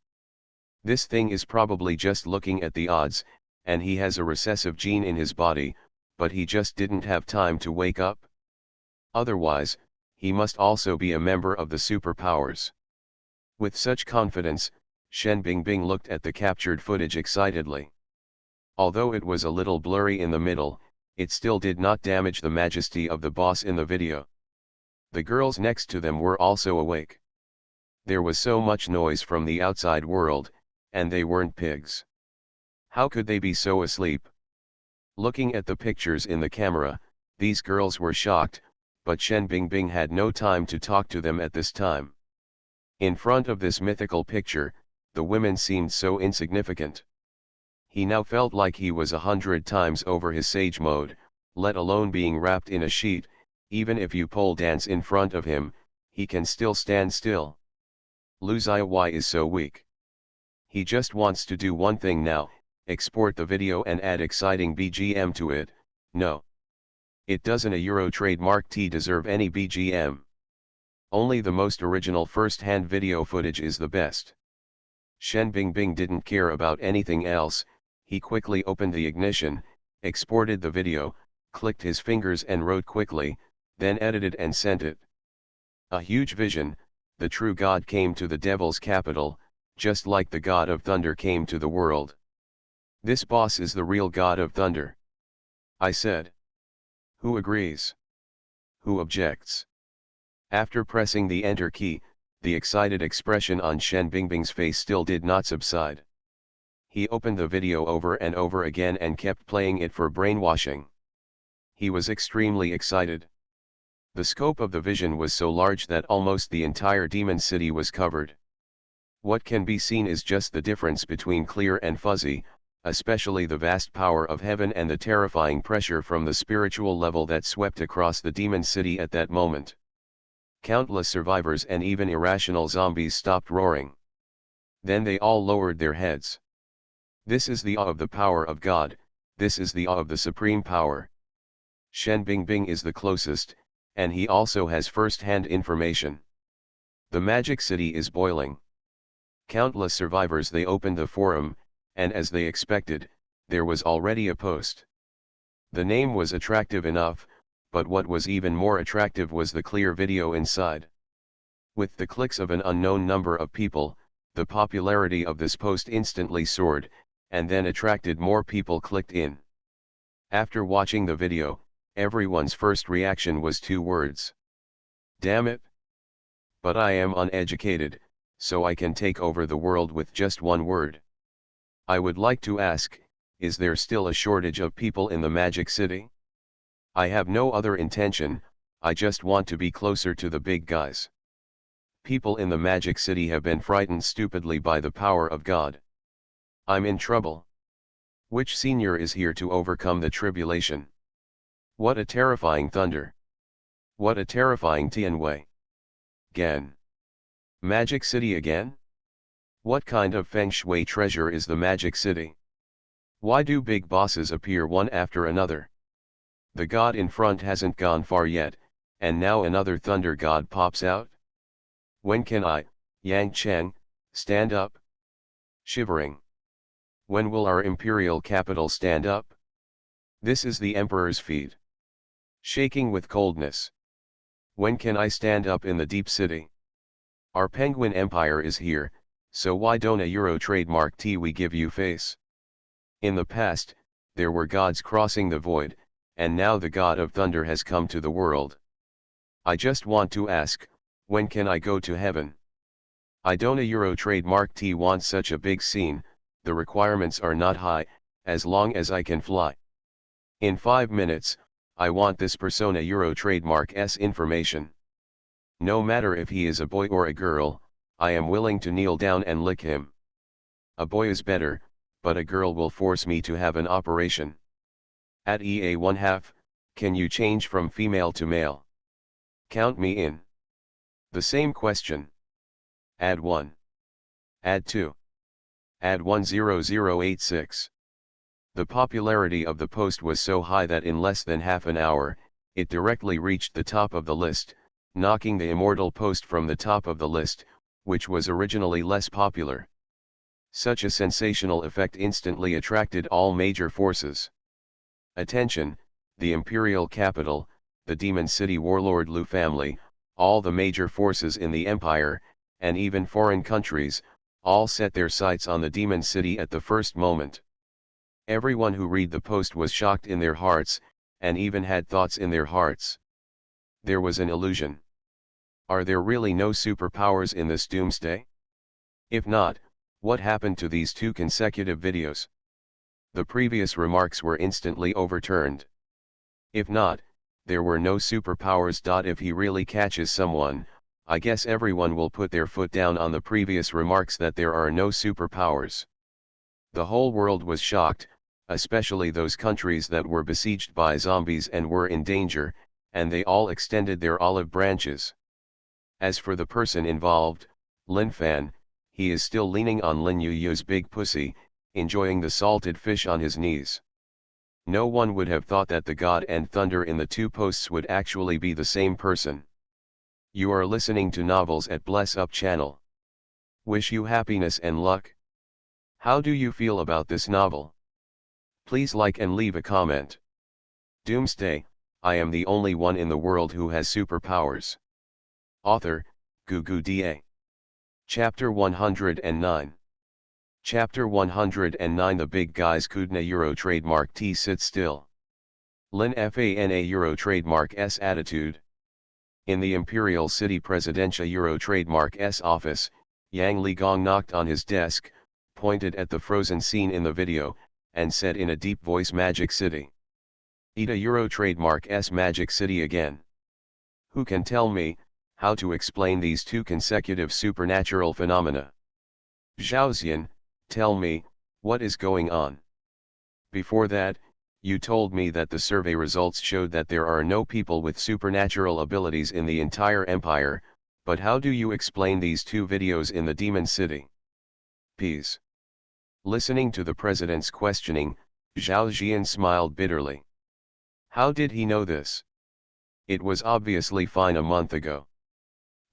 This thing is probably just looking at the odds, and he has a recessive gene in his body, but he just didn't have time to wake up. Otherwise, he must also be a member of the superpowers. With such confidence, Shen Bingbing looked at the captured footage excitedly. Although it was a little blurry in the middle, it still did not damage the majesty of the boss in the video. The girls next to them were also awake. There was so much noise from the outside world, and they weren't pigs. How could they be so asleep? Looking at the pictures in the camera, these girls were shocked, but Shen Bingbing had no time to talk to them at this time. In front of this mythical picture, the women seemed so insignificant. He now felt like he was 100 times over his sage mode, let alone being wrapped in a sheet. Even if you pole dance in front of him, he can still stand still. Luziy is so weak. He just wants to do one thing now, export the video and add exciting BGM to it. No. It doesn't a Euro trademark T deserve any BGM. Only the most original first-hand video footage is the best. Shen Bingbing didn't care about anything else. He quickly opened the ignition, exported the video, clicked his fingers and wrote quickly, then edited and sent it. A huge vision, the true God came to the devil's capital, just like the God of Thunder came to the world. This boss is the real God of Thunder. I said. Who agrees? Who objects? After pressing the enter key, the excited expression on Shen Bingbing's face still did not subside. He opened the video over and over again and kept playing it for brainwashing. He was extremely excited. The scope of the vision was so large that almost the entire demon city was covered. What can be seen is just the difference between clear and fuzzy, especially the vast power of heaven and the terrifying pressure from the spiritual level that swept across the demon city at that moment. Countless survivors and even irrational zombies stopped roaring. Then they all lowered their heads. This is the awe of the power of God, this is the awe of the supreme power. Shen Bingbing is the closest, and he also has first-hand information. The magic city is boiling. Countless survivors. They opened the forum, and as they expected, there was already a post. The name was attractive enough, but what was even more attractive was the clear video inside. With the clicks of an unknown number of people, the popularity of this post instantly soared, and then attracted more people clicked in. After watching the video, everyone's first reaction was 2 words. Damn it! But I am uneducated, so I can take over the world with just 1 word. I would like to ask, is there still a shortage of people in the Magic City? I have no other intention, I just want to be closer to the big guys. People in the Magic City have been frightened stupidly by the power of God. I'm in trouble. Which senior is here to overcome the tribulation? What a terrifying thunder. What a terrifying Tianwei. Gan. Magic City again? What kind of feng shui treasure is the Magic City? Why do big bosses appear one after another? The god in front hasn't gone far yet, and now another thunder god pops out? When can I, Yang Cheng, stand up? Shivering. When will our imperial capital stand up? This is the emperor's feet. Shaking with coldness. When can I stand up in the deep city? Our penguin empire is here, so why don't a Euro trademark T we give you face? In the past, there were gods crossing the void, and now the god of thunder has come to the world. I just want to ask, when can I go to heaven? I don't a Euro trademark T want such a big scene, the requirements are not high, as long as I can fly. In 5 minutes, I want this persona Euro trademark S information. No matter if he is a boy or a girl, I am willing to kneel down and lick him. A boy is better, but a girl will force me to have an operation. At EA 1/2, can you change from female to male? Count me in. The same question. Add 1. Add 2. Add 10086. The popularity of the post was so high that in less than half an hour, it directly reached the top of the list, knocking the immortal post from the top of the list, which was originally less popular. Such a sensational effect instantly attracted all major forces. Attention, the imperial capital, the demon city warlord Lu family, all the major forces in the empire, and even foreign countries, all set their sights on the demon city at the first moment. Everyone who read the post was shocked in their hearts, and even had thoughts in their hearts. There was an illusion. Are there really no superpowers in this Doomsday? If not, what happened to these 2 consecutive videos? The previous remarks were instantly overturned. If not, there were no superpowers. If he really catches someone, I guess everyone will put their foot down on the previous remarks that there are no superpowers. The whole world was shocked, especially those countries that were besieged by zombies and were in danger, and they all extended their olive branches. As for the person involved, Lin Fan, he is still leaning on Lin Yuyu's big pussy, enjoying the salted fish on his knees. No one would have thought that the God and thunder in the two posts would actually be the same person. You are listening to Novels at Bless Up channel. Wish you happiness and luck. How do you feel about this novel? Please like and leave a comment. Doomsday, I am the only one in the world who has superpowers. Author, Da. Chapter 109. Chapter 109. The big guys couldna Euro trademark T sit still. Lin Fana Euro trademark S attitude. In the Imperial City Presidential Euro trademark S office, Yang Ligong knocked on his desk, pointed at the frozen scene in the video, and said in a deep voice, Magic City. Ita Euro trademark S Magic City again. Who can tell me how to explain these two consecutive supernatural phenomena? Zhaoxian, tell me, what is going on? Before that, you told me that the survey results showed that there are no people with supernatural abilities in the entire empire, but how do you explain these two videos in the Demon City? Peace. Listening to the president's questioning, Zhao Jian smiled bitterly. How did he know this? It was obviously fine a month ago.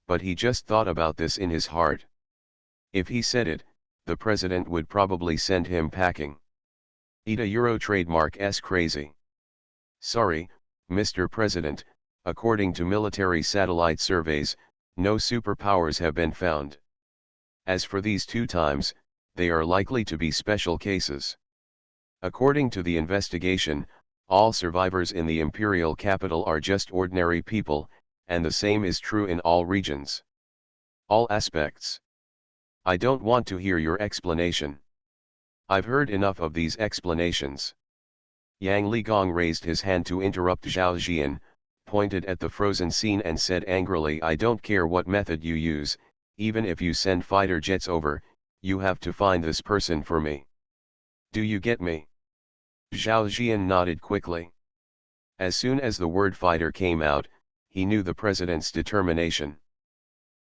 But he just thought about this in his heart. If he said it, the president would probably send him packing. Ita Euro trademark S crazy. Sorry, Mr. President, according to military satellite surveys, no superpowers have been found. As for these two times, they are likely to be special cases. According to the investigation, all survivors in the imperial capital are just ordinary people, and the same is true in all regions. All aspects. I don't want to hear your explanation. I've heard enough of these explanations. Yang Ligong raised his hand to interrupt Zhao Jian, pointed at the frozen scene and said angrily, I don't care what method you use, even if you send fighter jets over, you have to find this person for me. Do you get me? Zhao Jian nodded quickly. As soon as the word fighter came out, he knew the president's determination.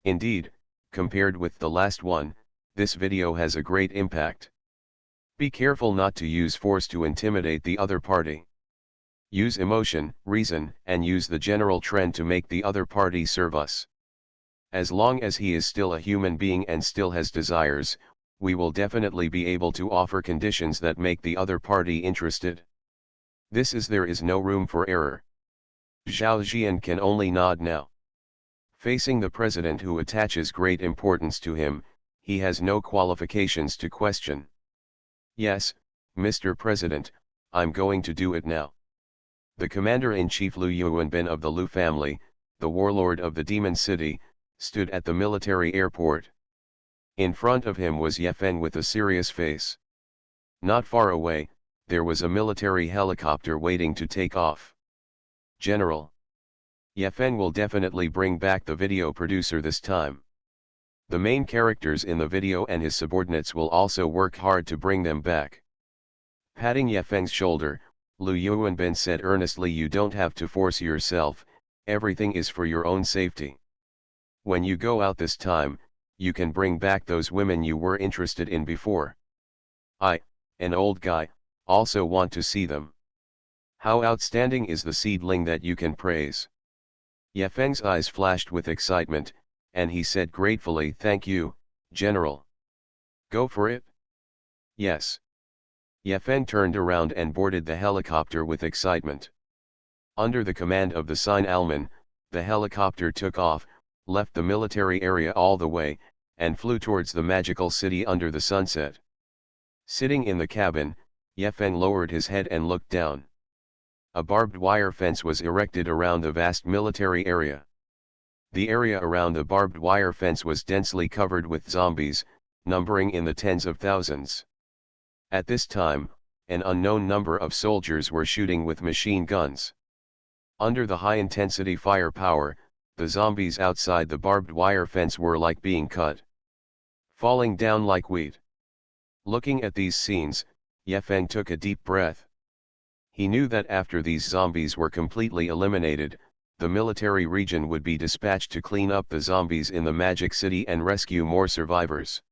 Indeed, compared with the last one, this video has a great impact. Be careful not to use force to intimidate the other party. Use emotion, reason, and use the general trend to make the other party serve us. As long as he is still a human being and still has desires, we will definitely be able to offer conditions that make the other party interested. There is no room for error. Zhao Jian can only nod now. Facing the president who attaches great importance to him, he has no qualifications to question. Yes, Mr. President, I'm going to do it now. The commander-in-chief Lu Yuanbin of the Lu family, the warlord of the Demon City, stood at the military airport. In front of him was Ye Feng with a serious face. Not far away, there was a military helicopter waiting to take off. General. Ye Feng will definitely bring back the video producer this time. The main characters in the video and his subordinates will also work hard to bring them back. Patting Ye Feng's shoulder, Lu Yuanbin said earnestly, you don't have to force yourself, everything is for your own safety. When you go out this time, you can bring back those women you were interested in before. I, an old guy, also want to see them. How outstanding is the seedling that you can praise? Ye Feng's eyes flashed with excitement, and he said gratefully, thank you, General. Go for it? Yes. Ye Feng turned around and boarded the helicopter with excitement. Under the command of the Sign Alman, the helicopter took off, left the military area all the way, and flew towards the magical city under the sunset. Sitting in the cabin, Ye Feng lowered his head and looked down. A barbed wire fence was erected around the vast military area. The area around the barbed wire fence was densely covered with zombies, numbering in the tens of thousands. At this time, an unknown number of soldiers were shooting with machine guns. Under the high-intensity firepower, the zombies outside the barbed wire fence were like being cut, falling down like wheat. Looking at these scenes, Ye Feng took a deep breath. He knew that after these zombies were completely eliminated, the military region would be dispatched to clean up the zombies in the Magic City and rescue more survivors.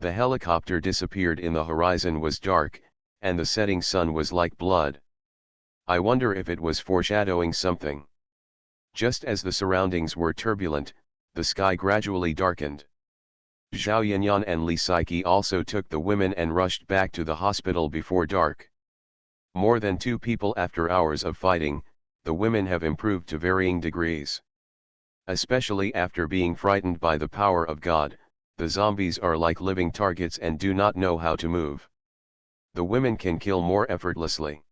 The helicopter disappeared in the horizon was dark, and the setting sun was like blood. I wonder if it was foreshadowing something. Just as the surroundings were turbulent, the sky gradually darkened. Zhao Yanyan and Li Saiqi also took the women and rushed back to the hospital before dark. More than 2 people after hours of fighting, the women have improved to varying degrees. Especially after being frightened by the power of God, the zombies are like living targets and do not know how to move. The women can kill more effortlessly.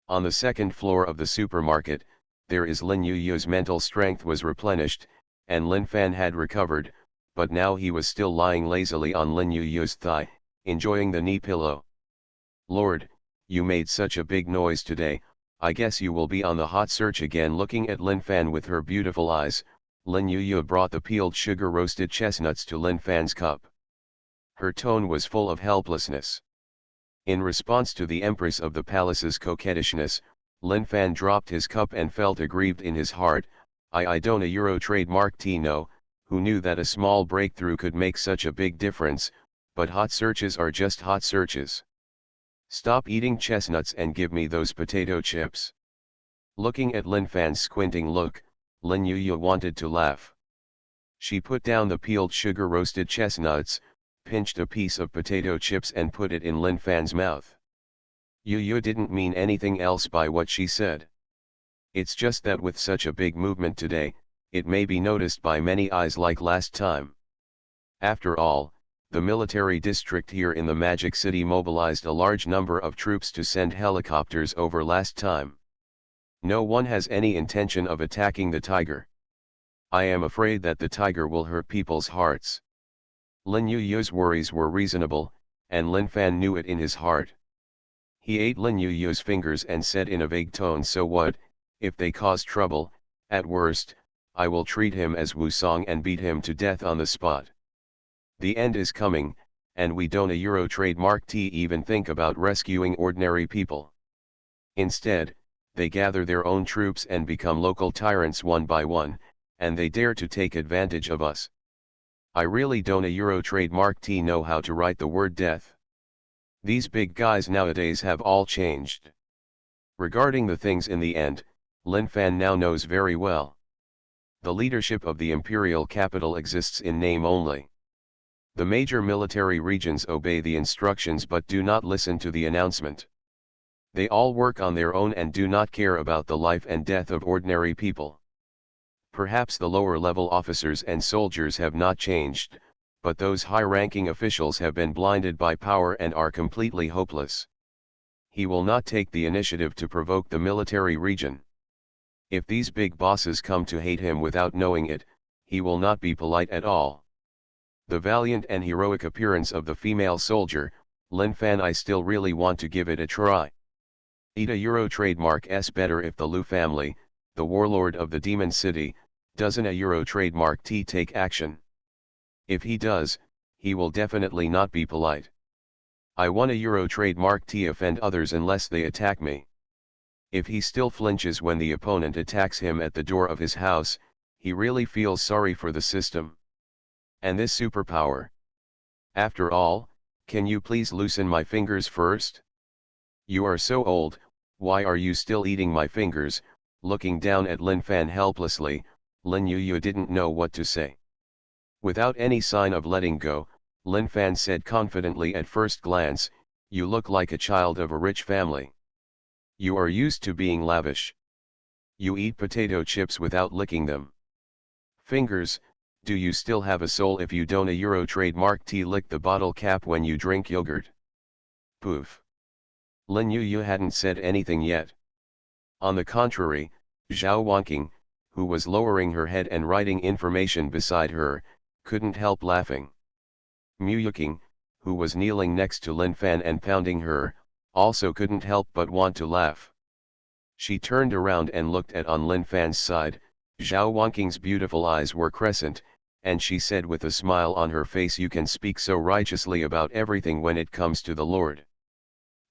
On the second floor of the supermarket, there is Lin Yuyu's mental strength was replenished, and Lin Fan had recovered, but now he was still lying lazily on Lin Yuyu's thigh, enjoying the knee pillow. Lord, you made such a big noise today, I guess you will be on the hot search again. Looking at Lin Fan with her beautiful eyes, Lin Yuyu brought the peeled sugar roasted chestnuts to Lin Fan's cup. Her tone was full of helplessness. In response to the Empress of the Palace's coquettishness, Lin Fan dropped his cup and felt aggrieved in his heart. I don't a Euro trademark Tino, who knew that a small breakthrough could make such a big difference, but hot searches are just hot searches. Stop eating chestnuts and give me those potato chips. Looking at Lin Fan's squinting look, Lin Yuyu wanted to laugh. She put down the peeled sugar roasted chestnuts, pinched a piece of potato chips and put it in Lin Fan's mouth. Yuyu didn't mean anything else by what she said. It's just that with such a big movement today, it may be noticed by many eyes like last time. After all, the military district here in the Magic City mobilized a large number of troops to send helicopters over last time. No one has any intention of attacking the tiger. I am afraid that the tiger will hurt people's hearts. Lin Yuyu's worries were reasonable, and Lin Fan knew it in his heart. He ate Lin Yuyu's fingers and said in a vague tone, so what, if they cause trouble, at worst, I will treat him as Wusong and beat him to death on the spot. The end is coming, and we don't a Euro trademark T even think about rescuing ordinary people. Instead, they gather their own troops and become local tyrants one by one, and they dare to take advantage of us. I really don't a Euro trademark T know how to write the word death. These big guys nowadays have all changed. Regarding the things in the end, Lin Fan now knows very well. The leadership of the imperial capital exists in name only. The major military regions obey the instructions but do not listen to the announcement. They all work on their own and do not care about the life and death of ordinary people. Perhaps the lower-level officers and soldiers have not changed, but those high-ranking officials have been blinded by power and are completely hopeless. He will not take the initiative to provoke the military region. If these big bosses come to hate him without knowing it, he will not be polite at all. The valiant and heroic appearance of the female soldier, Lin Fan, I still really want to give it a try. Eat a Euro trademark S better if the Lu family, the warlord of the Demon City, doesn't a Euro trademark T take action. If he does, he will definitely not be polite. I want a Euro trademark T offend others unless they attack me. If he still flinches when the opponent attacks him at the door of his house, he really feels sorry for the system. And this superpower. After all, can you please loosen my fingers first? You are so old, why are you still eating my fingers? Looking down at Lin Fan helplessly, Lin Yuyu didn't know what to say. Without any sign of letting go, Lin Fan said confidently at first glance, you look like a child of a rich family. You are used to being lavish. You eat potato chips without licking them. Fingers, do you still have a soul if you don't a Euro trademark T lick the bottle cap when you drink yogurt? Poof. Lin Yuyu hadn't said anything yet. On the contrary, Zhao Wanqing, who was lowering her head and writing information beside her, couldn't help laughing. Mu Yuqing, who was kneeling next to Lin Fan and pounding her, also couldn't help but want to laugh. She turned around and looked at on Lin Fan's side. Zhao Wanqing's beautiful eyes were crescent, and she said with a smile on her face, you can speak so righteously about everything when it comes to the Lord.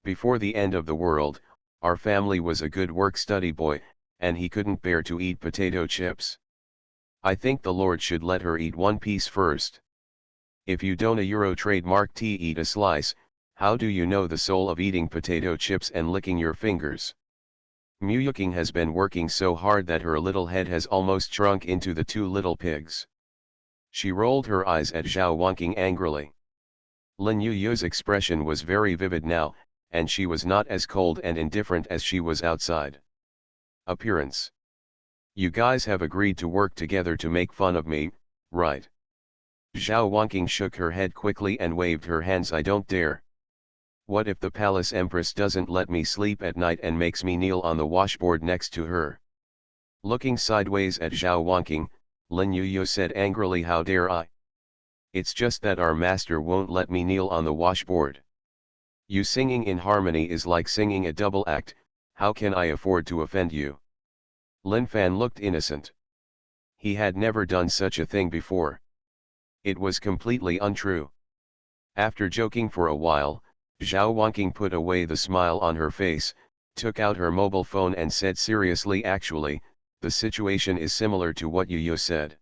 Before the end of the world, our family was a good work-study boy, and he couldn't bear to eat potato chips. I think the Lord should let her eat one piece first. If you don't a Euro trademark T eat a slice, how do you know the soul of eating potato chips and licking your fingers? Muyuking has been working so hard that her little head has almost shrunk into the two little pigs. She rolled her eyes at Zhao Wanking angrily. Lin Yu's expression was very vivid now, and she was not as cold and indifferent as she was outside. Appearance. You guys have agreed to work together to make fun of me, right? Zhao Wanking shook her head quickly and waved her hands. I don't dare. What if the palace empress doesn't let me sleep at night and makes me kneel on the washboard next to her? Looking sideways at Zhao Wanking, Lin Yu said angrily, how dare I? It's just that our master won't let me kneel on the washboard. You singing in harmony is like singing a double act, how can I afford to offend you? Lin Fan looked innocent. He had never done such a thing before. It was completely untrue. After joking for a while, Zhao Wanking put away the smile on her face, took out her mobile phone and said seriously, actually, the situation is similar to what Yu said.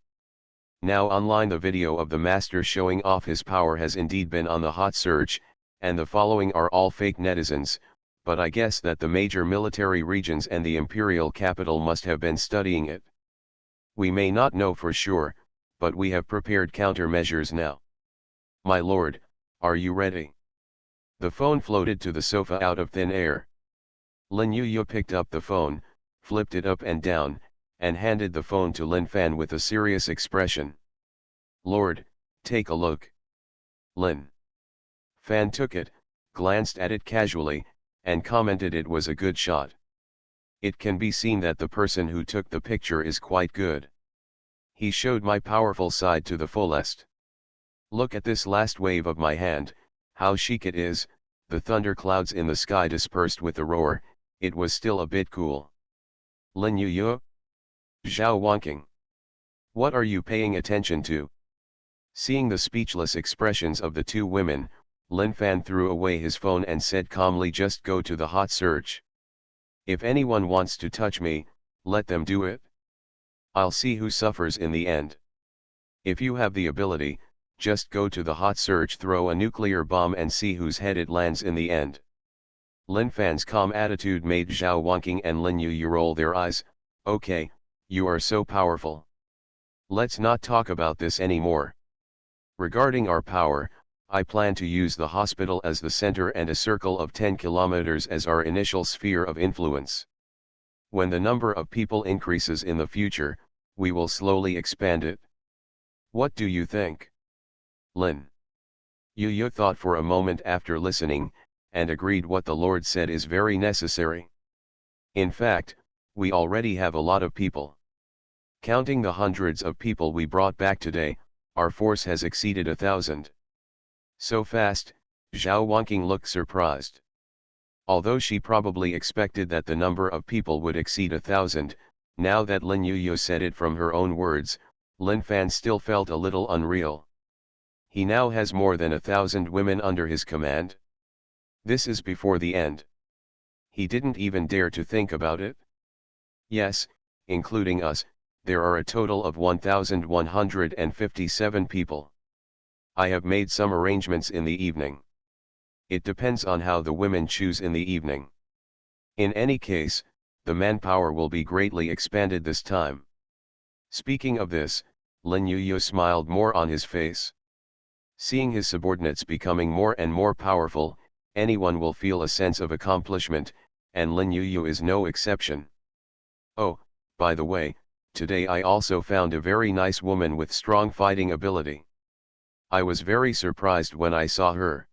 Now online the video of the master showing off his power has indeed been on the hot search, and the following are all fake netizens, but I guess that the major military regions and the imperial capital must have been studying it. We may not know for sure, but we have prepared countermeasures now. My lord, are you ready? The phone floated to the sofa out of thin air. Lin Yu picked up the phone, flipped it up and down, and handed the phone to Lin Fan with a serious expression. Lord, take a look. Lin Fan took it, glanced at it casually, and commented it was a good shot. It can be seen that the person who took the picture is quite good. He showed my powerful side to the fullest. Look at this last wave of my hand, how chic it is, the thunderclouds in the sky dispersed with the roar, it was still a bit cool. Lin Yu? Zhao Wanking. What are you paying attention to? Seeing the speechless expressions of the two women, Lin Fan threw away his phone and said calmly, just go to the hot search. If anyone wants to touch me, let them do it. I'll see who suffers in the end. If you have the ability, just go to the hot search, throw a nuclear bomb and see whose head it lands in the end. Lin Fan's calm attitude made Zhao Wanking and Lin Yu roll their eyes. Okay, you are so powerful. Let's not talk about this anymore. Regarding our power, I plan to use the hospital as the center and a circle of 10 kilometers as our initial sphere of influence. When the number of people increases in the future, we will slowly expand it. What do you think? Lin Yu thought for a moment after listening, and agreed what the Lord said is very necessary. In fact, we already have a lot of people. Counting the hundreds of people we brought back today, our force has exceeded 1,000. So fast, Zhao Wanking looked surprised. Although she probably expected that the number of people would exceed 1,000, now that Lin Yu said it from her own words, Lin Fan still felt a little unreal. He now has more than 1,000 women under his command. This is before the end. He didn't even dare to think about it. Yes, including us, there are a total of 1,157 people. I have made some arrangements in the evening. It depends on how the women choose in the evening. In any case, the manpower will be greatly expanded this time. Speaking of this, Lin Yu smiled more on his face. Seeing his subordinates becoming more and more powerful, anyone will feel a sense of accomplishment, and Lin Yu is no exception. Oh, by the way, today I also found a very nice woman with strong fighting ability. I was very surprised when I saw her.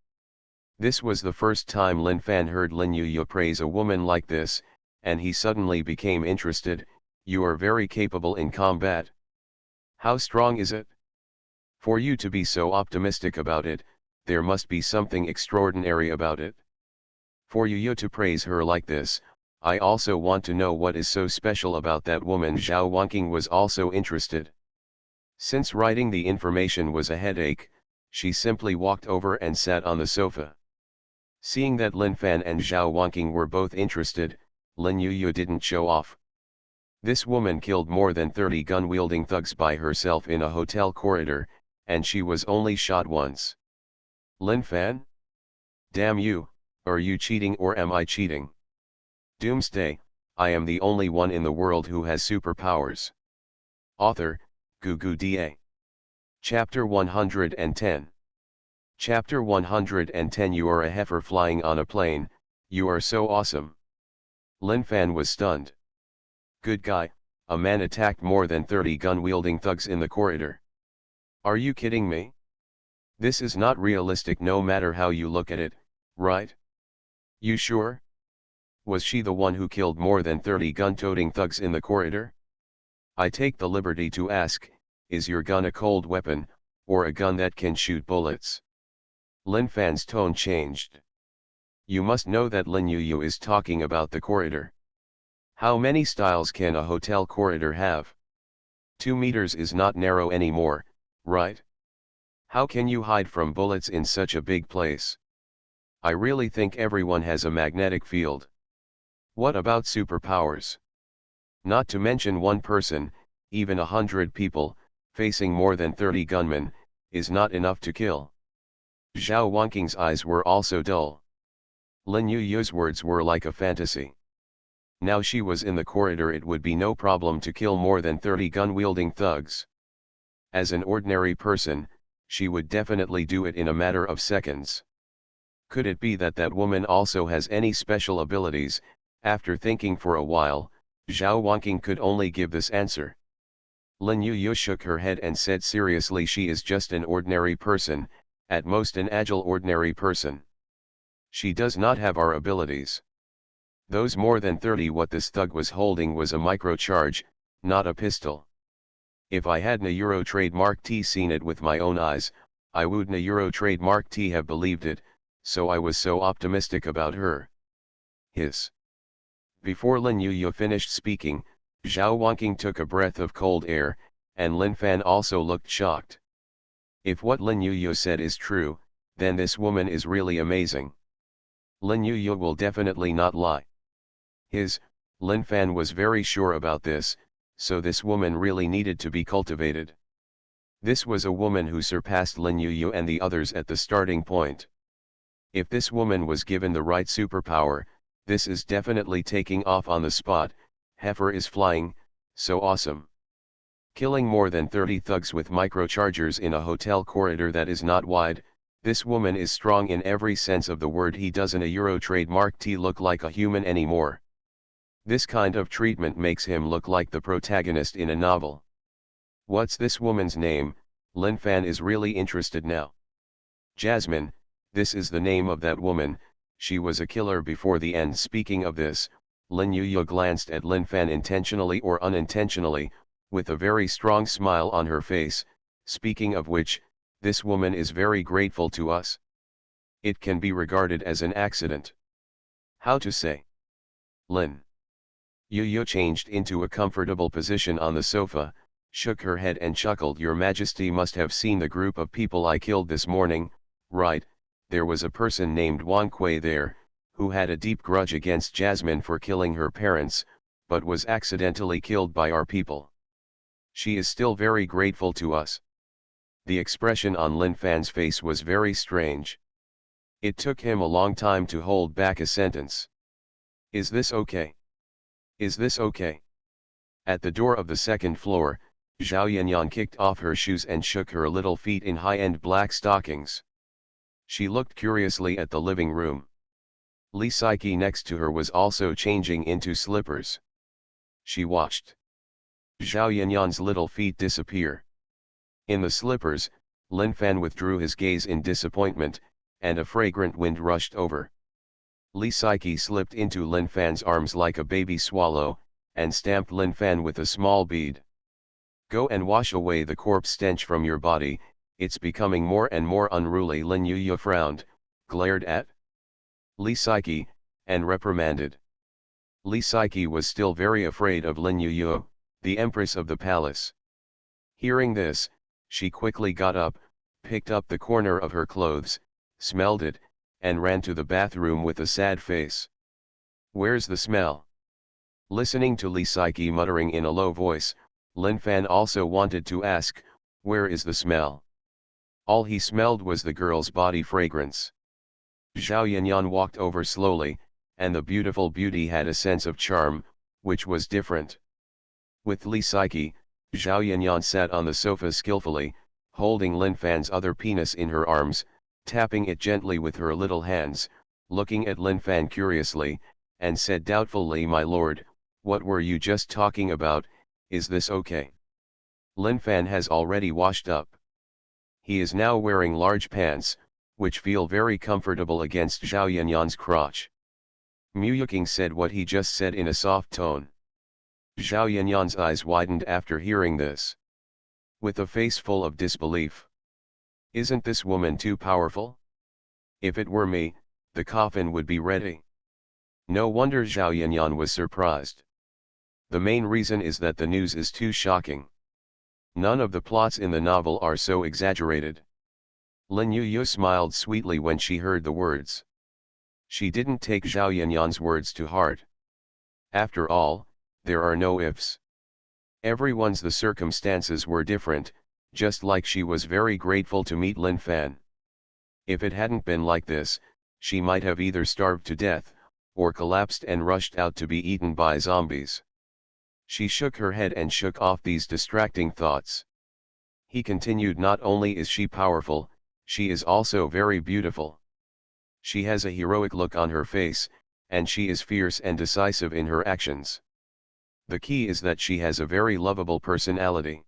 This was the first time Lin Fan heard Lin Yu praise a woman like this, and he suddenly became interested. You are very capable in combat. How strong is it? For you to be so optimistic about it, there must be something extraordinary about it. For Yu to praise her like this, I also want to know what is so special about that woman. Zhao Wanking was also interested. Since writing the information was a headache, she simply walked over and sat on the sofa. Seeing that Lin Fan and Zhao Wanking were both interested, Lin Yu didn't show off. This woman killed more than 30 gun-wielding thugs by herself in a hotel corridor, and she was only shot once. Lin Fan? Damn you, are you cheating or am I cheating? Doomsday, I am the only one in the world who has superpowers. Author, Gugu Da. Chapter 110. Chapter 110. You are a heifer flying on a plane, you are so awesome. Lin Fan was stunned. Good guy, a man attacked more than 30 gun-wielding thugs in the corridor. Are you kidding me? This is not realistic no matter how you look at it, right? You sure? Was she the one who killed more than 30 gun-toting thugs in the corridor? I take the liberty to ask, is your gun a cold weapon, or a gun that can shoot bullets? Lin Fan's tone changed. You must know that Lin Yu is talking about the corridor. How many styles can a hotel corridor have? 2 meters is not narrow anymore, right? How can you hide from bullets in such a big place? I really think everyone has a magnetic field. What about superpowers? Not to mention one person, even 100 people, facing more than 30 gunmen, is not enough to kill. Zhao Wangqing's eyes were also dull. Lin Yu's words were like a fantasy. Now she was in the corridor, it would be no problem to kill more than 30 gun-wielding thugs. As an ordinary person, she would definitely do it in a matter of seconds. Could it be that that woman also has any special abilities? After thinking for a while, Zhao Wangqing could only give this answer. Lin Yu shook her head and said seriously, she is just an ordinary person, at most an agile ordinary person. She does not have our abilities. Those more than 30 what this thug was holding was a microcharge, not a pistol. If I had na Euro trademark T seen it with my own eyes, I would na Euro trademark T have believed it, so I was so optimistic about her. Hiss. Before Lin Yu finished speaking, Zhao Wangqing took a breath of cold air, and Lin Fan also looked shocked. If what Lin Yu said is true, then this woman is really amazing. Lin Yu will definitely not lie. Lin Fan was very sure about this, so this woman really needed to be cultivated. This was a woman who surpassed Lin Yu and the others at the starting point. If this woman was given the right superpower, this is definitely taking off on the spot. Heifer is flying, so awesome. Killing more than 30 thugs with microchargers in a hotel corridor that is not wide, this woman is strong in every sense of the word. He doesn't a Euro trademark T look like a human anymore. This kind of treatment makes him look like the protagonist in a novel. What's this woman's name? Lin Fan is really interested now. Jasmine, this is the name of that woman, she was a killer before the end. Speaking of this, Lin Yu glanced at Lin Fan intentionally or unintentionally, with a very strong smile on her face. Speaking of which, this woman is very grateful to us. It can be regarded as an accident. How to say? Lin Yu changed into a comfortable position on the sofa, shook her head and chuckled. Your Majesty must have seen the group of people I killed this morning, right? There was a person named Wang Kui there, who had a deep grudge against Jasmine for killing her parents, but was accidentally killed by our people. She is still very grateful to us. The expression on Lin Fan's face was very strange. It took him a long time to hold back a sentence. Is this okay? Is this okay? At the door of the second floor, Zhao Yanyan kicked off her shoes and shook her little feet in high-end black stockings. She looked curiously at the living room. Li Saiki next to her was also changing into slippers. She watched Zhao Yanyan's little feet disappear. In the slippers, Lin Fan withdrew his gaze in disappointment, and a fragrant wind rushed over. Li Saiki slipped into Lin Fan's arms like a baby swallow, and stamped Lin Fan with a small bead. Go and wash away the corpse stench from your body, it's becoming more and more unruly. Lin Yu frowned, glared at Li Saiki, and reprimanded. Li Saiki was still very afraid of Lin Yu, the empress of the palace. Hearing this, she quickly got up, picked up the corner of her clothes, smelled it, and ran to the bathroom with a sad face. Where's the smell? Listening to Li Saiki muttering in a low voice, Lin Fan also wanted to ask, where is the smell? All he smelled was the girl's body fragrance. Zhao Yanyan walked over slowly, and the beautiful beauty had a sense of charm, which was different. With Li Psyche, Zhao Yanyan sat on the sofa skillfully, holding Lin Fan's other penis in her arms, tapping it gently with her little hands, looking at Lin Fan curiously, and said doubtfully, "My lord, what were you just talking about? Is this okay?" Lin Fan has already washed up. He is now wearing large pants, which feel very comfortable against Zhao Yanyan's crotch. Mu Yuqing said what he just said in a soft tone. Zhao Yanyan's eyes widened after hearing this. With a face full of disbelief. Isn't this woman too powerful? If it were me, the coffin would be ready. No wonder Zhao Yanyan was surprised. The main reason is that the news is too shocking. None of the plots in the novel are so exaggerated. Lin Yuyu smiled sweetly when she heard the words. She didn't take Zhao Yanyan's words to heart. After all, there are no ifs. The circumstances were different, just like she was very grateful to meet Lin Fan. If it hadn't been like this, she might have either starved to death, or collapsed and rushed out to be eaten by zombies. She shook her head and shook off these distracting thoughts. He continued, "Not only is she powerful, she is also very beautiful. She has a heroic look on her face, and she is fierce and decisive in her actions. The key is that she has a very lovable personality.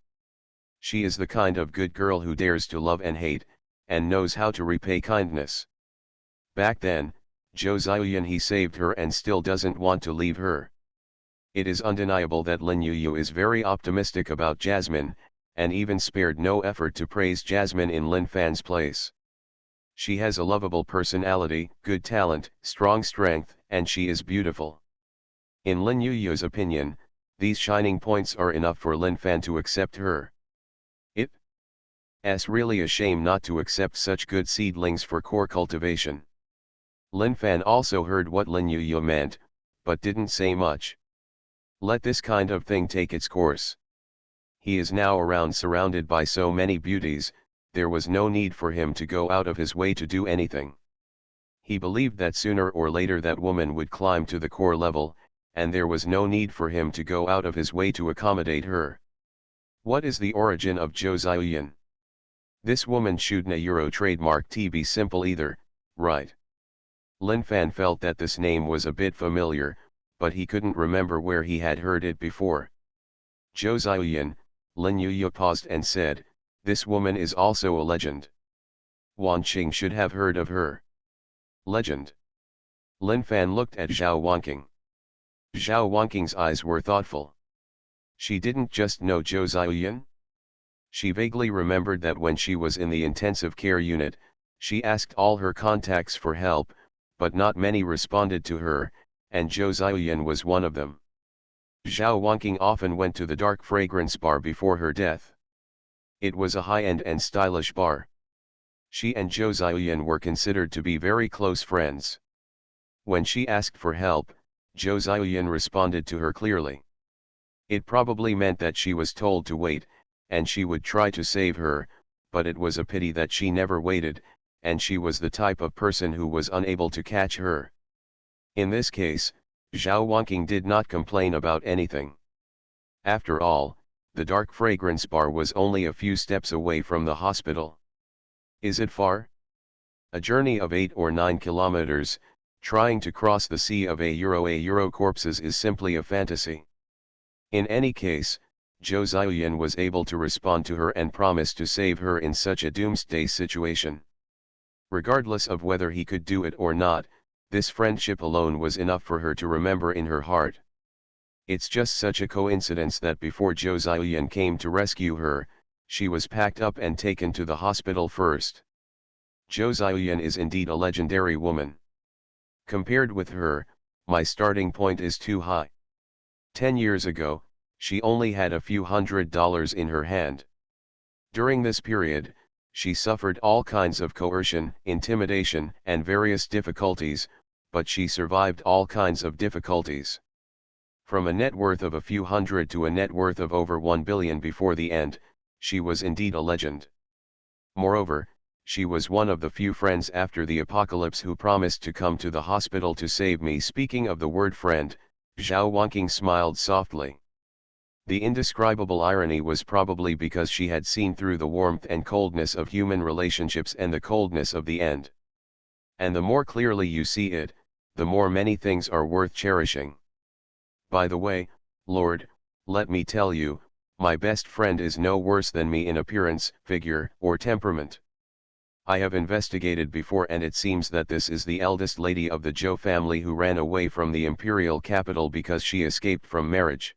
She is the kind of good girl who dares to love and hate, and knows how to repay kindness. Back then, Zhou Ziyan he saved her and still doesn't want to leave her." It is undeniable that Lin Yuyu is very optimistic about Jasmine, and even spared no effort to praise Jasmine in Lin Fan's place. She has a lovable personality, good talent, strong strength, and she is beautiful. In Lin Yuyu's opinion, these shining points are enough for Lin Fan to accept her. It's really a shame not to accept such good seedlings for core cultivation. Lin Fan also heard what Lin Yuyu meant, but didn't say much. Let this kind of thing take its course. He is now around surrounded by so many beauties, there was no need for him to go out of his way to do anything. He believed that sooner or later that woman would climb to the core level, and there was no need for him to go out of his way to accommodate her. What is the origin of Zhou Ziyan? This woman shouldn't Euro trademark to be simple either, right? Lin Fan felt that this name was a bit familiar, but he couldn't remember where he had heard it before. Zhou Ziyan, Lin Yuyu paused and said, "This woman is also a legend. Wanqing should have heard of her." Legend. Lin Fan looked at Zhao Wanqing. Zhao Wanqing's eyes were thoughtful. She didn't just know Zhou Ziyan. She vaguely remembered that when she was in the intensive care unit, she asked all her contacts for help, but not many responded to her, and Zhou Ziyan was one of them. Zhao Wanqing often went to the dark fragrance bar before her death. It was a high-end and stylish bar. She and Zhou Ziyan were considered to be very close friends. When she asked for help, Zhou Ziyan responded to her clearly. It probably meant that she was told to wait, and she would try to save her, but it was a pity that she never waited, and she was the type of person who was unable to catch her. In this case, Zhao Wanqing did not complain about anything. After all, the dark fragrance bar was only a few steps away from the hospital. Is it far? A journey of 8 or 9 kilometers, trying to cross the sea of a euro corpses is simply a fantasy. In any case, Zhou Ziyan was able to respond to her and promise to save her in such a doomsday situation. Regardless of whether he could do it or not, this friendship alone was enough for her to remember in her heart. It's just such a coincidence that before Zhou Ziyan came to rescue her, she was packed up and taken to the hospital first. Zhou Ziyan is indeed a legendary woman. Compared with her, my starting point is too high. 10 years ago, she only had a few $100s in her hand. During this period, she suffered all kinds of coercion, intimidation, and various difficulties, but she survived all kinds of difficulties. From a net worth of a few hundred to a net worth of over 1 billion before the end, she was indeed a legend. Moreover, she was one of the few friends after the apocalypse who promised to come to the hospital to save me. Speaking of the word friend, Zhao Wanqing smiled softly. The indescribable irony was probably because she had seen through the warmth and coldness of human relationships and the coldness of the end. And the more clearly you see it, the more many things are worth cherishing. By the way, Lord, let me tell you, my best friend is no worse than me in appearance, figure, or temperament. I have investigated before and it seems that this is the eldest lady of the Zhou family who ran away from the imperial capital because she escaped from marriage.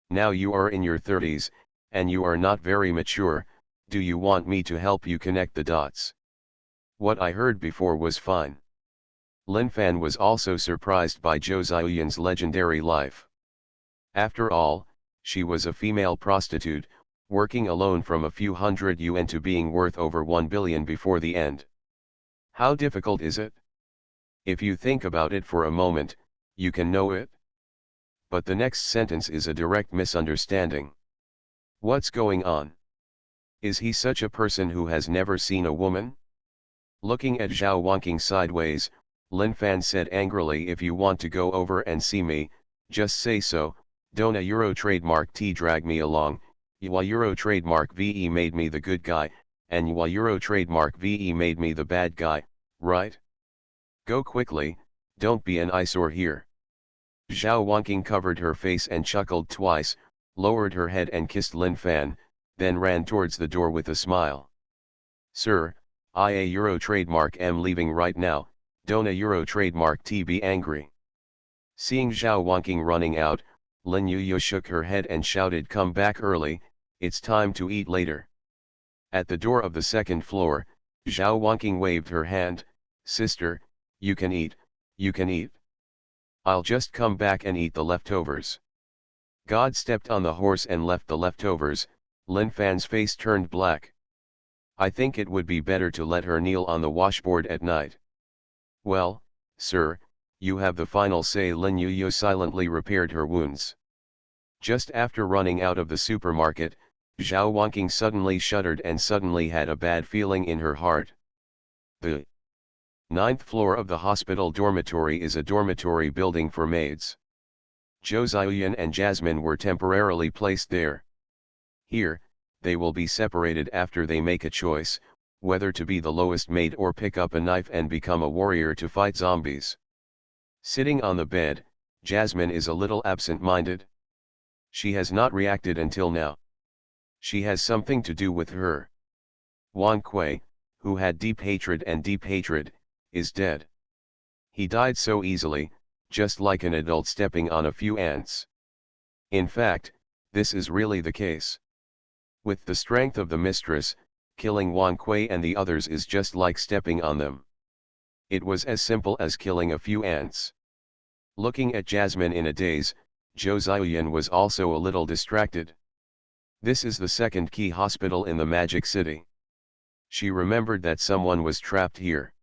Now you are in your 30s, and you are not very mature. Do you want me to help you connect the dots? What I heard before was fine. Lin Fan was also surprised by Zhou Ziyuan's legendary life. After all, she was a female prostitute, working alone from a few hundred yuan to being worth over 1 billion before the end. How difficult is it? If you think about it for a moment, you can know it. But the next sentence is a direct misunderstanding. What's going on? Is he such a person who has never seen a woman? Looking at Zhao Wanqing sideways, Lin Fan said angrily, if you want to go over and see me, just say so. Don't a Euro trademark T drag me along. Yua Euro trademark VE made me the good guy, and Yua Euro trademark VE made me the bad guy, right? Go quickly, don't be an eyesore here. Zhao Wanqing covered her face and chuckled twice, lowered her head and kissed Lin Fan, then ran towards the door with a smile. Sir, I a Euro trademark am leaving right now, don't a Euro trademark T be angry. Seeing Zhao Wanqing running out, Lin Yuyu shook her head and shouted, come back early, it's time to eat later. At the door of the second floor, Zhao Wanqing waved her hand, sister, you can eat, you can eat. I'll just come back and eat the leftovers. God stepped on the horse and left the leftovers. Lin Fan's face turned black. I think it would be better to let her kneel on the washboard at night. Well, sir, you have the final say. Lin Yuyu silently repaired her wounds. Just after running out of the supermarket, Zhao Wanqing suddenly shuddered and suddenly had a bad feeling in her heart. The 9th floor of the hospital dormitory is a dormitory building for maids. Zhou Ziyuan and Jasmine were temporarily placed there. Here, they will be separated after they make a choice, whether to be the lowest maid or pick up a knife and become a warrior to fight zombies. Sitting on the bed, Jasmine is a little absent-minded. She has not reacted until now. She has something to do with her. Wan Kuei, who had deep hatred, is dead. He died so easily, just like an adult stepping on a few ants. In fact, this is really the case. With the strength of the mistress, killing Wan Kuei and the others is just like stepping on them. It was as simple as killing a few ants. Looking at Jasmine in a daze, Zhou Ziyuan was also a little distracted. This is the second key hospital in the Magic City. She remembered that someone was trapped here.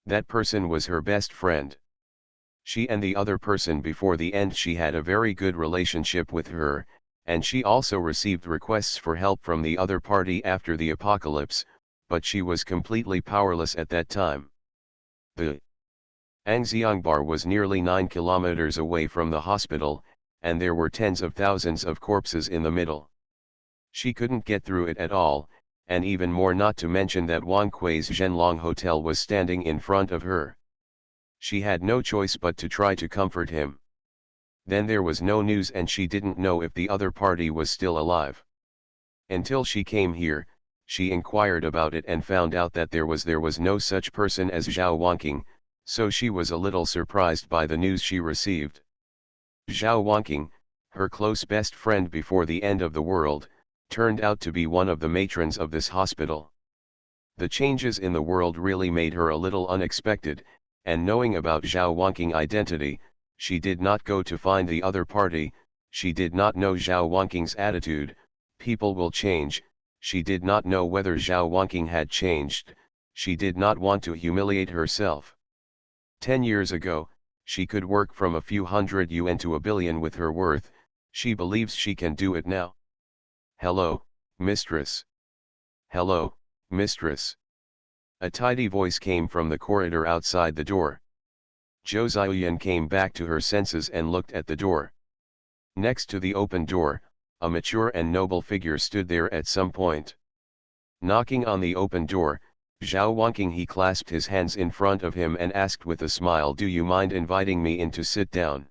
That person was her best friend. She and the other person before the end, she had a very good relationship with her, and she also received requests for help from the other party after the apocalypse, but she was completely powerless at that time. The Angxiangbar was nearly 9 kilometers away from the hospital, and there were tens of thousands of corpses in the middle. She couldn't get through it at all, and even more, not to mention that Wan Kuei's Zhenlong Hotel was standing in front of her. She had no choice but to try to comfort him. Then there was no news and she didn't know if the other party was still alive. Until she came here, she inquired about it and found out that there was no such person as Zhao Wanqing, so she was a little surprised by the news she received. Zhao Wanqing, her close best friend before the end of the world, turned out to be one of the matrons of this hospital. The changes in the world really made her a little unexpected, and knowing about Zhao Wanqing's identity, she did not go to find the other party. She did not know Zhao Wanqing's attitude. People will change. She did not know whether Zhao Wanqing had changed. She did not want to humiliate herself. 10 years ago, she could work from a few hundred yuan to a billion with her worth. She believes she can do it now. Hello, mistress. Hello, mistress. A tidy voice came from the corridor outside the door. Zhou Ziyan came back to her senses and looked at the door. Next to the open door, a mature and noble figure stood there at some point. Knocking on the open door, Zhao Wanqing he clasped his hands in front of him and asked with a smile, "Do you mind inviting me in to sit down?"